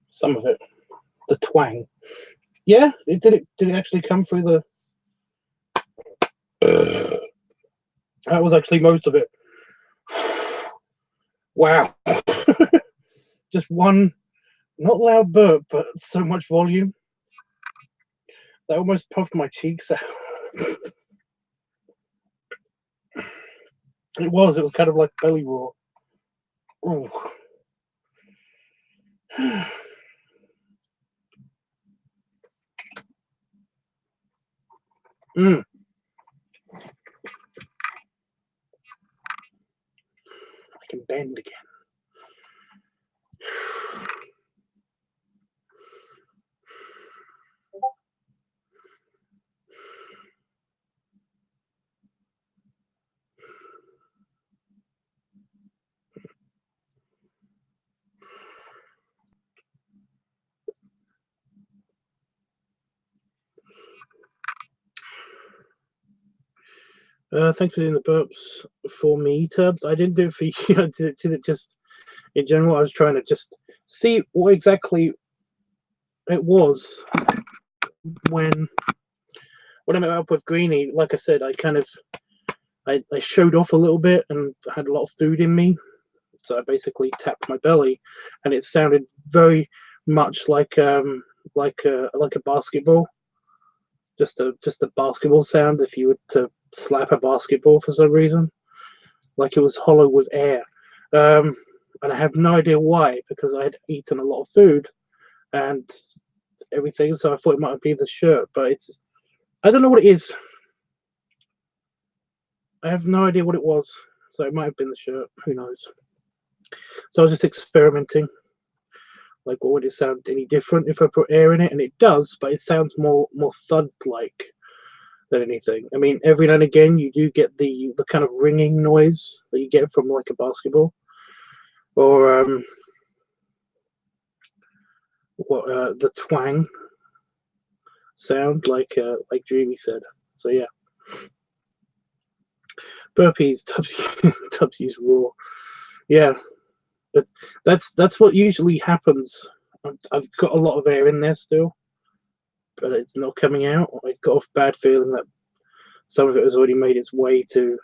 Some of it, the twang. Yeah, did it actually come through the? That was actually most of it. Wow. Just one, not loud burp, but so much volume that almost puffed my cheeks out. It was kind of like belly roar. Ooh. Mm. I can bend again. Thanks for doing the burps for me, Tubbs. I didn't do it for you. I did it just in general. I was trying to just see what exactly it was when I met up with Greenie. Like I said, I showed off a little bit and had a lot of food in me, so I basically tapped my belly, and it sounded very much like a basketball, just a basketball sound. If you were to slap a basketball for some reason, like it was hollow with air, and I have no idea why, because I had eaten a lot of food and everything, so I thought it might be the shirt, but I don't know what it is. I have no idea what it was, so it might have been the shirt. Who knows? So I was just experimenting. Like, what would it sound any different if I put air in it? And it does, but it sounds more thud-like than anything. I mean, every now and again you do get the kind of ringing noise that you get from like a basketball, or the twang sound, like Dreamy said. So yeah, burpees. Tubbs use raw. Yeah, but that's what usually happens. I've got a lot of air in there still, but it's not coming out. I've got a bad feeling that some of it has already made its way to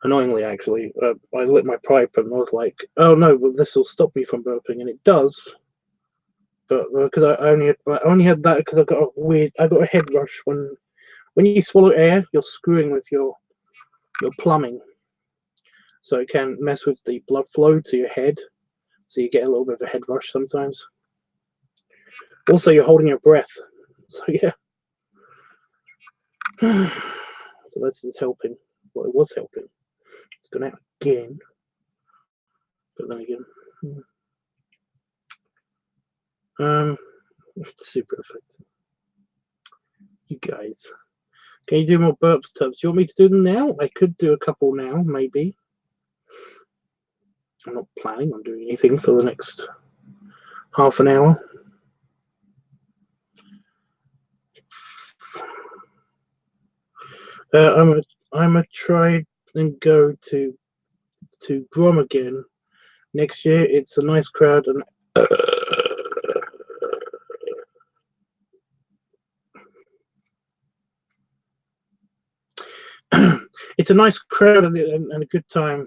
Annoyingly, actually, I lit my pipe and I was like, "Oh no, well, this will stop me from burping," and it does. But because I only had that because I got a head rush when you swallow air, you're screwing with your plumbing, so it can mess with the blood flow to your head, so you get a little bit of a head rush sometimes. Also, you're holding your breath, so yeah. So this is helping. Well, it was helping. It's gone out again, but then again, it's super effective. You guys, can you do more burps, Tubbs? Do you want me to do them now? I could do a couple now, maybe. I'm not planning on doing anything for the next half an hour. I'm a try and go to Grom again next year. It's a nice crowd and it's a nice crowd and a good time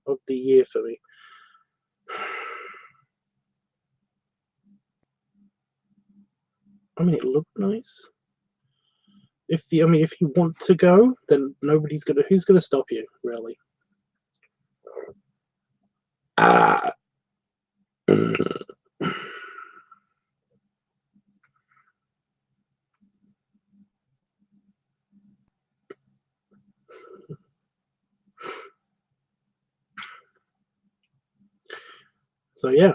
of the year for me. I mean, it looked nice. If you want to go, then who's gonna stop you, really? So yeah.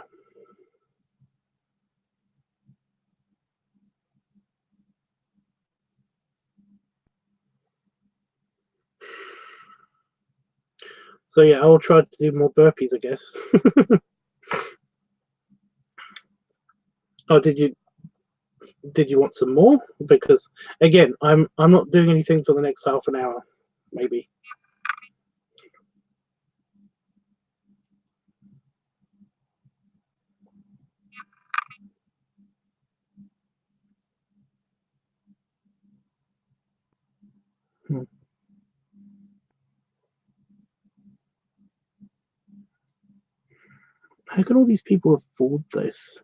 So yeah, I'll try to do more burpees, I guess. Oh, did you want some more? Because again, I'm not doing anything for the next half an hour, maybe. How can all these people afford this?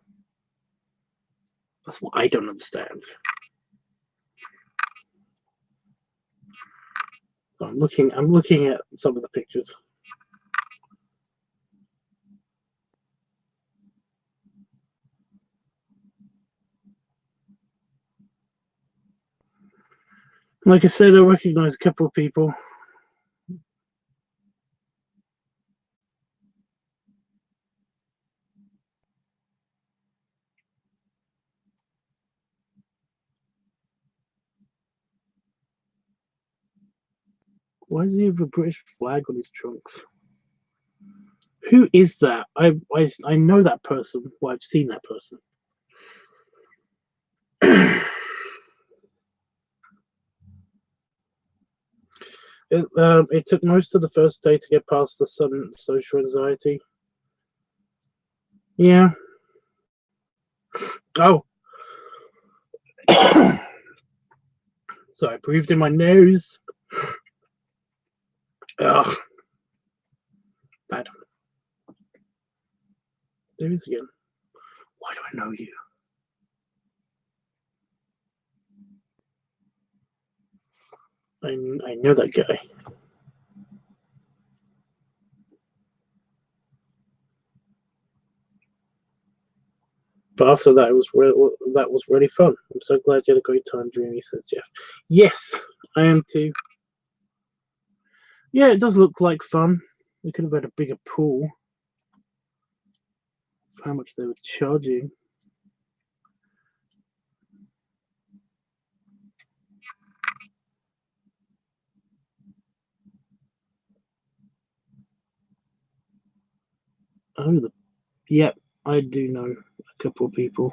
That's what I don't understand. So I'm looking at some of the pictures. Like I said, I recognize a couple of people. Why does he have a British flag on his trunks? Who is that? I know that person. Well, I've seen that person. It took most of the first day to get past the sudden social anxiety. Yeah. Oh. So I breathed in my nose. Ugh. Bad. There he is again. Why do I know you? I know that guy. But after that, that was really fun. I'm so glad you had a great time, Dreamy, says Jeff. Yes, I am too. Yeah, it does look like fun. We could have had a bigger pool. For how much they were charging. Oh, yep, I do know a couple of people.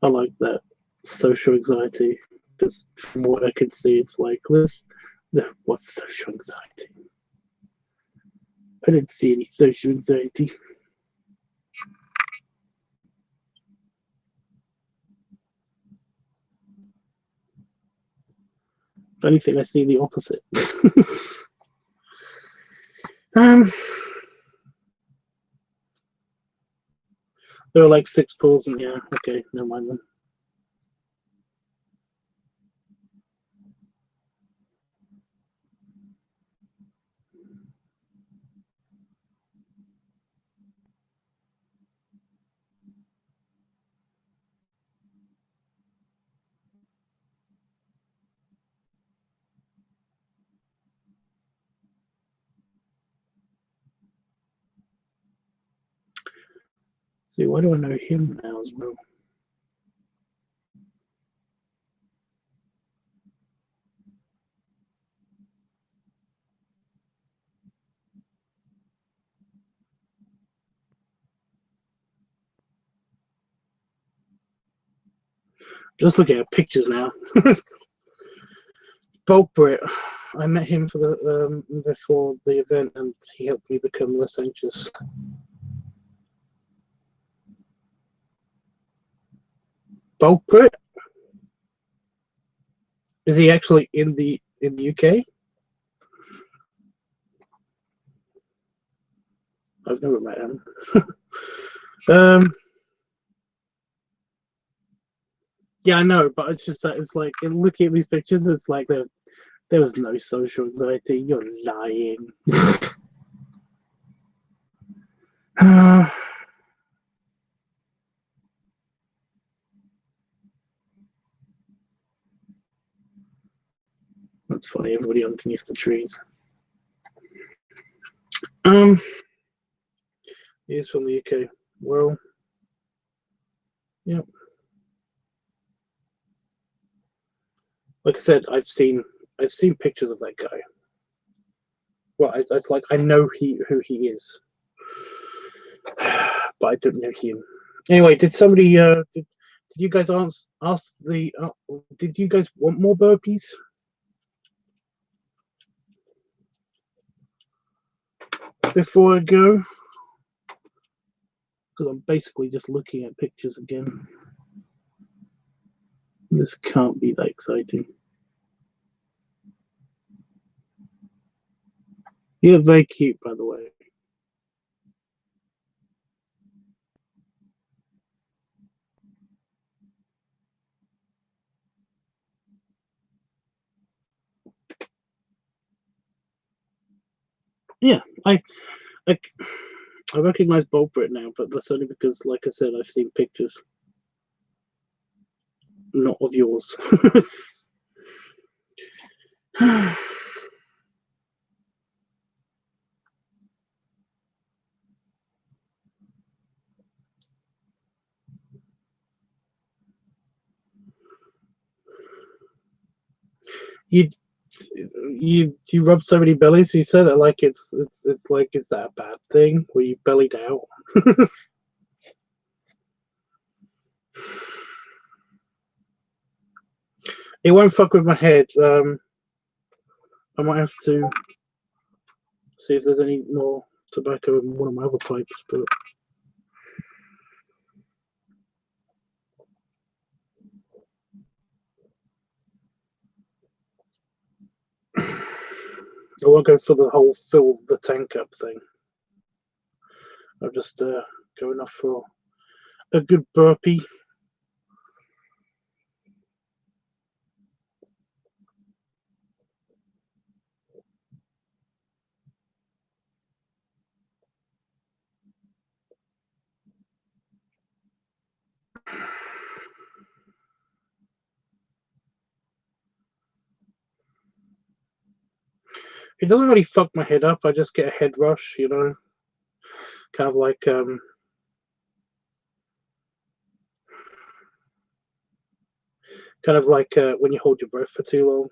I like that social anxiety because from what I can see, it's like this. What's social anxiety? I didn't see any social anxiety. If anything, I see the opposite. There were like 6 pools, and yeah, okay, never mind then. See, why do I know him now as well? Just looking at pictures now. Bolt Brit. I met him for the before the event, and he helped me become less anxious. Bolt Brit? Is he actually in the UK? I've never met him. Yeah, I know, but it's just that it's like looking at these pictures, it's like there was no social anxiety. You're lying. That's funny. Everybody underneath the trees. He's from the UK. Well, yeah. Like I said, I've seen pictures of that guy. Well, it's like I know who he is, but I don't know him. Anyway, did somebody did you guys ask the did you guys want more burpees? Before I go, because I'm basically just looking at pictures again. This can't be that exciting. You look very cute, by the way. Yeah, I recognize Bolt Brit now, but that's only because, like I said, I've seen pictures, not of yours. you rub so many bellies. You said it like it's like, is that a bad thing? Were you bellied out? It won't fuck with my head. I might have to see if there's any more tobacco in one of my other pipes, but I won't go for the whole fill the tank up thing. I'll just go enough for a good burpee. It doesn't really fuck my head up. I just get a head rush, you know, kind of like when you hold your breath for too long.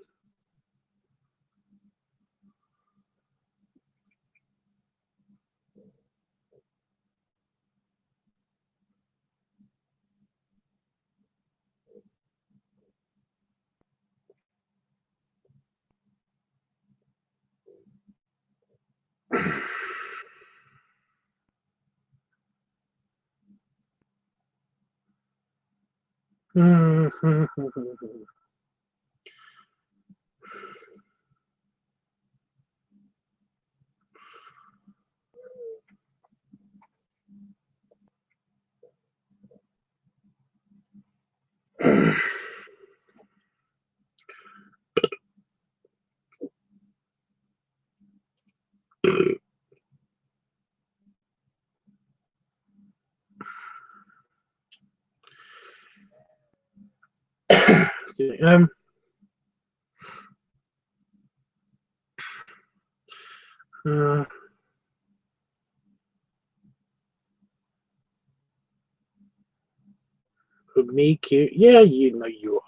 Me cute? Yeah, you know you are.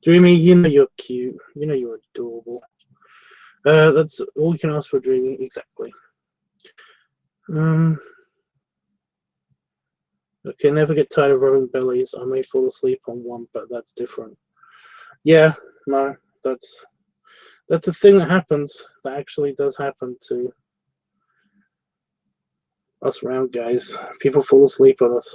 Dreamy, you know you're cute. You know you're adorable. That's all you can ask for, Dreamy. Exactly. Okay, never get tired of rolling bellies. I may fall asleep on one, but that's different. Yeah, no, that's a thing that happens. That actually does happen to us round guys. People fall asleep on us.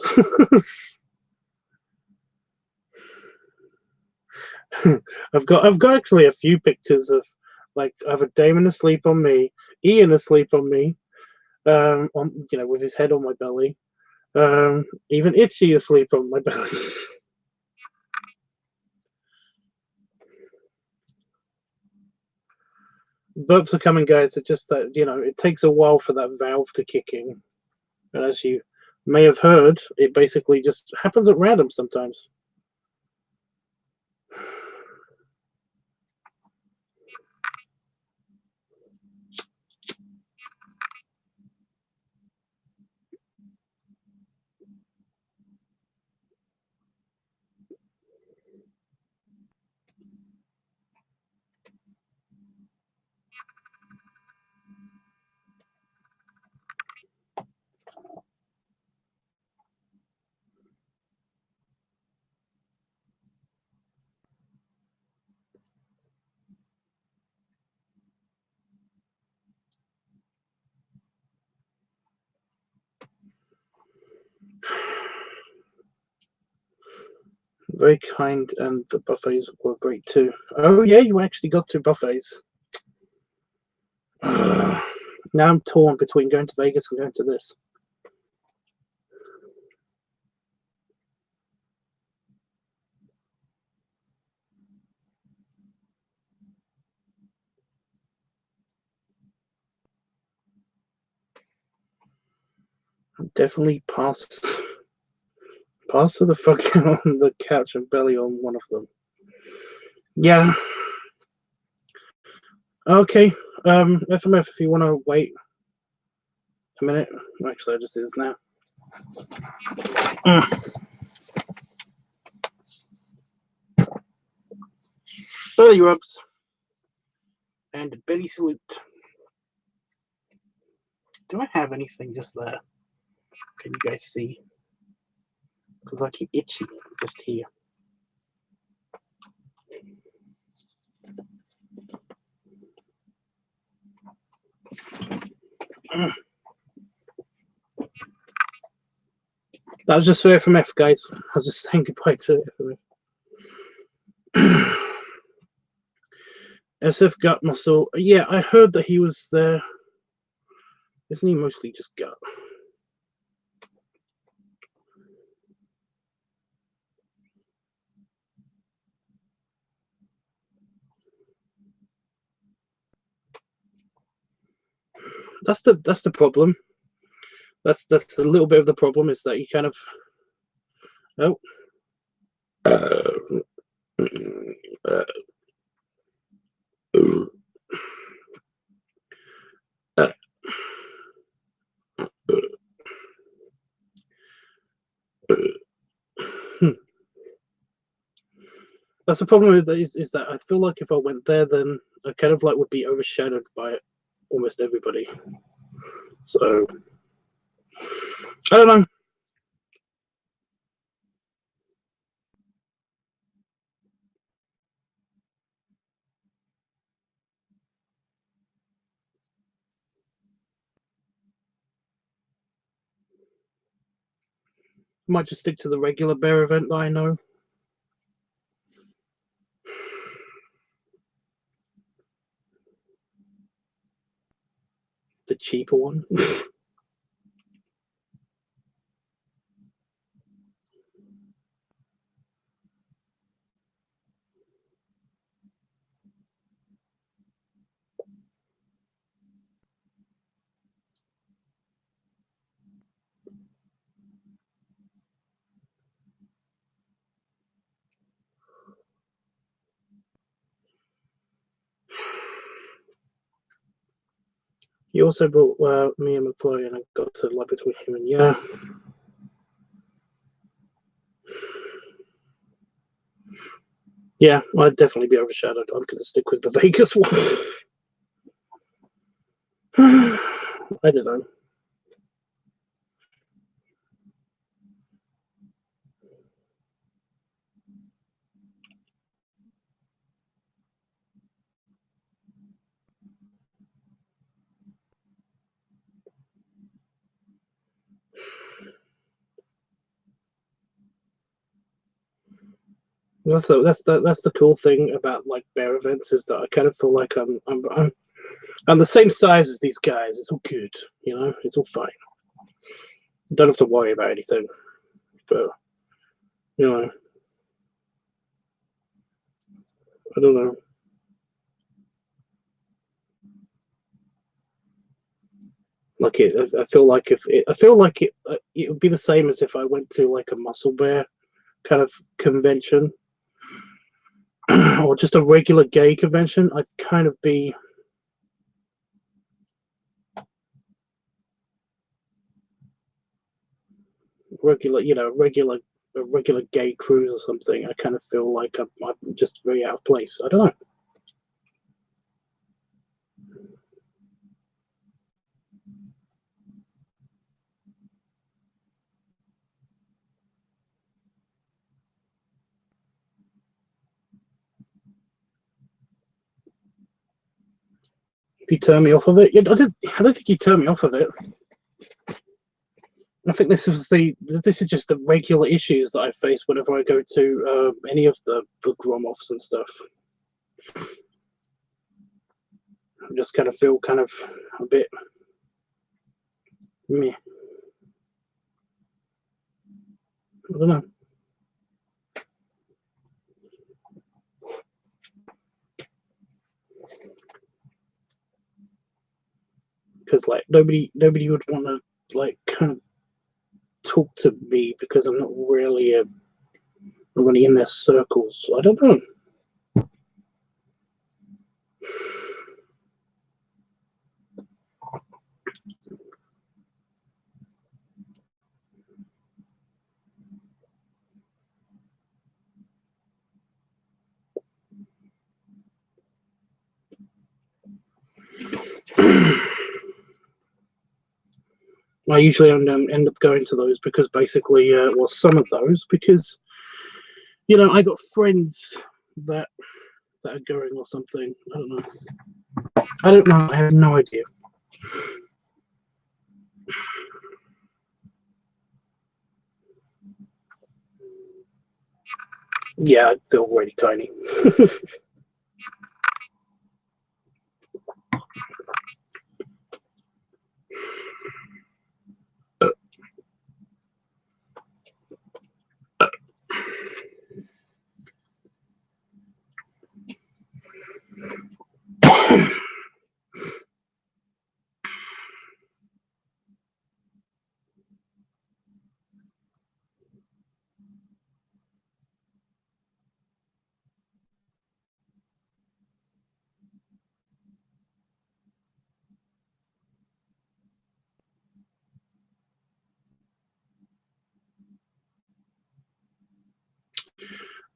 I've got actually a few pictures of, like, I have a Damon asleep on me, Ian asleep on me, on, with his head on my belly, even Itchy asleep on my belly. Burps are coming, guys. It's just that it takes a while for that valve to kick in, and as you may have heard, it basically just happens at random sometimes. Very kind, and the buffets were great too. Oh yeah, you actually got 2 buffets. Now I'm torn between going to Vegas and going to this. Definitely pass to the fucking on the couch and belly on one of them. Yeah. Okay. FMF, if you want to wait a minute. Actually, I just did this now. Belly rubs and a belly salute. Do I have anything just there? Can you guys see? Because I keep itching just here. That was just for FMF, guys. I was just saying goodbye to FMF. SF gut muscle. Yeah, I heard that he was there. Isn't he mostly just gut? That's the problem. That's a little bit of the problem, is that you kind of that's the problem with that, is that I feel like if I went there, then I kind of like would be overshadowed by almost everybody. So I don't know. Might just stick to the regular bear event that I know. cheaper one. He also brought me and McFly, and I got to like between him and yeah, I'd definitely be overshadowed. I'm gonna stick with the Vegas one. I don't know. That's the cool thing about like bear events, is that I kind of feel like I'm the same size as these guys. It's all good, you know. It's all fine. Don't have to worry about anything. But you know, I don't know. Like I feel like it would be the same as if I went to like a muscle bear kind of convention or just a regular gay convention. I'd kind of be regular, you know, a regular gay cruise or something. I kind of feel like I'm just very out of place. I don't know. If you turn me off of it, I don't think you turn me off of it. I think this is just the regular issues that I face whenever I go to any of the Gromoffs and stuff. I just kind of feel kind of a bit meh. I don't know. Because like nobody would want to like kind of talk to me because I'm not really in their circles. I don't know. I usually end up going to those because basically, well, some of those because you know I got friends that are going or something. I don't know. I don't know. I have no idea. Yeah, I feel really tiny.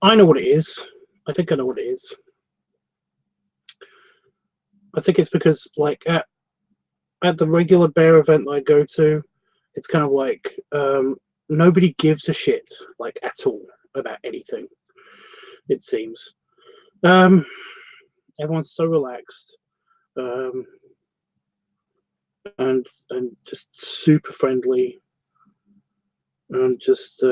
I know what it is. I think I know what it is. I think it's because like at the regular bear event I go to, it's kind of like nobody gives a shit like at all about anything. It seems everyone's so relaxed um, and just super friendly and just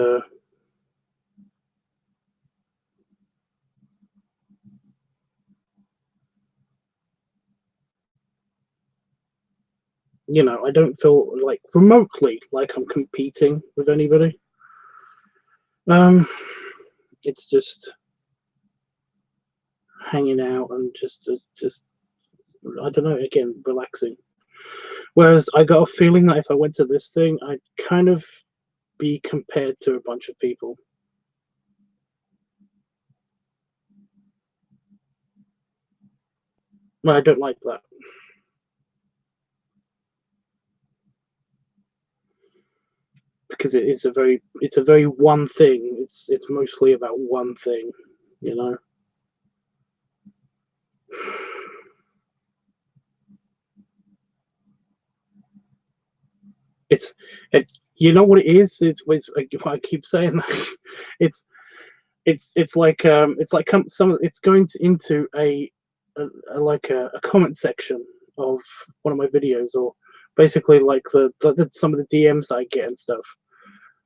you know, I don't feel like remotely like I'm competing with anybody. It's just hanging out and just I don't know, again, relaxing. Whereas I got a feeling that if I went to this thing, I'd kind of be compared to a bunch of people. Well, I don't like that. Because it's a very one thing. It's mostly about one thing, you know. You know what it is. It's I keep saying that. it's it's like it's going into a comment section of one of my videos, or basically like some of the DMs I get and stuff,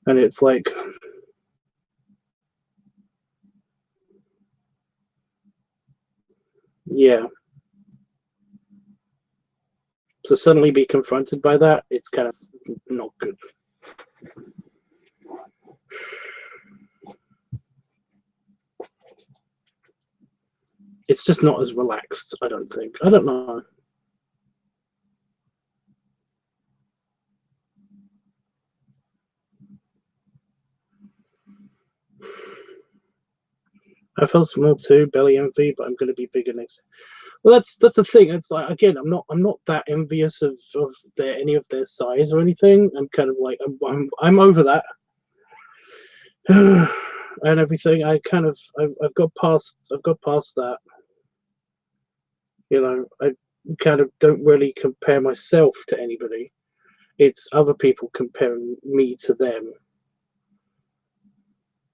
and it's like, yeah. So suddenly be confronted by that, it's kind of not good. It's just not as relaxed, I don't think. I don't know. I felt small too, belly envy, but I'm going to be bigger next. Well, that's the thing. It's like, again, I'm not that envious of any of their size or anything. I'm kind of like I'm over that and everything. I've got past that. You know, I kind of don't really compare myself to anybody. It's other people comparing me to them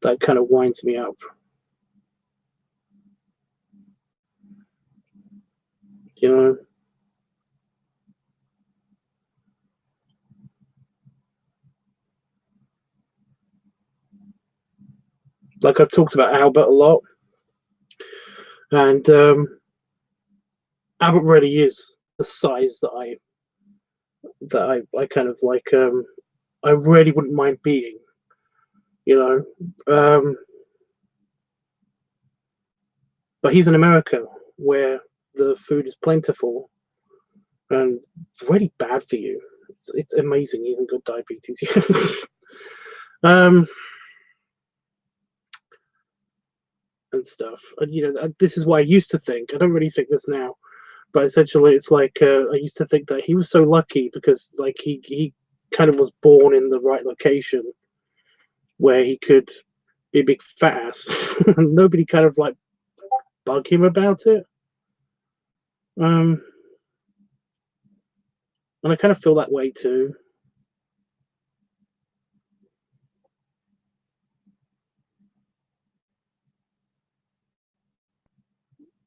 that kind of winds me up. You know. Like I've talked about Albert a lot, and Albert really is the size that I kind of like. I really wouldn't mind being, you know. But he's in America where the food is plentiful and really bad for you. It's amazing. He hasn't got diabetes. um, and stuff. And you know, this is what I used to think. I don't really think this now, but essentially, it's like I used to think that he was so lucky because like he kind of was born in the right location where he could be a big fat ass. And nobody kind of like bug him about it. Um, and I kind of feel that way too.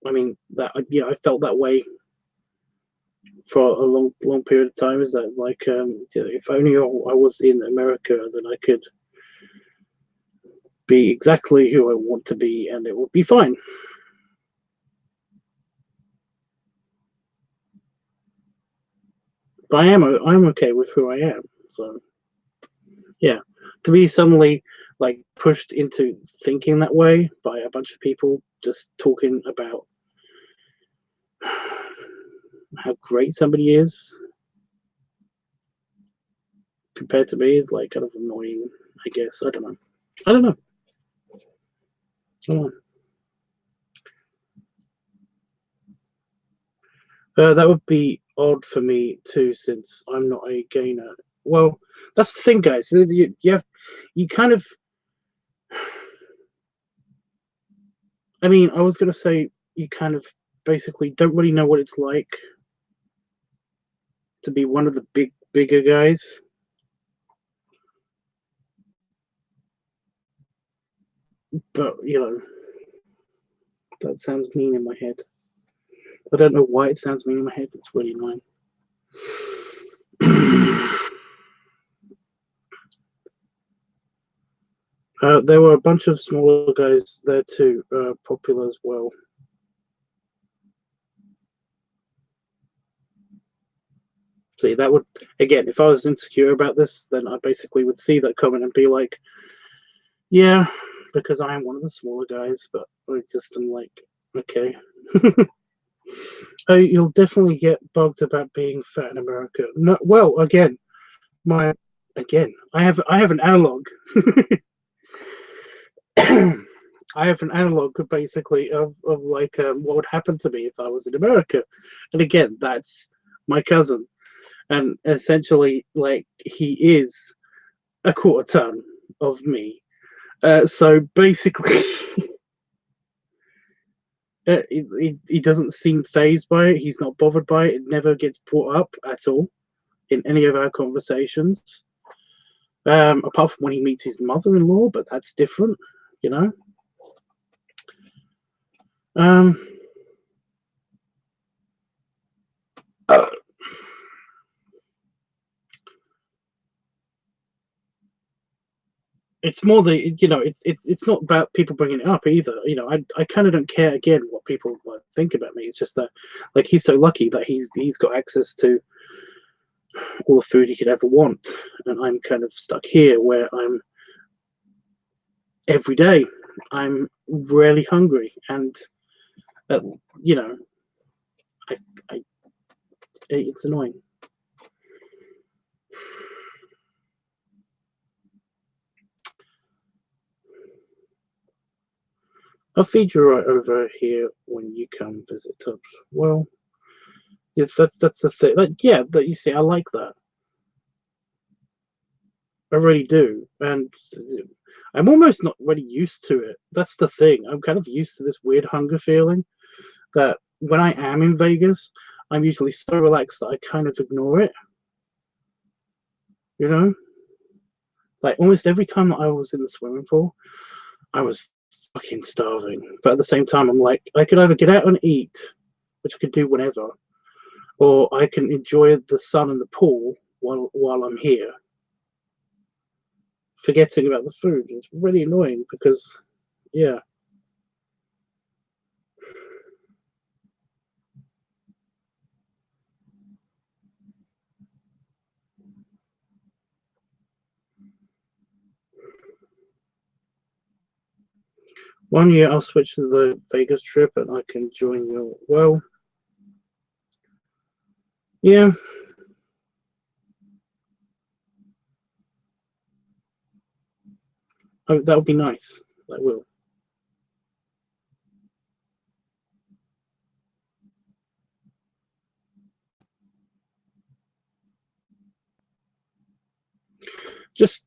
I mean, that I felt that way for a long period of time. Is that like, if only I was in America, then I could be exactly who I want to be, and it would be fine. But I'm okay with who I am. So yeah, to be suddenly like pushed into thinking that way by a bunch of people just talking about how great somebody is compared to me is like kind of annoying, I guess. I don't know. I don't know. That would be odd for me too, since I'm not a gainer. Well, that's the thing, guys. You kind of. I mean, I was gonna say you kind of basically don't really know what it's like to be one of the bigger guys. But you know, that sounds mean in my head. I don't know why it sounds mean in my head. It's really annoying. There were a bunch of smaller guys there too, popular as well. See, that would, again, if I was insecure about this, then I basically would see that comment and be like, yeah, because I am one of the smaller guys, but I just am like, okay. Oh, you'll definitely get bugged about being fat in America. No, well, again, I have an analog. I have an analog basically of like what would happen to me if I was in America, and again, that's my cousin, and essentially, like, he is a quarter ton of me. So basically, he doesn't seem phased by it. He's not bothered by it. It never gets brought up at all in any of our conversations. Apart from when he meets his mother-in-law, but that's different, you know. It's more the, you know, it's not about people bringing it up either. You know, I kind of don't care again what people think about me. It's just that, like, he's so lucky that he's got access to all the food he could ever want, and I'm kind of stuck here where I'm every day I'm rarely hungry, and you know, I, I it's annoying. I'll feed you right over here when you come visit Tubbs. Well, yeah, that's the thing. Like, yeah, that you see, I like that. I really do, and I'm almost not really used to it. That's the thing. I'm kind of used to this weird hunger feeling that when I am in Vegas, I'm usually so relaxed that I kind of ignore it. You know, like almost every time that I was in the swimming pool, I was fucking starving. But at the same time, I'm like, I could either get out and eat, which I could do whenever, or I can enjoy the sun and the pool while I'm here, forgetting about the food. It's really annoying because, yeah. One year I'll switch to the Vegas trip and I can join you. Well, yeah. Oh, that would be nice. That will. Just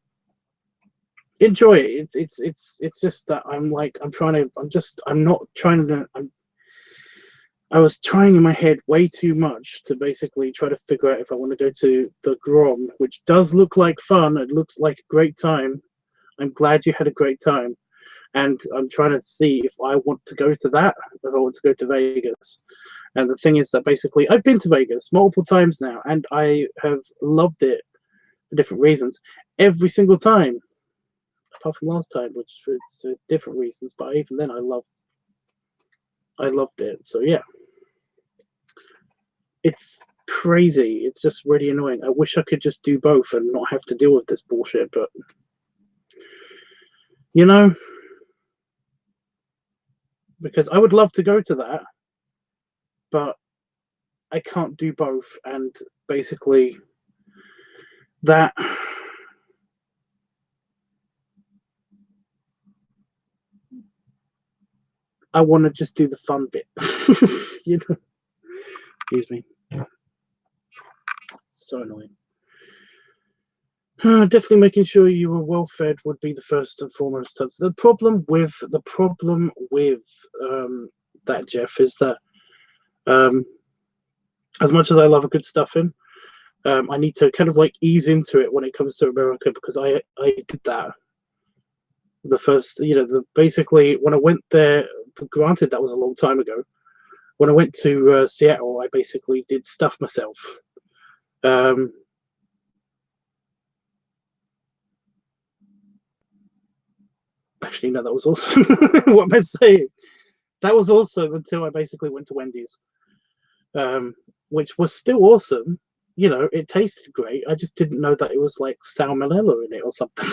enjoy it. It's just that I'm like, I'm not trying to. I was trying in my head way too much to basically try to figure out if I want to go to the Grom, which does look like fun. It looks like a great time. I'm glad you had a great time. And I'm trying to see if I want to go to that, if I want to go to Vegas. And the thing is that basically I've been to Vegas multiple times now, and I have loved it for different reasons. Every single time, apart from last time, which was for different reasons, but even then I loved it. So yeah. It's crazy. It's just really annoying. I wish I could just do both and not have to deal with this bullshit, but you know, because I would love to go to that, but I can't do both, and basically that I want to just do the fun bit. You know, excuse me. So annoying. Definitely making sure you were well fed would be the first and foremost. The problem with that, Jeff, is that as much as I love a good stuffing, I need to kind of like ease into it when it comes to America, because I did that the first, you know, basically when I went there. Granted, that was a long time ago. When I went to Seattle, I basically did stuff myself. Actually, no, that was awesome. What am I saying? That was awesome until I basically went to Wendy's, which was still awesome. you know, it tasted great. I just didn't know that it was like salmonella in it or something.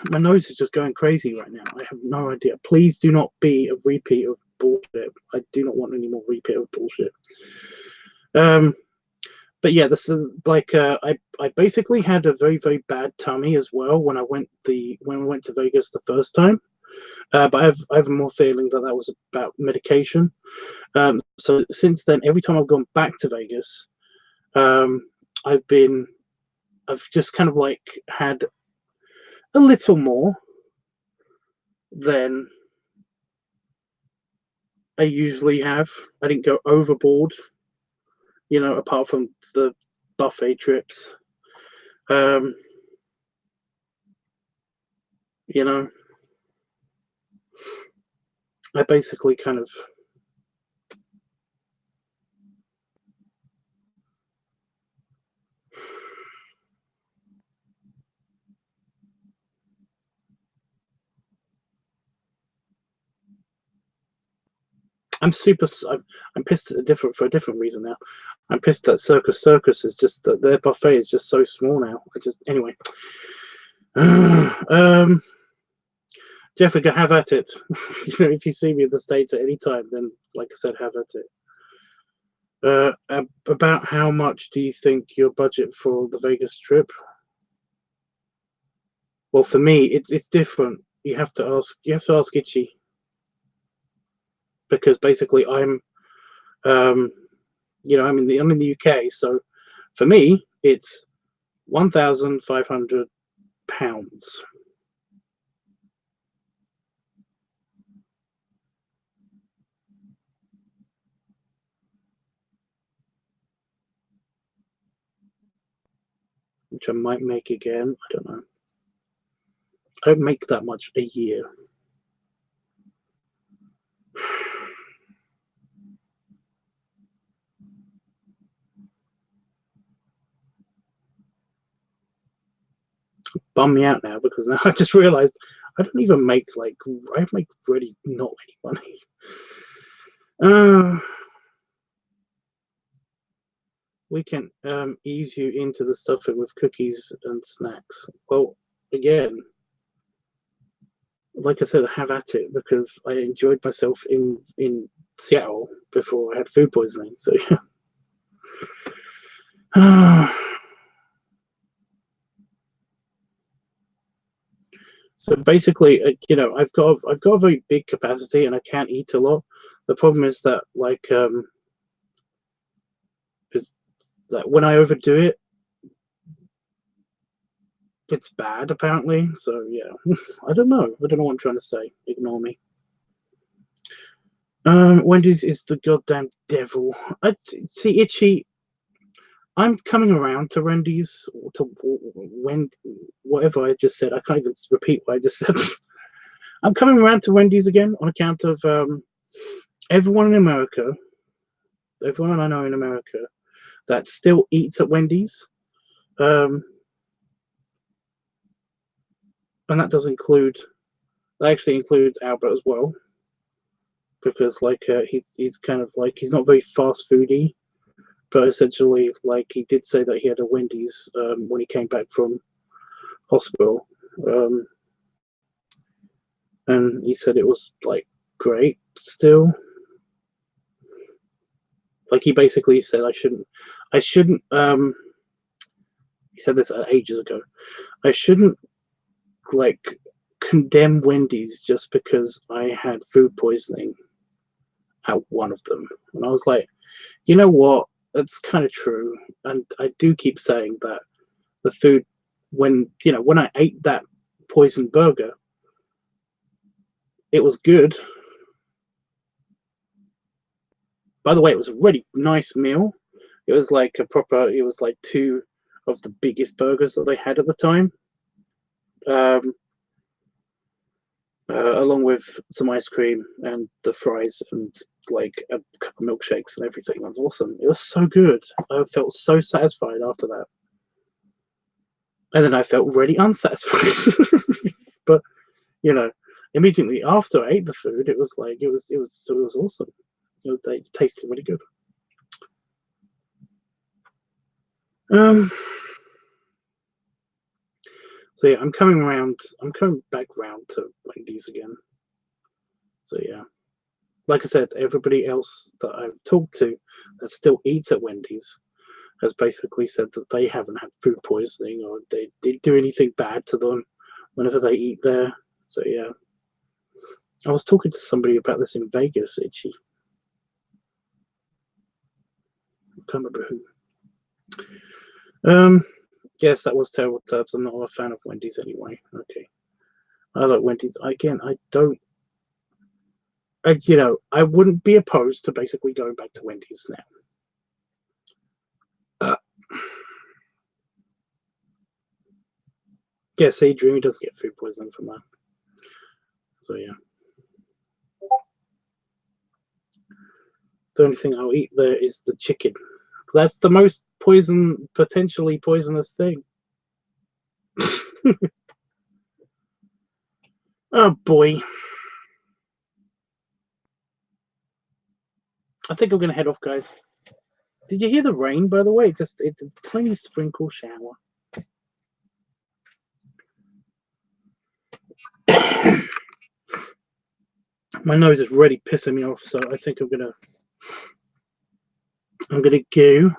My nose is just going crazy right now. I have no idea. Please do not be a repeat of bullshit. I do not want any more repeat of bullshit. But yeah, this is like I basically had a very, very bad tummy as well when we went to Vegas the first time. But I have more feeling that was about medication. So since then, every time I've gone back to Vegas, I've just kind of like had a little more than I usually have. I didn't go overboard, you know, apart from the buffet trips. You know, I basically kind of I'm pissed at for a different reason now. I'm pissed that Circus is just that their buffet is just so small now. Anyway. Jessica, have at it. You know, if you see me in the States at any time, then like I said, have at it. About how much do you think your budget for the Vegas trip? Well, for me, it's different. You have to ask Itchy, because basically I'm you know, I'm in the UK, so for me it's £1,500, which I might make again. I don't know. I don't make that much a year. Bum me out now, because now I just realized I don't even make I make really not any money. We can ease you into the stuffing with cookies and snacks. Well, again, like I said, have at it, because I enjoyed myself in Seattle before I had food poisoning. So yeah. So basically, you know, I've got a very big capacity and I can't eat a lot. The problem is that is that when I overdo it, it's bad apparently. So yeah, I don't know what I'm trying to say. Ignore me. Wendy's is the goddamn devil. I see, Itchy. I'm coming around to Wendy's, whatever I just said. I can't even repeat what I just said. I'm coming around to Wendy's again on account of everyone in America, everyone I know in America that still eats at Wendy's, and that actually includes Albert as well, because he's kind of like, he's not very fast foody, but essentially he did say that he had a Wendy's when he came back from hospital, and he said it was great still. He basically said I shouldn't he said this ages ago, I shouldn't condemn Wendy's just because I had food poisoning at one of them. And I was like, you know what, that's kind of true. And I do keep saying that the food, when I ate that poisoned burger, it was good. By the way, it was a really nice meal. It was it was like two of the biggest burgers that they had at the time, along with some ice cream and the fries and a couple of milkshakes and everything. That was awesome. It was so good. I felt so satisfied after that. And then I felt really unsatisfied. But, immediately after I ate the food, it was like it was awesome. They tasted really good. So yeah, I'm coming back round to Wendy's again. So yeah, like I said, everybody else that I've talked to that still eats at Wendy's has basically said that they haven't had food poisoning or they do anything bad to them whenever they eat there. So yeah, I was talking to somebody about this in Vegas, Itchy. I can't remember who. Yes, that was terrible, Tubbs. I'm not a fan of Wendy's anyway. Okay, I like Wendy's. Again, I don't. I wouldn't be opposed to basically going back to Wendy's now. Yeah, see, Dreamy doesn't get food poisoning from that. So yeah. The only thing I'll eat there is the chicken. That's the most potentially poisonous thing. Oh boy. I think I'm gonna head off, guys. Did you hear the rain, by the way? It's a tiny sprinkle shower. My nose is really pissing me off, so I think I'm gonna go.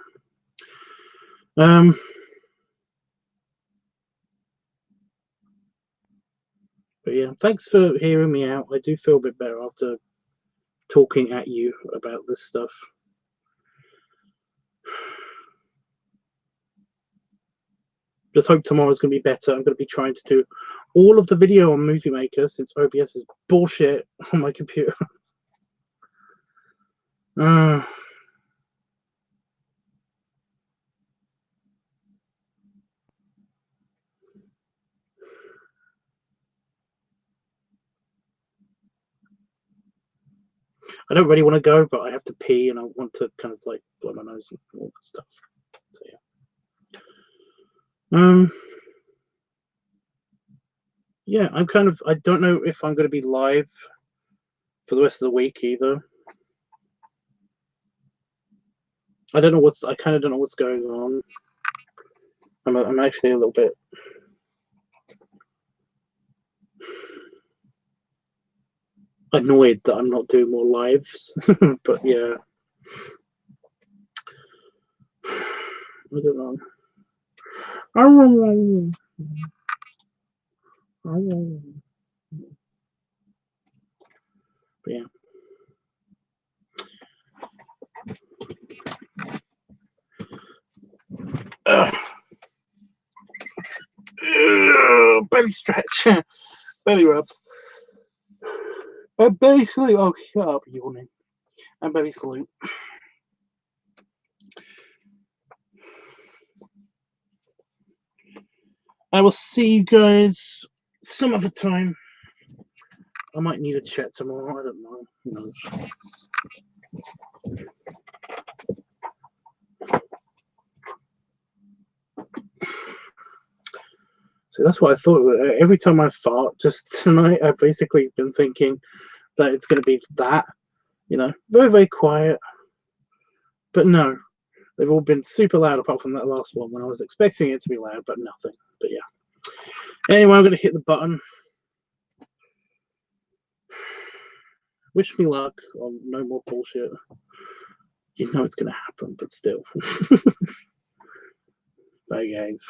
But yeah, thanks for hearing me out. I do feel a bit better after talking at you about this stuff. Just hope tomorrow's going to be better. I'm going to be trying to do all of the video on Movie Maker since OBS is bullshit on my computer. I don't really want to go, but I have to pee and I want to kind of like blow my nose and all that stuff. So yeah. Yeah, I don't know if I'm going to be live for the rest of the week either. I kind of don't know what's going on. I'm actually a little bit annoyed that I'm not doing more lives, but yeah. I don't know. But yeah. Belly stretch, belly rubs. And basically, oh, shut up, yawning. And belly salute. I will see you guys some other time. I might need a chat tomorrow. I don't know. Who knows? So that's what I thought. Every time I fart just tonight, I've basically been thinking that it's going to be that, very, very quiet. But no, they've all been super loud apart from that last one when I was expecting it to be loud, but nothing. But yeah. Anyway, I'm going to hit the button. Wish me luck on no more bullshit. You know it's going to happen, but still. Bye, guys.